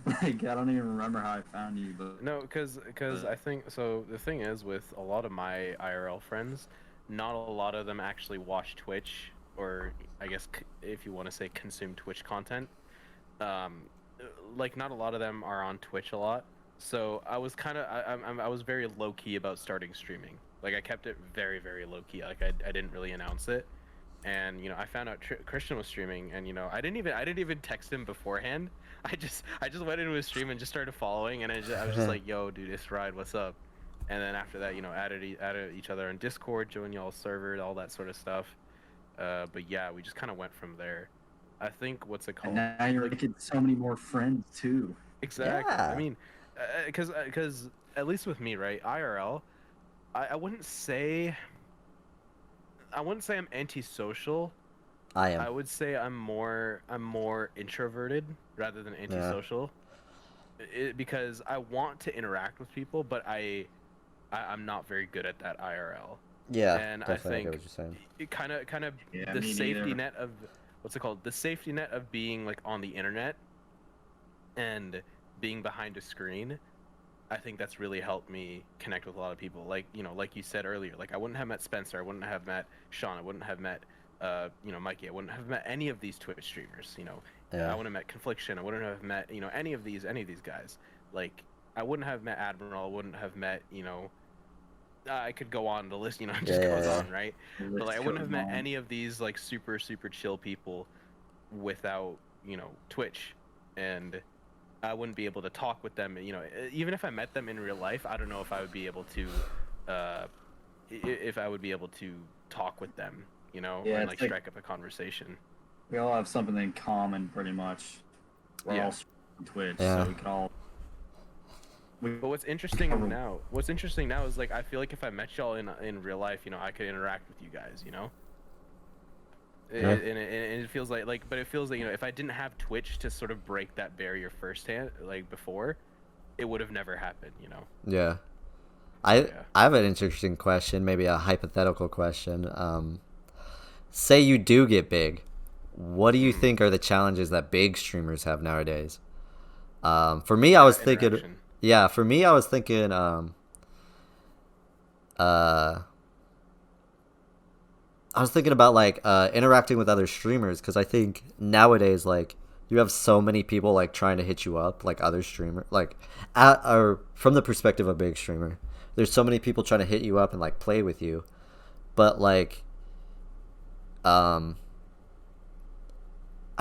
[SPEAKER 4] Like I don't even remember how I found you, but
[SPEAKER 2] No, because I think so. The thing is, with a lot of my IRL friends, not a lot of them actually watch Twitch, or I guess if you want to say consume Twitch content. Like not a lot of them are on Twitch a lot. So I was I was very low key about starting streaming. Like I kept it very very low key. Like I didn't really announce it. And you know, I found out Christian was streaming, and you know, I didn't even text him beforehand. I just went into his stream and just started following, and I was just like, "Yo, dude, it's Ride, what's up?" And then after that, you know, added each other on Discord, joined y'all's server, all that sort of stuff. But yeah, we just kind of went from there. I think what's it called?
[SPEAKER 4] and now you're making so many more friends too.
[SPEAKER 2] Exactly.
[SPEAKER 1] Yeah.
[SPEAKER 2] I mean, because at least with me, right? IRL, I wouldn't say I'm antisocial.
[SPEAKER 1] I am.
[SPEAKER 2] I would say I'm more introverted rather than antisocial. Because I want to interact with people, but I'm not very good at that IRL.
[SPEAKER 1] Yeah,
[SPEAKER 2] And I
[SPEAKER 1] definitely. I get
[SPEAKER 2] think
[SPEAKER 1] what you're saying.
[SPEAKER 2] it kind of
[SPEAKER 4] Yeah,
[SPEAKER 2] the
[SPEAKER 4] me
[SPEAKER 2] safety
[SPEAKER 4] neither.
[SPEAKER 2] net of what's it called? The safety net of being like on the internet and being behind a screen. I think that's really helped me connect with a lot of people. Like, you know, like you said earlier, like I wouldn't have met Spencer, I wouldn't have met Sean, I wouldn't have met you know, Mikey, I wouldn't have met any of these Twitch streamers, you know.
[SPEAKER 1] Yeah.
[SPEAKER 2] I wouldn't have met Confliction, I wouldn't have met, you know, any of these guys. Like I wouldn't have met Admiral, I wouldn't have met, you know, I could go on the list, you know, it just goes on, right? But like I wouldn't have met any of these like super chill people without, you know, Twitch. And I wouldn't be able to talk with them, you know, even if I met them in real life, I don't know if I would be able to talk with them, you know,
[SPEAKER 4] Yeah,
[SPEAKER 2] and
[SPEAKER 4] it's
[SPEAKER 2] like
[SPEAKER 4] like-
[SPEAKER 2] strike up a conversation.
[SPEAKER 4] We all have something in common, pretty much. We're
[SPEAKER 2] Yeah.
[SPEAKER 4] all on Twitch,
[SPEAKER 1] Yeah.
[SPEAKER 4] so we can all.
[SPEAKER 2] But what's interesting now is like I feel like if I met y'all in real life, you know, I could interact with you guys, you know.
[SPEAKER 1] Yeah.
[SPEAKER 2] And it feels like, but it feels like, you know, if I didn't have Twitch to sort of break that barrier firsthand, like before, it would have never happened, you know.
[SPEAKER 1] Yeah.
[SPEAKER 2] Yeah.
[SPEAKER 1] I have an interesting question, maybe a hypothetical question. Say you do get big. What do you think are the challenges that big streamers have nowadays? For me, I was thinking,
[SPEAKER 2] Interaction.
[SPEAKER 1] yeah, for me, I was thinking, I was thinking about like interacting with other streamers, because I think nowadays like you have so many people like trying to hit you up, like other streamer, like or from the perspective of a big streamer, there's so many people trying to hit you up and like play with you, but like I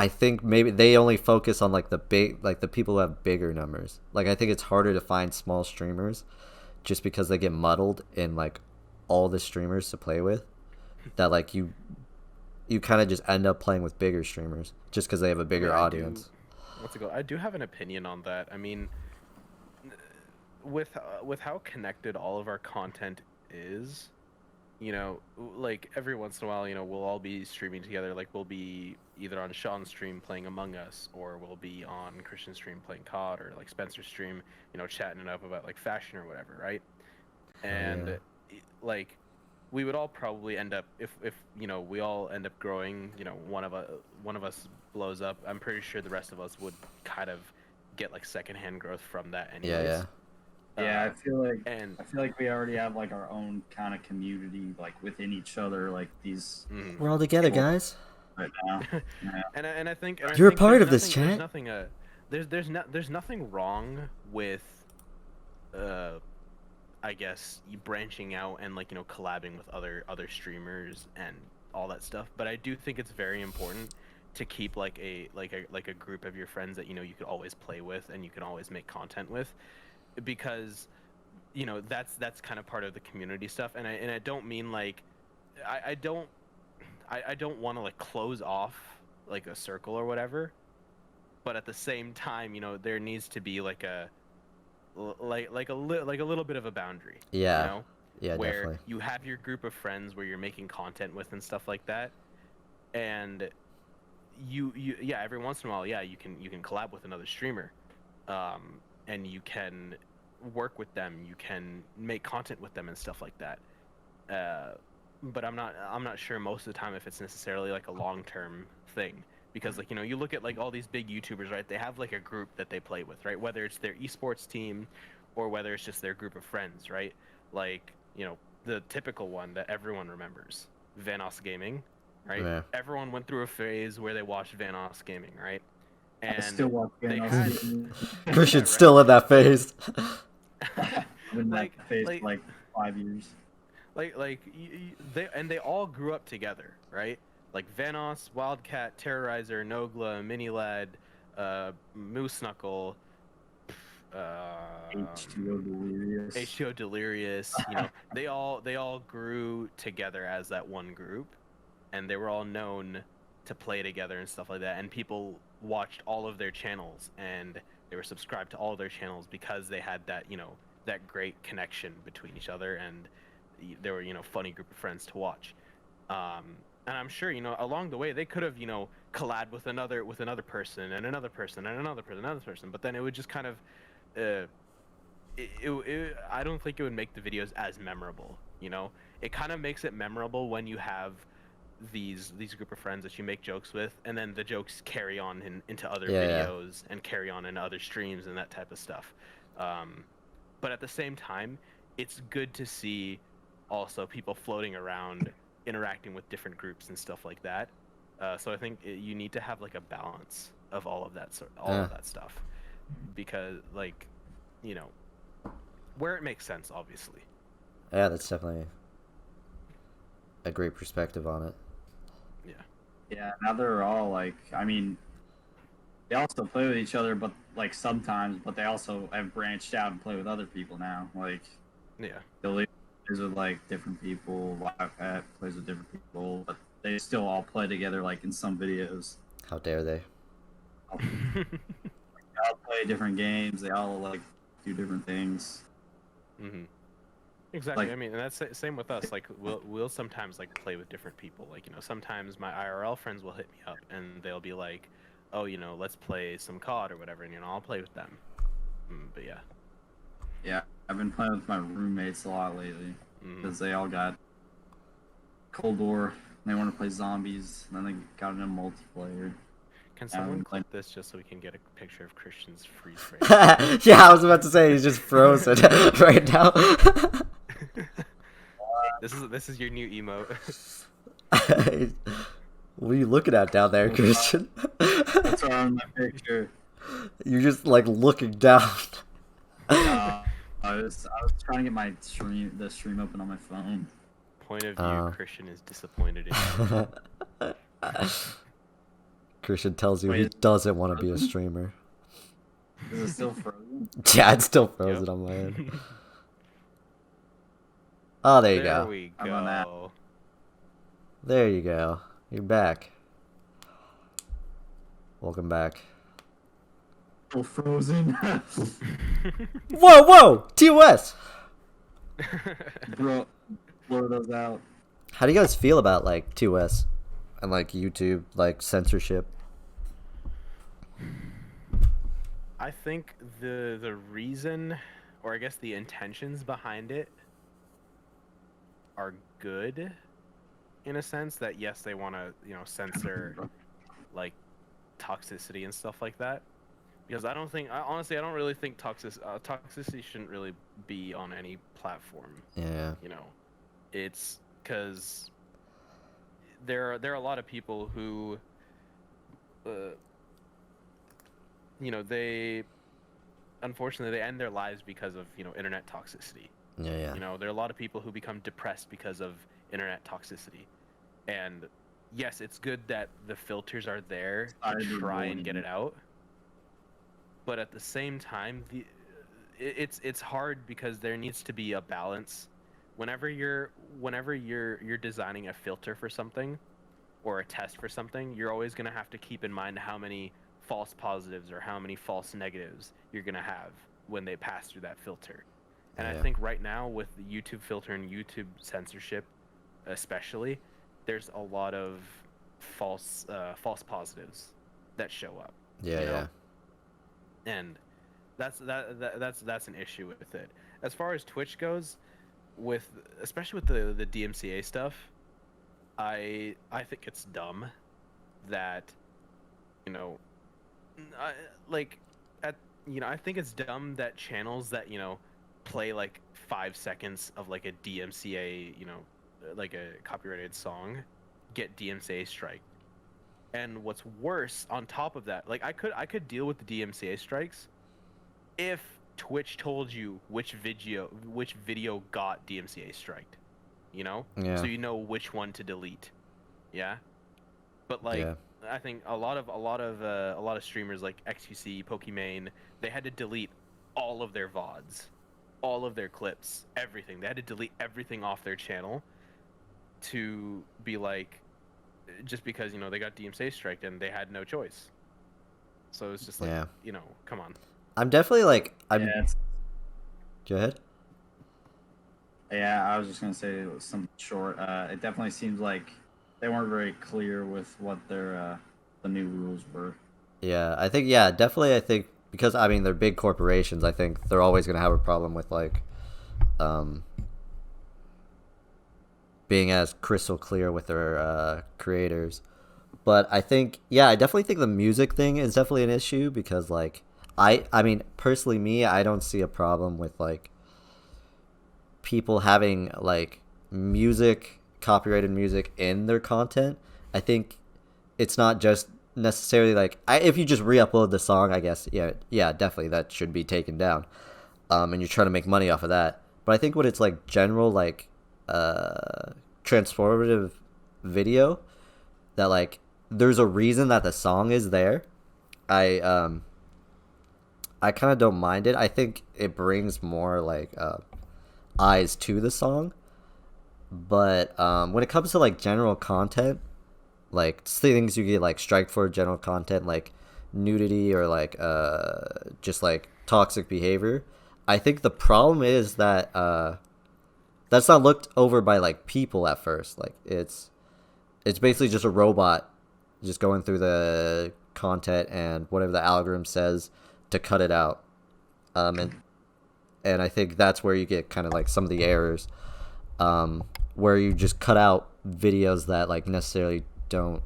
[SPEAKER 1] think maybe they only focus on like the people who have bigger numbers. Like I think it's harder to find small streamers just because they get muddled in like all the streamers to play with, that like you kind of just end up playing with bigger streamers just because they have a bigger
[SPEAKER 2] Yeah,
[SPEAKER 1] audience.
[SPEAKER 2] I do have an opinion on that. I mean, with how connected all of our content is, you know, like every once in a while, you know, we'll all be streaming together. Like we'll be either on Sean's stream playing Among Us, or we'll be on Christian's stream playing COD, or like Spencer's stream, you know, chatting it up about like fashion or whatever, right? And
[SPEAKER 1] yeah.
[SPEAKER 2] like we would all probably end up if you know we all end up growing. You know, one of us blows up. I'm pretty sure the rest of us would kind of get like secondhand growth from that, anyways.
[SPEAKER 1] Yeah.
[SPEAKER 4] Yeah, I feel like
[SPEAKER 2] And
[SPEAKER 4] we already have like our own kind of community, like within each other, like these
[SPEAKER 1] We're all together,
[SPEAKER 4] Cool.
[SPEAKER 1] guys.
[SPEAKER 4] right now. Yeah.
[SPEAKER 2] and I think
[SPEAKER 1] You're a
[SPEAKER 2] think
[SPEAKER 1] part
[SPEAKER 2] there's
[SPEAKER 1] of this,
[SPEAKER 2] nothing-
[SPEAKER 1] chat.
[SPEAKER 2] There's nothing wrong with I guess you branching out and like, you know, collabing with other streamers and all that stuff, but I do think it's very important to keep like a group of your friends that, you know, you could always play with and you can always make content with, because, you know, that's kind of part of the community stuff. And I don't mean like I don't want to like close off like a circle or whatever, but at the same time, you know, there needs to be like a little bit of a boundary.
[SPEAKER 1] Yeah.
[SPEAKER 2] You know?
[SPEAKER 1] Yeah,
[SPEAKER 2] where
[SPEAKER 1] definitely.
[SPEAKER 2] you have your group of friends where you're making content with and stuff like that, and you yeah, every once in a while, yeah, you can collab with another streamer, and you can work with them, you can make content with them and stuff like that. But I'm not sure most of the time if it's necessarily like a long-term thing, because like, you know, you look at like all these big YouTubers, right? They have like a group that they play with, right? Whether it's their esports team or whether it's just their group of friends, right? Like, you know, the typical one that everyone remembers, Vanos Gaming, right?
[SPEAKER 1] Yeah.
[SPEAKER 2] Everyone went through a phase where they watched Vanos Gaming, right? And
[SPEAKER 4] I still watch
[SPEAKER 2] they
[SPEAKER 4] Vanos
[SPEAKER 2] had-
[SPEAKER 4] Gaming.
[SPEAKER 1] Christian's
[SPEAKER 2] right.
[SPEAKER 1] still in that phase.
[SPEAKER 4] I've been in
[SPEAKER 2] like-
[SPEAKER 4] that phase
[SPEAKER 2] like-
[SPEAKER 4] for like 5 years.
[SPEAKER 2] They all grew up together, right? Like Vanos, Wildcat, Terrorizer, Nogla, Minilad, Moose Knuckle,
[SPEAKER 4] H2O Delirious.
[SPEAKER 2] H2O Delirious, you know, they all grew together as that one group, and they were all known to play together and stuff like that, and people watched all of their channels and they were subscribed to all of their channels because they had that, you know, that great connection between each other, and they were, you know, funny group of friends to watch. And I'm sure, you know, along the way they could have, you know, collabed with another person and another person and another person, but then it would just kind of I don't think it would make the videos as memorable, you know? It kind of makes it memorable when you have these group of friends that you make jokes with, and then the jokes carry on into other
[SPEAKER 1] Yeah.
[SPEAKER 2] videos and carry on in other streams and that type of stuff. But at the same time, it's good to see also people floating around, interacting with different groups and stuff like that. So I think you need to have like a balance of all of that of that stuff, because like, you know, where it makes sense, obviously.
[SPEAKER 1] Yeah, that's definitely a great perspective on it.
[SPEAKER 4] Yeah, now they're all like, I mean, they also play with each other, but like sometimes, but they also have branched out and play with other people now. Like,
[SPEAKER 2] Yeah.
[SPEAKER 4] Billy plays with like different people, Wildcat plays with different people, but they still all play together like in some videos.
[SPEAKER 1] How dare they?
[SPEAKER 4] They all play different games, they all like do different things.
[SPEAKER 2] Mm-hmm. Exactly.
[SPEAKER 4] Like-
[SPEAKER 2] I mean, and that's the same with us. Like, we'll sometimes like play with different people. Like, you know, sometimes my IRL friends will hit me up and they'll be like, "Oh, you know, let's play some COD or whatever," and you know, I'll play with them. But yeah.
[SPEAKER 4] Yeah, I've been playing with my roommates a lot lately
[SPEAKER 2] Mhm.
[SPEAKER 4] because they all got Cold War. They want to play zombies, and then they got into multiplayer.
[SPEAKER 2] Can someone
[SPEAKER 4] like-
[SPEAKER 2] clip this just so we can get a picture of Christian's freeze frame?
[SPEAKER 1] Yeah, I was about to say he's just frozen right now.
[SPEAKER 2] This is your new emote.
[SPEAKER 1] What are you looking at down there, Christian?
[SPEAKER 4] That's why on my picture.
[SPEAKER 1] You're just like looking down.
[SPEAKER 4] I was trying to get the stream open on my phone.
[SPEAKER 2] Point of view, Christian is disappointed in you.
[SPEAKER 1] Christian tells you he
[SPEAKER 4] Wait.
[SPEAKER 1] doesn't want to be a streamer.
[SPEAKER 4] Is it still frozen?
[SPEAKER 1] Yeah, it's still frozen on my end. Oh, there you
[SPEAKER 2] There
[SPEAKER 1] go.
[SPEAKER 2] we
[SPEAKER 4] I'm on that.
[SPEAKER 2] go.
[SPEAKER 1] There you go. You're back. Welcome back.
[SPEAKER 4] Still frozen.
[SPEAKER 1] Whoa, whoa! TOS!
[SPEAKER 4] Bro, blur those out.
[SPEAKER 1] How do you guys feel about like TOS and like YouTube, like censorship?
[SPEAKER 2] I think the reason, or I guess the intentions behind it, are good in a sense that yes, they want to, censor like toxicity and stuff like that. Because honestly, I don't really think toxicity shouldn't really be on any platform.
[SPEAKER 1] Yeah.
[SPEAKER 2] It's because there are a lot of people who, they unfortunately they end their lives because of internet toxicity.
[SPEAKER 1] Yeah.
[SPEAKER 2] There are a lot of people who become depressed because of internet toxicity, and yes, it's good that the filters are there to try and get it out. But at the same time, it's hard because there needs to be a balance. Whenever you're designing a filter for something, or a test for something, you're always gonna have to keep in mind how many false positives or how many false negatives you're gonna have when they pass through that filter. And I think right now with the YouTube filter and YouTube censorship, especially, there's a lot of false positives that show up.
[SPEAKER 1] Yeah.
[SPEAKER 2] And that's an issue with it. As far as Twitch goes, especially with the DMCA stuff, I think it's dumb that I think it's dumb that channels that play like 5 seconds of like a DMCA like a copyrighted song get DMCA strike. And what's worse, on top of that, like I could deal with the DMCA strikes if Twitch told you which video got DMCA striked, so you know which one to delete. Yeah. But I think a lot of streamers like XQC, Pokimane, they had to delete all of their VODs, all of their clips, everything. They had to delete everything off their channel to be like, just because they got DMCA striked and they had no choice. So it's just like, come on.
[SPEAKER 1] I'm definitely like Go ahead.
[SPEAKER 4] Yeah, I was just gonna say it was something short. It definitely seems like they weren't very clear with what their the new rules were.
[SPEAKER 1] Yeah, I think definitely. I think because they're big corporations. I think they're always gonna have a problem with like, being as crystal clear with their creators. But I think I definitely think the music thing is definitely an issue because like I mean personally I don't see a problem with like people having like copyrighted music in their content. I think it's not just necessarily like if you just re-upload the song, I guess definitely that should be taken down, and you're trying to make money off of that. But I think when it's like general like transformative video that like there's a reason that the song is there, I kind of don't mind it. I think it brings more like eyes to the song. But when it comes to like general content, like things you get like strike for general content like nudity or like just like toxic behavior, I think the problem is that that's not looked over by like people at first. Like it's basically just a robot just going through the content and whatever the algorithm says to cut it out. And I think that's where you get kind of like some of the errors, where you just cut out videos that like necessarily don't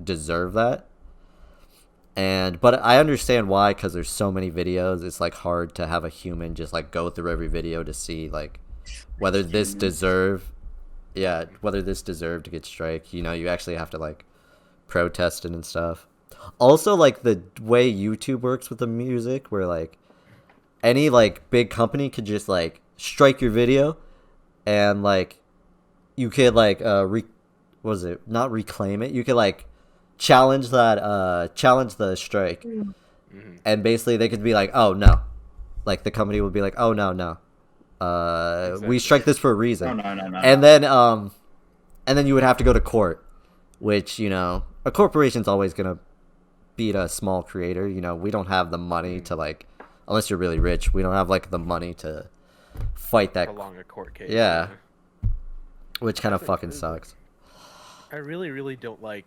[SPEAKER 1] deserve that. But I understand why, because there's so many videos. It's like hard to have a human just like go through every video to see like whether this deserved to get strike. You actually have to like protest it and stuff. Also, like the way YouTube works with the music, where like any like big company could just like strike your video, and like you could like not reclaim it. You could like challenge the strike, and basically they could be like, oh no, like the company would be like, oh no, exactly. We strike this for a reason. No. And then you would have to go to court, which a corporation's always gonna beat a small creator. We don't have the money to like, unless you're really rich, we don't have like the money to fight that.
[SPEAKER 2] Prolong a court case.
[SPEAKER 1] Yeah. Which kind of fucking sucks.
[SPEAKER 2] I really don't like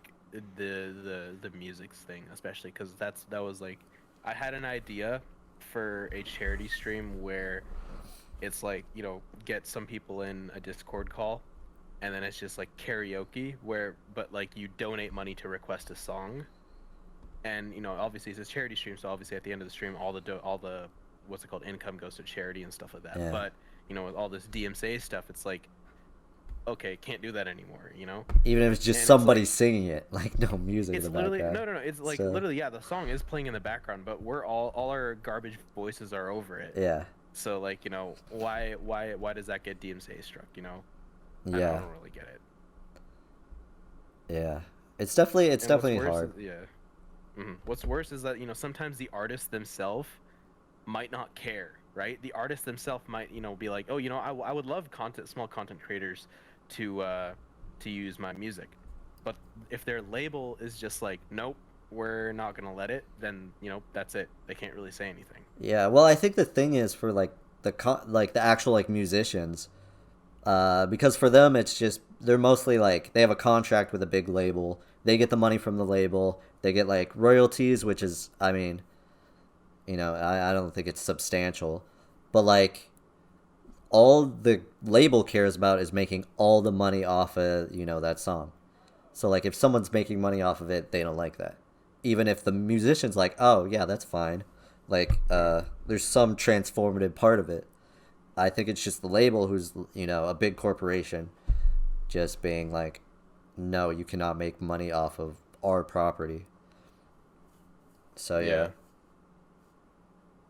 [SPEAKER 2] the music thing, especially because that was like, I had an idea for a charity stream where it's like get some people in a Discord call and then it's just like karaoke but like you donate money to request a song, and obviously it's a charity stream, so obviously at the end of the stream all the what's it called, income goes to charity and stuff like that.
[SPEAKER 1] Yeah.
[SPEAKER 2] But with all this DMCA stuff, it's like, okay, can't do that anymore,
[SPEAKER 1] Even if it's just
[SPEAKER 2] And
[SPEAKER 1] somebody
[SPEAKER 2] it's
[SPEAKER 1] singing it, like no music in
[SPEAKER 2] it's
[SPEAKER 1] the
[SPEAKER 2] literally
[SPEAKER 1] background.
[SPEAKER 2] no, it's like
[SPEAKER 1] So-
[SPEAKER 2] literally, yeah, the song is playing in the background, but we're all our garbage voices are over it.
[SPEAKER 1] Yeah.
[SPEAKER 2] So like, why does that get DMCA struck? I
[SPEAKER 1] Yeah.
[SPEAKER 2] don't really get it.
[SPEAKER 1] Yeah. It's definitely
[SPEAKER 2] And what's
[SPEAKER 1] definitely
[SPEAKER 2] worse
[SPEAKER 1] hard.
[SPEAKER 2] is- yeah. What's worse is that sometimes the artists themselves might not care, right? The artists themselves might be like, oh, I would love small content creators to use my music, but if their label is just like, nope, we're not gonna let it, then that's it. They can't really say anything.
[SPEAKER 1] Yeah, well, I think the thing is for like the actual like musicians, because for them it's just they're mostly like they have a contract with a big label. They get the money from the label. They get like royalties, which is, I mean, I don't think it's substantial, but like all the label cares about is making all the money off of that song. So like if someone's making money off of it, they don't like that. Even if the musician's like, oh yeah, that's fine. Like there's some transformative part of it. I think it's just the label who's a big corporation just being like, no, you cannot make money off of our property. So yeah.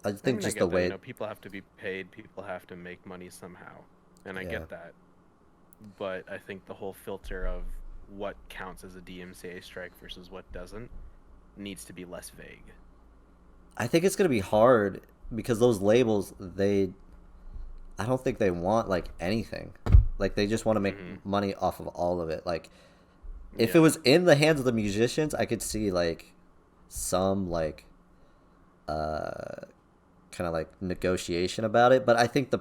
[SPEAKER 1] I think
[SPEAKER 2] I mean,
[SPEAKER 1] just
[SPEAKER 2] I
[SPEAKER 1] the
[SPEAKER 2] get
[SPEAKER 1] way
[SPEAKER 2] that, people have to be paid, people have to make money somehow, and I
[SPEAKER 1] Yeah.
[SPEAKER 2] get that. But I think the whole filter of what counts as a DMCA strike versus what doesn't needs to be less vague.
[SPEAKER 1] I think it's gonna be hard because those labels, I don't think they want like anything. Like they just want to make money off of all of it. Like if it was in the hands of the musicians, I could see like some like kind of like negotiation about it. But I think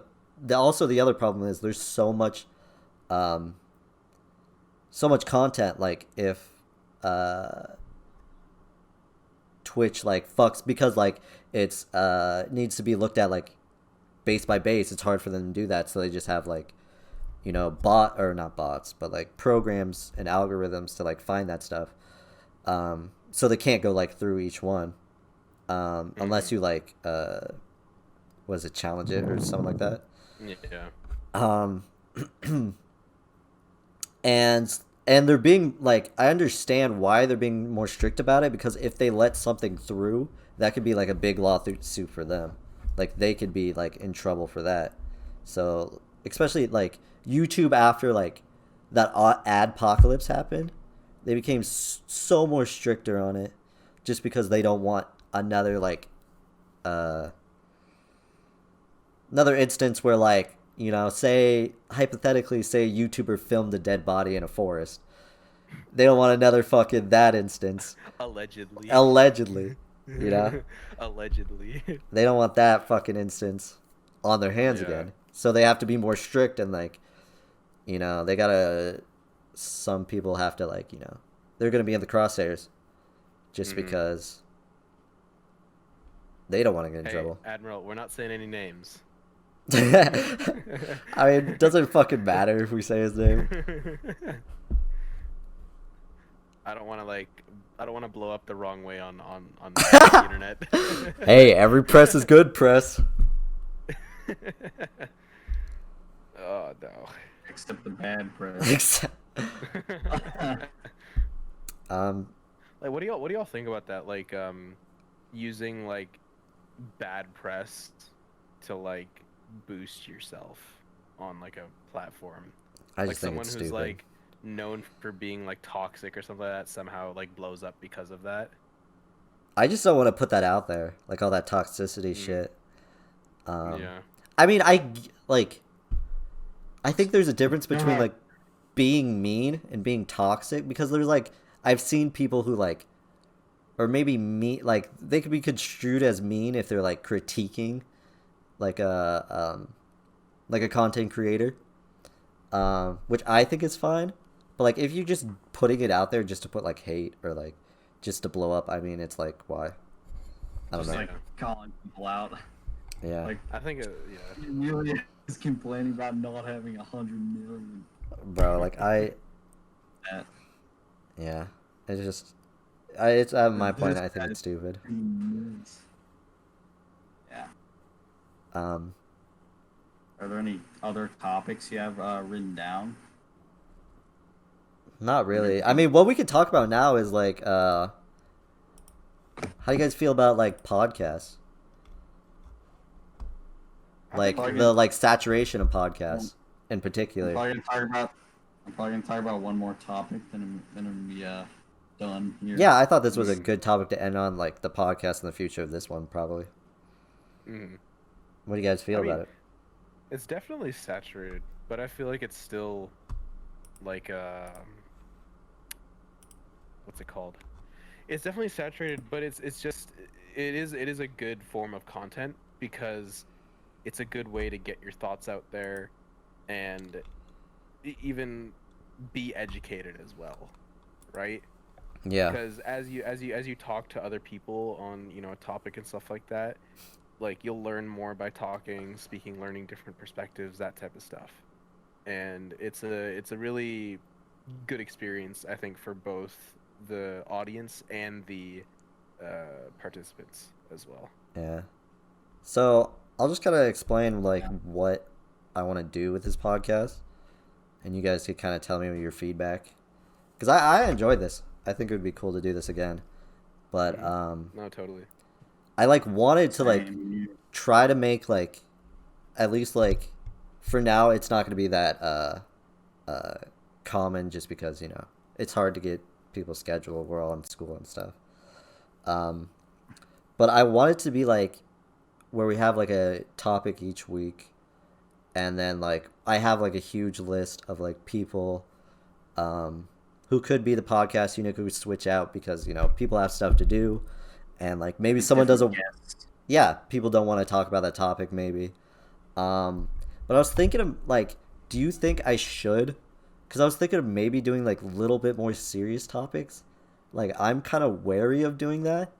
[SPEAKER 1] also the other problem is there's so much content. Like if Twitch like fucks because like it's needs to be looked at like base by base, it's hard for them to do that, so they just have like not bots, but like programs and algorithms to like find that stuff, so they can't go like through each one unless you like was it challenge it or something like that. And they're being like, I understand why they're being more strict about it, because if they let something through, that could be like a big lawsuit for them. Like they could be like in trouble for that. So especially like YouTube, after like that adpocalypse happened, they became so more stricter on it, just because they don't want another like another instance where like say hypothetically, say a YouTuber filmed a dead body in a forest. They don't want another fucking that instance.
[SPEAKER 2] Allegedly.
[SPEAKER 1] Allegedly.
[SPEAKER 2] Allegedly.
[SPEAKER 1] They don't want that fucking instance on their hands again. So they have to be more strict, and like they gotta, some people have to like they're gonna be in the crosshairs just because they don't want to get in trouble.
[SPEAKER 2] Admiral, we're not saying any names.
[SPEAKER 1] I mean, it doesn't fucking matter if we say his name.
[SPEAKER 2] I don't want to blow up the wrong way on the internet.
[SPEAKER 1] Hey, every press is good press.
[SPEAKER 2] Oh no.
[SPEAKER 4] Except the bad press.
[SPEAKER 2] Like, what do y'all think about that? Like, using like bad press to like boost yourself on like a platform.
[SPEAKER 1] I just
[SPEAKER 2] Like
[SPEAKER 1] think
[SPEAKER 2] someone
[SPEAKER 1] it's
[SPEAKER 2] who's
[SPEAKER 1] stupid.
[SPEAKER 2] like known for being like toxic or something like that somehow like blows up because of that.
[SPEAKER 1] I just don't want to put that out there, like all that toxicity shit.
[SPEAKER 2] Yeah.
[SPEAKER 1] I mean, I think there's a difference between like being mean and being toxic, because there's like, I've seen people who like, or maybe like they could be construed as mean if they're like critiquing like a content creator, which I think is fine. But like if you're just putting it out there just to put like hate or like just to blow up, I mean, it's like, why? I don't
[SPEAKER 4] Just
[SPEAKER 1] know.
[SPEAKER 4] like calling people out.
[SPEAKER 1] Yeah.
[SPEAKER 4] Like
[SPEAKER 2] I think
[SPEAKER 4] he really is complaining about not having 100 million.
[SPEAKER 1] bro. Like
[SPEAKER 4] That
[SPEAKER 1] yeah, it's just, it's at my point.
[SPEAKER 4] this
[SPEAKER 1] I think
[SPEAKER 4] guy-
[SPEAKER 1] it's stupid.
[SPEAKER 4] Yeah.
[SPEAKER 1] Um,
[SPEAKER 4] Are there any other topics you have written down?
[SPEAKER 1] not really. I
[SPEAKER 4] think-
[SPEAKER 1] mean, what we could talk about now is like, how do you guys feel about like podcasts? Like
[SPEAKER 4] probably
[SPEAKER 1] the
[SPEAKER 4] gonna-
[SPEAKER 1] like saturation of podcasts in
[SPEAKER 4] I'm
[SPEAKER 1] particular.
[SPEAKER 4] probably gonna talk about one more topic, then we done here.
[SPEAKER 1] Yeah, I thought this was a good topic to end on, like the podcast and the future of this one, probably.
[SPEAKER 2] Mhm.
[SPEAKER 1] What do you guys feel
[SPEAKER 2] I mean,
[SPEAKER 1] about it?
[SPEAKER 2] It's definitely saturated, but I feel like it's still like what's it called? It's definitely saturated, but it's just it is a good form of content because it's a good way to get your thoughts out there and even be educated as well, right?
[SPEAKER 1] Yeah,
[SPEAKER 2] Because as you talk to other people on, you know, a topic and stuff like that, like you'll learn more by talking, speaking, learning different perspectives, that type of stuff. And it's a really good experience, I think, for both the audience and the participants as well.
[SPEAKER 1] yeah. So I'll just kind of explain like what I want to do with this podcast, and you guys could kind of tell me your feedback. Because I enjoyed this. I think it would be cool to do this again. But
[SPEAKER 2] No, totally.
[SPEAKER 1] I like wanted to like
[SPEAKER 4] Same.
[SPEAKER 1] try to make like at least like for now it's not going to be that common just because, you know, it's hard to get people's schedule. We're all in school and stuff. But I want it to be like where we have like a topic each week, and then like I have like a huge list of like people who could be the podcast, you know, could switch out because, you know, people have stuff to do, and like maybe someone doesn't,
[SPEAKER 4] Guests.
[SPEAKER 1] yeah, people don't want to talk about that topic maybe. But I was thinking of like, do you think I should? Because I was thinking of maybe doing like a little bit more serious topics. Like I'm kind of wary of doing that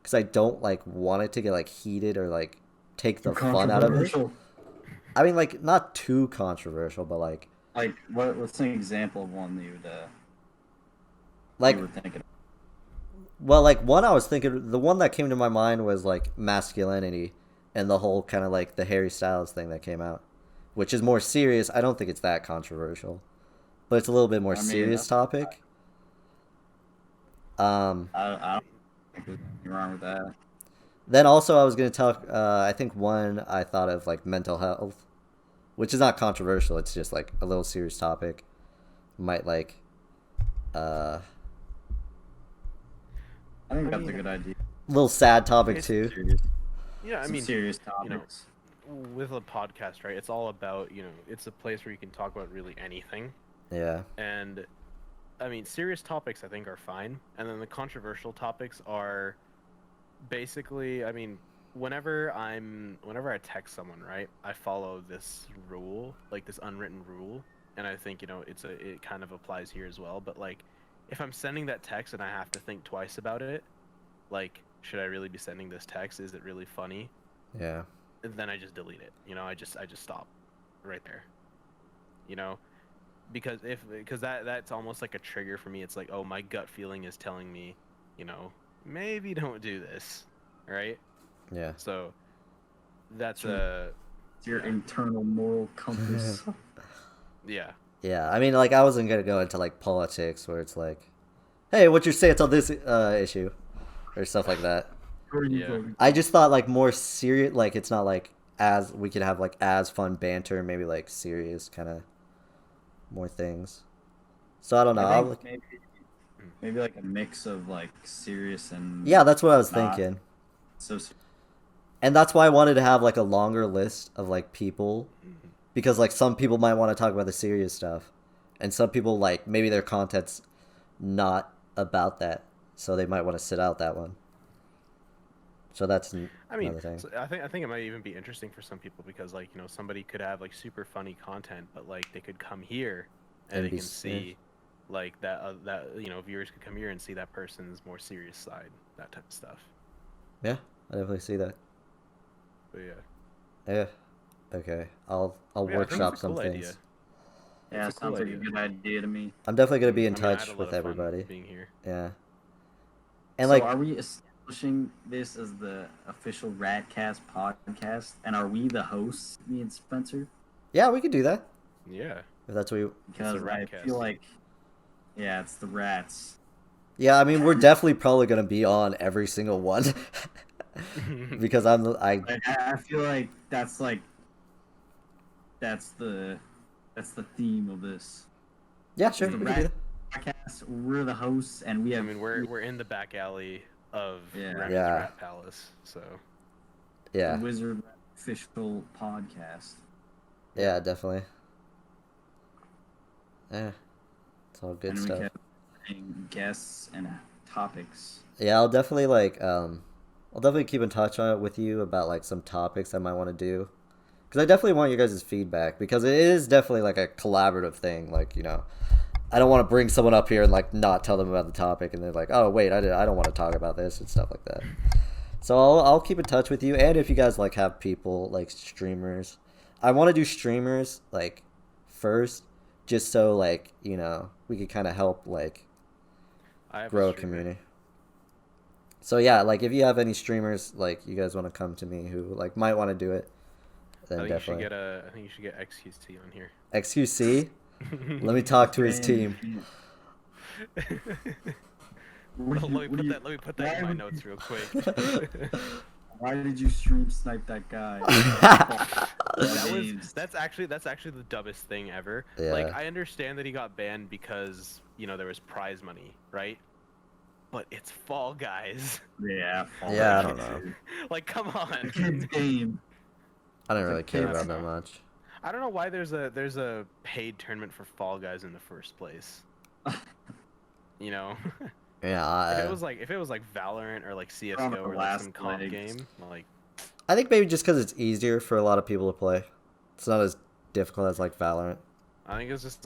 [SPEAKER 1] because I don't like want it to get like heated or like take the fun out of it.
[SPEAKER 4] Controversial.
[SPEAKER 1] I mean, like not too controversial, but like
[SPEAKER 4] Like, what's an example of one that you
[SPEAKER 1] like
[SPEAKER 4] were thinking of?
[SPEAKER 1] well, like one I was thinking, the one that came to my mind was like masculinity and the whole kind of like the Harry Styles thing that came out, which is more serious. I don't think it's that controversial, but it's a little bit more
[SPEAKER 4] I mean,
[SPEAKER 1] serious topic.
[SPEAKER 4] I don't think there's anything wrong with that.
[SPEAKER 1] Then also I was gonna talk. I think one I thought of like mental health, which is not controversial. It's just like a little serious topic. Might like,
[SPEAKER 4] I think that's a good idea.
[SPEAKER 1] little sad topic
[SPEAKER 2] It's
[SPEAKER 1] too.
[SPEAKER 4] Serious,
[SPEAKER 2] Yeah, I
[SPEAKER 4] some
[SPEAKER 2] mean,
[SPEAKER 4] serious
[SPEAKER 2] you know,
[SPEAKER 4] topics.
[SPEAKER 2] with a podcast, right? It's all about, you know, it's a place where you can talk about really anything.
[SPEAKER 1] Yeah,
[SPEAKER 2] And I mean, serious topics I think are fine, and then the controversial topics are basically, I mean, whenever I text someone, right, I follow this rule, like this unwritten rule, and I think, you know, it kind of applies here as well. But like, if I'm sending that text and I have to think twice about it, like, should I really be sending this text? Is it really funny?
[SPEAKER 1] yeah,
[SPEAKER 2] And then I just delete it. You know, I just stop right there. You know, because that's almost like a trigger for me. It's like, oh, my gut feeling is telling me, you know, maybe don't do this, right?
[SPEAKER 1] yeah.
[SPEAKER 2] So that's
[SPEAKER 4] Sure. It's your
[SPEAKER 2] yeah.
[SPEAKER 4] internal moral compass.
[SPEAKER 2] Yeah.
[SPEAKER 1] Yeah, I mean, like, I wasn't gonna go into like politics where it's like, hey, what's your stance on this issue, or stuff like that.
[SPEAKER 2] Yeah.
[SPEAKER 1] I just thought like more serious, like it's not like as we could have like as fun banter, maybe like serious kind of more things. So I don't know.
[SPEAKER 4] I
[SPEAKER 1] I'll,
[SPEAKER 4] think maybe like a mix of like serious and
[SPEAKER 1] yeah, that's what I was
[SPEAKER 4] not
[SPEAKER 1] thinking,
[SPEAKER 4] so
[SPEAKER 1] and that's why I wanted to have like a longer list of like people,
[SPEAKER 2] Mhm.
[SPEAKER 1] because like some people might want to talk about the serious stuff, and some people like maybe their content's not about that, so they might want to sit out that one. So that's
[SPEAKER 2] I mean,
[SPEAKER 1] another thing.
[SPEAKER 2] so I think it might even be interesting for some people because, like, you know, somebody could have like super funny content, but like they could come here and
[SPEAKER 1] And
[SPEAKER 2] they
[SPEAKER 1] be
[SPEAKER 2] can see like that you know, viewers could come here and see that person's more serious side, that type of stuff.
[SPEAKER 1] Yeah, I definitely see that.
[SPEAKER 2] But yeah.
[SPEAKER 1] Yeah. Okay. I'll
[SPEAKER 2] Yeah, I think
[SPEAKER 1] workshop
[SPEAKER 2] it's a
[SPEAKER 1] some
[SPEAKER 2] cool
[SPEAKER 1] things.
[SPEAKER 2] idea.
[SPEAKER 4] Yeah,
[SPEAKER 2] It's a cool
[SPEAKER 4] sounds like a
[SPEAKER 2] idea.
[SPEAKER 4] good idea to me.
[SPEAKER 1] I'm definitely gonna be in
[SPEAKER 2] I mean, I had
[SPEAKER 1] touch
[SPEAKER 2] a lot
[SPEAKER 1] with
[SPEAKER 2] of fun
[SPEAKER 1] everybody.
[SPEAKER 2] being here.
[SPEAKER 1] Yeah. And
[SPEAKER 4] So
[SPEAKER 1] like,
[SPEAKER 4] are we establishing this as the official Ratcast podcast? And are we the hosts, me and Spencer?
[SPEAKER 1] yeah, we could do that
[SPEAKER 2] Yeah.
[SPEAKER 1] if that's what you.
[SPEAKER 4] Because I
[SPEAKER 2] Ratcast.
[SPEAKER 4] feel like, yeah, it's the rats.
[SPEAKER 1] Yeah, I mean, we're definitely probably gonna be on every single one because
[SPEAKER 4] I feel like that's the theme of this.
[SPEAKER 1] yeah, sure.
[SPEAKER 4] The
[SPEAKER 1] We can do
[SPEAKER 4] Rat
[SPEAKER 1] that.
[SPEAKER 4] Podcast. We're the hosts, and we
[SPEAKER 2] I
[SPEAKER 4] have.
[SPEAKER 2] mean, we're in the back alley of
[SPEAKER 4] Yeah.
[SPEAKER 2] Remy's
[SPEAKER 1] Yeah.
[SPEAKER 2] Rat Palace, so
[SPEAKER 1] Yeah,
[SPEAKER 4] the Wizard official podcast.
[SPEAKER 1] yeah, definitely. Yeah, it's all good
[SPEAKER 4] and
[SPEAKER 1] stuff.
[SPEAKER 4] we kept bringing guests and topics.
[SPEAKER 1] Yeah, I'll definitely I'll definitely keep in touch with you about like some topics I might want to do, because I definitely want your guys' feedback, because it is definitely like a collaborative thing. Like, I don't want to bring someone up here and like not tell them about the topic, and they're like, oh wait, I don't want to talk about this and stuff like that. So I'll keep in touch with you, and if you guys like have people like streamers, I want to do streamers like first, just so like we could kind of help like
[SPEAKER 2] I have
[SPEAKER 1] grow a
[SPEAKER 2] streamer.
[SPEAKER 1] community. So yeah, like if you have any streamers like you guys want to come to me who like might want to do it, then
[SPEAKER 2] I think
[SPEAKER 1] definitely.
[SPEAKER 2] I think you should get XQC on here.
[SPEAKER 1] XQC, let me talk to his team.
[SPEAKER 2] Let me put that in my notes real quick.
[SPEAKER 4] Why did you stream snipe that guy?
[SPEAKER 2] That's actually the dumbest thing ever.
[SPEAKER 1] Yeah.
[SPEAKER 2] Like, I understand that he got banned because there was prize money, right? But it's Fall Guys.
[SPEAKER 4] Yeah.
[SPEAKER 1] Yeah, I don't know.
[SPEAKER 2] Like, come on.
[SPEAKER 4] Kid's game.
[SPEAKER 1] I don't really care about
[SPEAKER 2] kids.
[SPEAKER 1] that much.
[SPEAKER 2] I don't know why there's a paid tournament for Fall Guys in the first place.
[SPEAKER 1] Yeah,
[SPEAKER 2] if it was like Valorant or like CS:GO or like some comp game, like
[SPEAKER 1] I think maybe just because it's easier for a lot of people to play. It's not as difficult as like Valorant.
[SPEAKER 2] I think it's just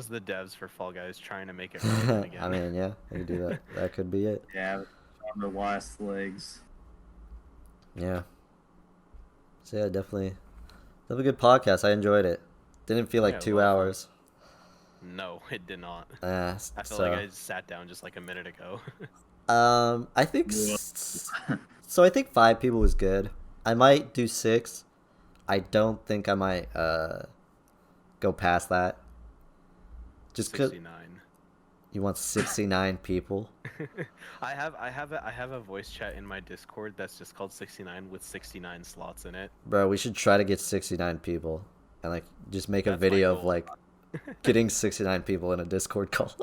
[SPEAKER 2] the devs for Fall Guys trying to make it relevant again.
[SPEAKER 1] I mean, yeah, they could do that. That could be it.
[SPEAKER 4] Yeah, on the last legs.
[SPEAKER 1] Yeah. So yeah, definitely a good podcast. I enjoyed it. Didn't feel like
[SPEAKER 2] Yeah,
[SPEAKER 1] 2
[SPEAKER 2] well,
[SPEAKER 1] hours.
[SPEAKER 2] No, it did not.
[SPEAKER 1] Yeah.
[SPEAKER 2] I feel like I just sat down just like a minute ago.
[SPEAKER 1] I think so. I think 5 people was good. I might do 6. I don't think I might go past that. Just cause
[SPEAKER 2] 69.
[SPEAKER 1] you want 69 people.
[SPEAKER 2] I have a voice chat in my Discord that's just called 69 with 69 slots in it.
[SPEAKER 1] Bro, we should try to get 69 people and like just make a
[SPEAKER 2] That's my
[SPEAKER 1] video of
[SPEAKER 2] goal.
[SPEAKER 1] like getting 69 people in a Discord call.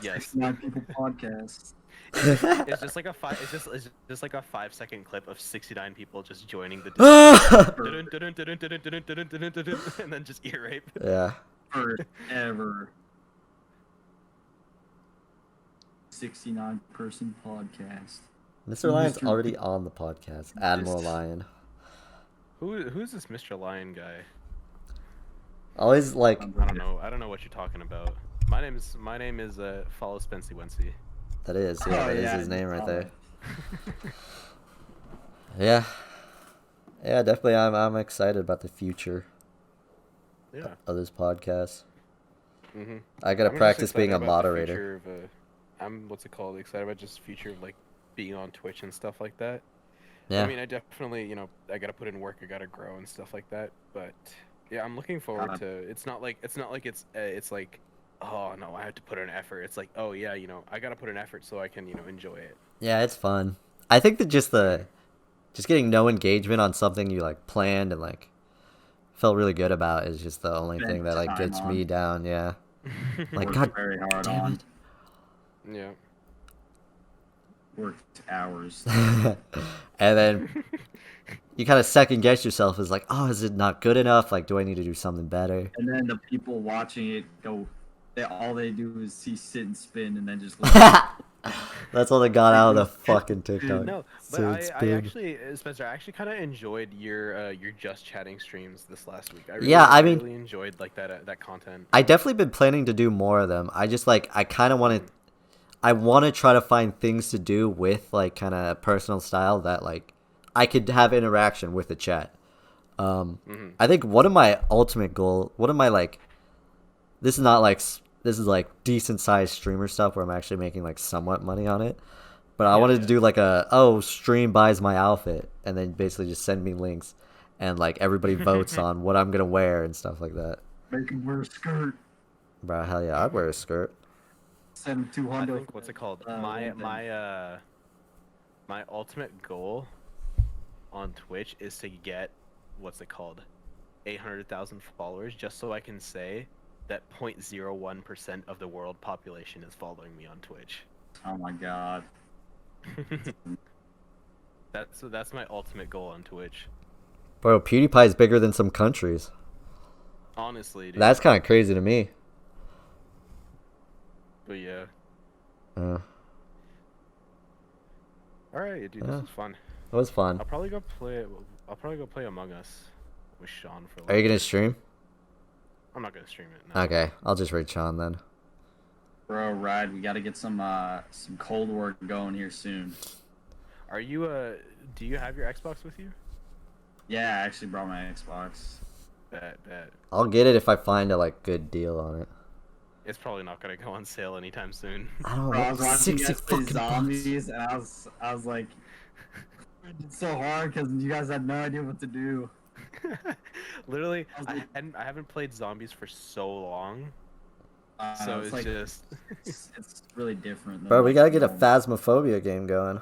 [SPEAKER 2] Yes.
[SPEAKER 4] 9 people podcast.
[SPEAKER 2] It's just like a 5-second clip of 69 people just joining the Discord. And then just ear rape.
[SPEAKER 1] Yeah.
[SPEAKER 4] Forever. 69-person podcast.
[SPEAKER 1] Mr. Lion's
[SPEAKER 4] Mr.
[SPEAKER 1] already on the podcast. Admiral Lion.
[SPEAKER 2] Who's this Mr. Lion guy?
[SPEAKER 1] Always like
[SPEAKER 2] I don't know what you're talking about. My name is Follow Spency Wency.
[SPEAKER 1] that is. Yeah,
[SPEAKER 4] Oh,
[SPEAKER 1] that is
[SPEAKER 4] yeah,
[SPEAKER 1] his name right
[SPEAKER 4] oh.
[SPEAKER 1] there. Yeah. Yeah, definitely I'm excited about the future
[SPEAKER 2] Yeah.
[SPEAKER 1] of this podcast.
[SPEAKER 2] Mm-hmm.
[SPEAKER 1] I got to practice being a moderator.
[SPEAKER 2] I'm excited about just future of like being on Twitch and stuff like that.
[SPEAKER 1] Yeah.
[SPEAKER 2] I mean, I definitely, I gotta put in work, I gotta grow and stuff like that. But yeah, I'm looking forward to. It's not like it's like, oh no, I have to put in effort. It's like, oh yeah, I gotta put in effort so I can, enjoy it.
[SPEAKER 1] Yeah, it's fun. I think that just getting no engagement on something you like planned and like felt really good about is just the only thing that like gets me down. Yeah. Like,
[SPEAKER 4] Worked
[SPEAKER 1] God
[SPEAKER 4] very hard
[SPEAKER 1] damn
[SPEAKER 4] on.
[SPEAKER 1] it.
[SPEAKER 2] Yeah.
[SPEAKER 4] Worked hours.
[SPEAKER 1] And then you kind of second guess yourself as like, oh, is it not good enough? Like, do I need to do something better?
[SPEAKER 4] And then the people watching it go, all they do is see sit and spin and then just
[SPEAKER 1] That's all that got out of the fucking TikTok.
[SPEAKER 2] No, but
[SPEAKER 1] So
[SPEAKER 2] I
[SPEAKER 1] it's big.
[SPEAKER 2] actually, Spencer, I actually kind of enjoyed your just chatting streams this last week.
[SPEAKER 1] Yeah, I mean-
[SPEAKER 2] really enjoyed like that content.
[SPEAKER 1] I definitely been planning to do more of them. I just like I kind of want to. I want to try to find things to do with like kind of personal style that like I could have interaction with the chat. I think one of my ultimate goal, one of my like this is not like this is like decent sized streamer stuff where I'm actually making like somewhat money on it. But I wanted to do like stream buys my outfit and then basically just send me links and like everybody votes on what I'm gonna wear and stuff like that.
[SPEAKER 4] Make him wear a skirt.
[SPEAKER 1] Bro, hell yeah, I'd wear a skirt.
[SPEAKER 4] Send him
[SPEAKER 2] I
[SPEAKER 4] 200.
[SPEAKER 2] think what's it called? My ultimate goal on Twitch is to get what's it called? 800,000 followers, just so I can say that 0.01% of the world population is following me on Twitch.
[SPEAKER 4] Oh my god.
[SPEAKER 2] That's my ultimate goal on Twitch.
[SPEAKER 1] Bro, PewDiePie's bigger than some countries.
[SPEAKER 2] Honestly, dude.
[SPEAKER 1] That's kind of crazy to me.
[SPEAKER 2] But yeah.
[SPEAKER 1] Uh,
[SPEAKER 2] All right, dude. This
[SPEAKER 1] Yeah.
[SPEAKER 2] was fun.
[SPEAKER 1] it was fun.
[SPEAKER 2] I'll probably go play Among Us with Sean for.
[SPEAKER 1] Are you gonna stream?
[SPEAKER 2] I'm not gonna stream it. No.
[SPEAKER 1] Okay, I'll just raid Sean then.
[SPEAKER 4] Bro, Ride, we gotta get some Cold War going here soon.
[SPEAKER 2] Are you Do you have your Xbox with you?
[SPEAKER 4] Yeah, I actually brought my Xbox.
[SPEAKER 2] Bet.
[SPEAKER 1] I'll get it if I find a like good deal on it.
[SPEAKER 2] It's probably not gonna go on sale anytime soon.
[SPEAKER 1] I don't
[SPEAKER 4] Bro, I
[SPEAKER 1] know.
[SPEAKER 4] was watching you
[SPEAKER 1] 60
[SPEAKER 4] guys play
[SPEAKER 1] fucking
[SPEAKER 4] zombies, and I was like, it's so hard because you guys had no idea what to do.
[SPEAKER 2] Literally,
[SPEAKER 4] I was
[SPEAKER 2] I
[SPEAKER 4] like-
[SPEAKER 2] haven't played zombies for so long, so
[SPEAKER 4] it's
[SPEAKER 2] it's
[SPEAKER 4] like,
[SPEAKER 2] just
[SPEAKER 4] it's really different. than
[SPEAKER 1] Bro, we
[SPEAKER 4] what's
[SPEAKER 1] gotta get a
[SPEAKER 4] normal.
[SPEAKER 1] phasmophobia game going.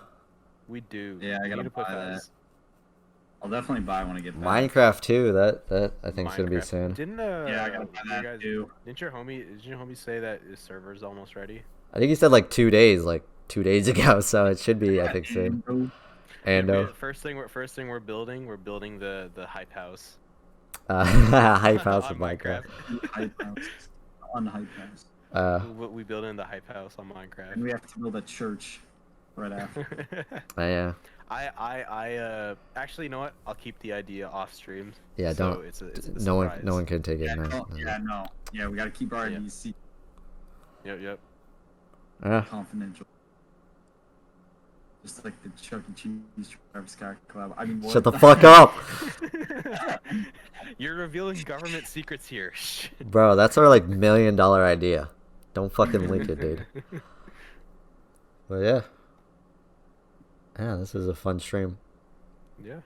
[SPEAKER 2] we do.
[SPEAKER 4] Yeah, I
[SPEAKER 2] We
[SPEAKER 4] gotta
[SPEAKER 2] need to play
[SPEAKER 4] buy that.
[SPEAKER 2] Faz.
[SPEAKER 4] I'll definitely buy when I get back.
[SPEAKER 1] Minecraft too. That I think is gonna be
[SPEAKER 2] Minecraft.
[SPEAKER 1] soon.
[SPEAKER 2] Didn't
[SPEAKER 4] Yeah, I gotta buy
[SPEAKER 2] you
[SPEAKER 4] that
[SPEAKER 2] guys-
[SPEAKER 4] too.
[SPEAKER 2] Did your homie say that his server's almost ready?
[SPEAKER 1] I think he said like 2 days, like 2 days ago. So it should be, I think, soon.
[SPEAKER 4] Bro,
[SPEAKER 1] And
[SPEAKER 2] First thing we're building the hype house.
[SPEAKER 1] hype house
[SPEAKER 2] on
[SPEAKER 1] of Minecraft.
[SPEAKER 4] hype house. On the hype house.
[SPEAKER 2] We building the hype house on Minecraft.
[SPEAKER 4] And we have to build a church right after.
[SPEAKER 1] Yeah.
[SPEAKER 2] I actually, you know what? I'll keep the idea off stream.
[SPEAKER 1] Yeah,
[SPEAKER 2] so
[SPEAKER 1] don't.
[SPEAKER 2] It's a
[SPEAKER 1] No one
[SPEAKER 2] surprise.
[SPEAKER 1] can take it.
[SPEAKER 4] Yeah,
[SPEAKER 1] No.
[SPEAKER 4] no, yeah, no. Yeah, we gotta keep our
[SPEAKER 2] Yeah.
[SPEAKER 4] IDC
[SPEAKER 2] Yep.
[SPEAKER 1] Yeah.
[SPEAKER 4] confidential. Just like the Chuck E. Cheese Travis Scott collab. I mean, what?
[SPEAKER 1] Shut the fuck up,
[SPEAKER 2] You're revealing government secrets here.
[SPEAKER 1] bro. That's our like $1 million idea. Don't fucking link it, dude. But yeah. Yeah, this is a fun stream.
[SPEAKER 2] Yeah.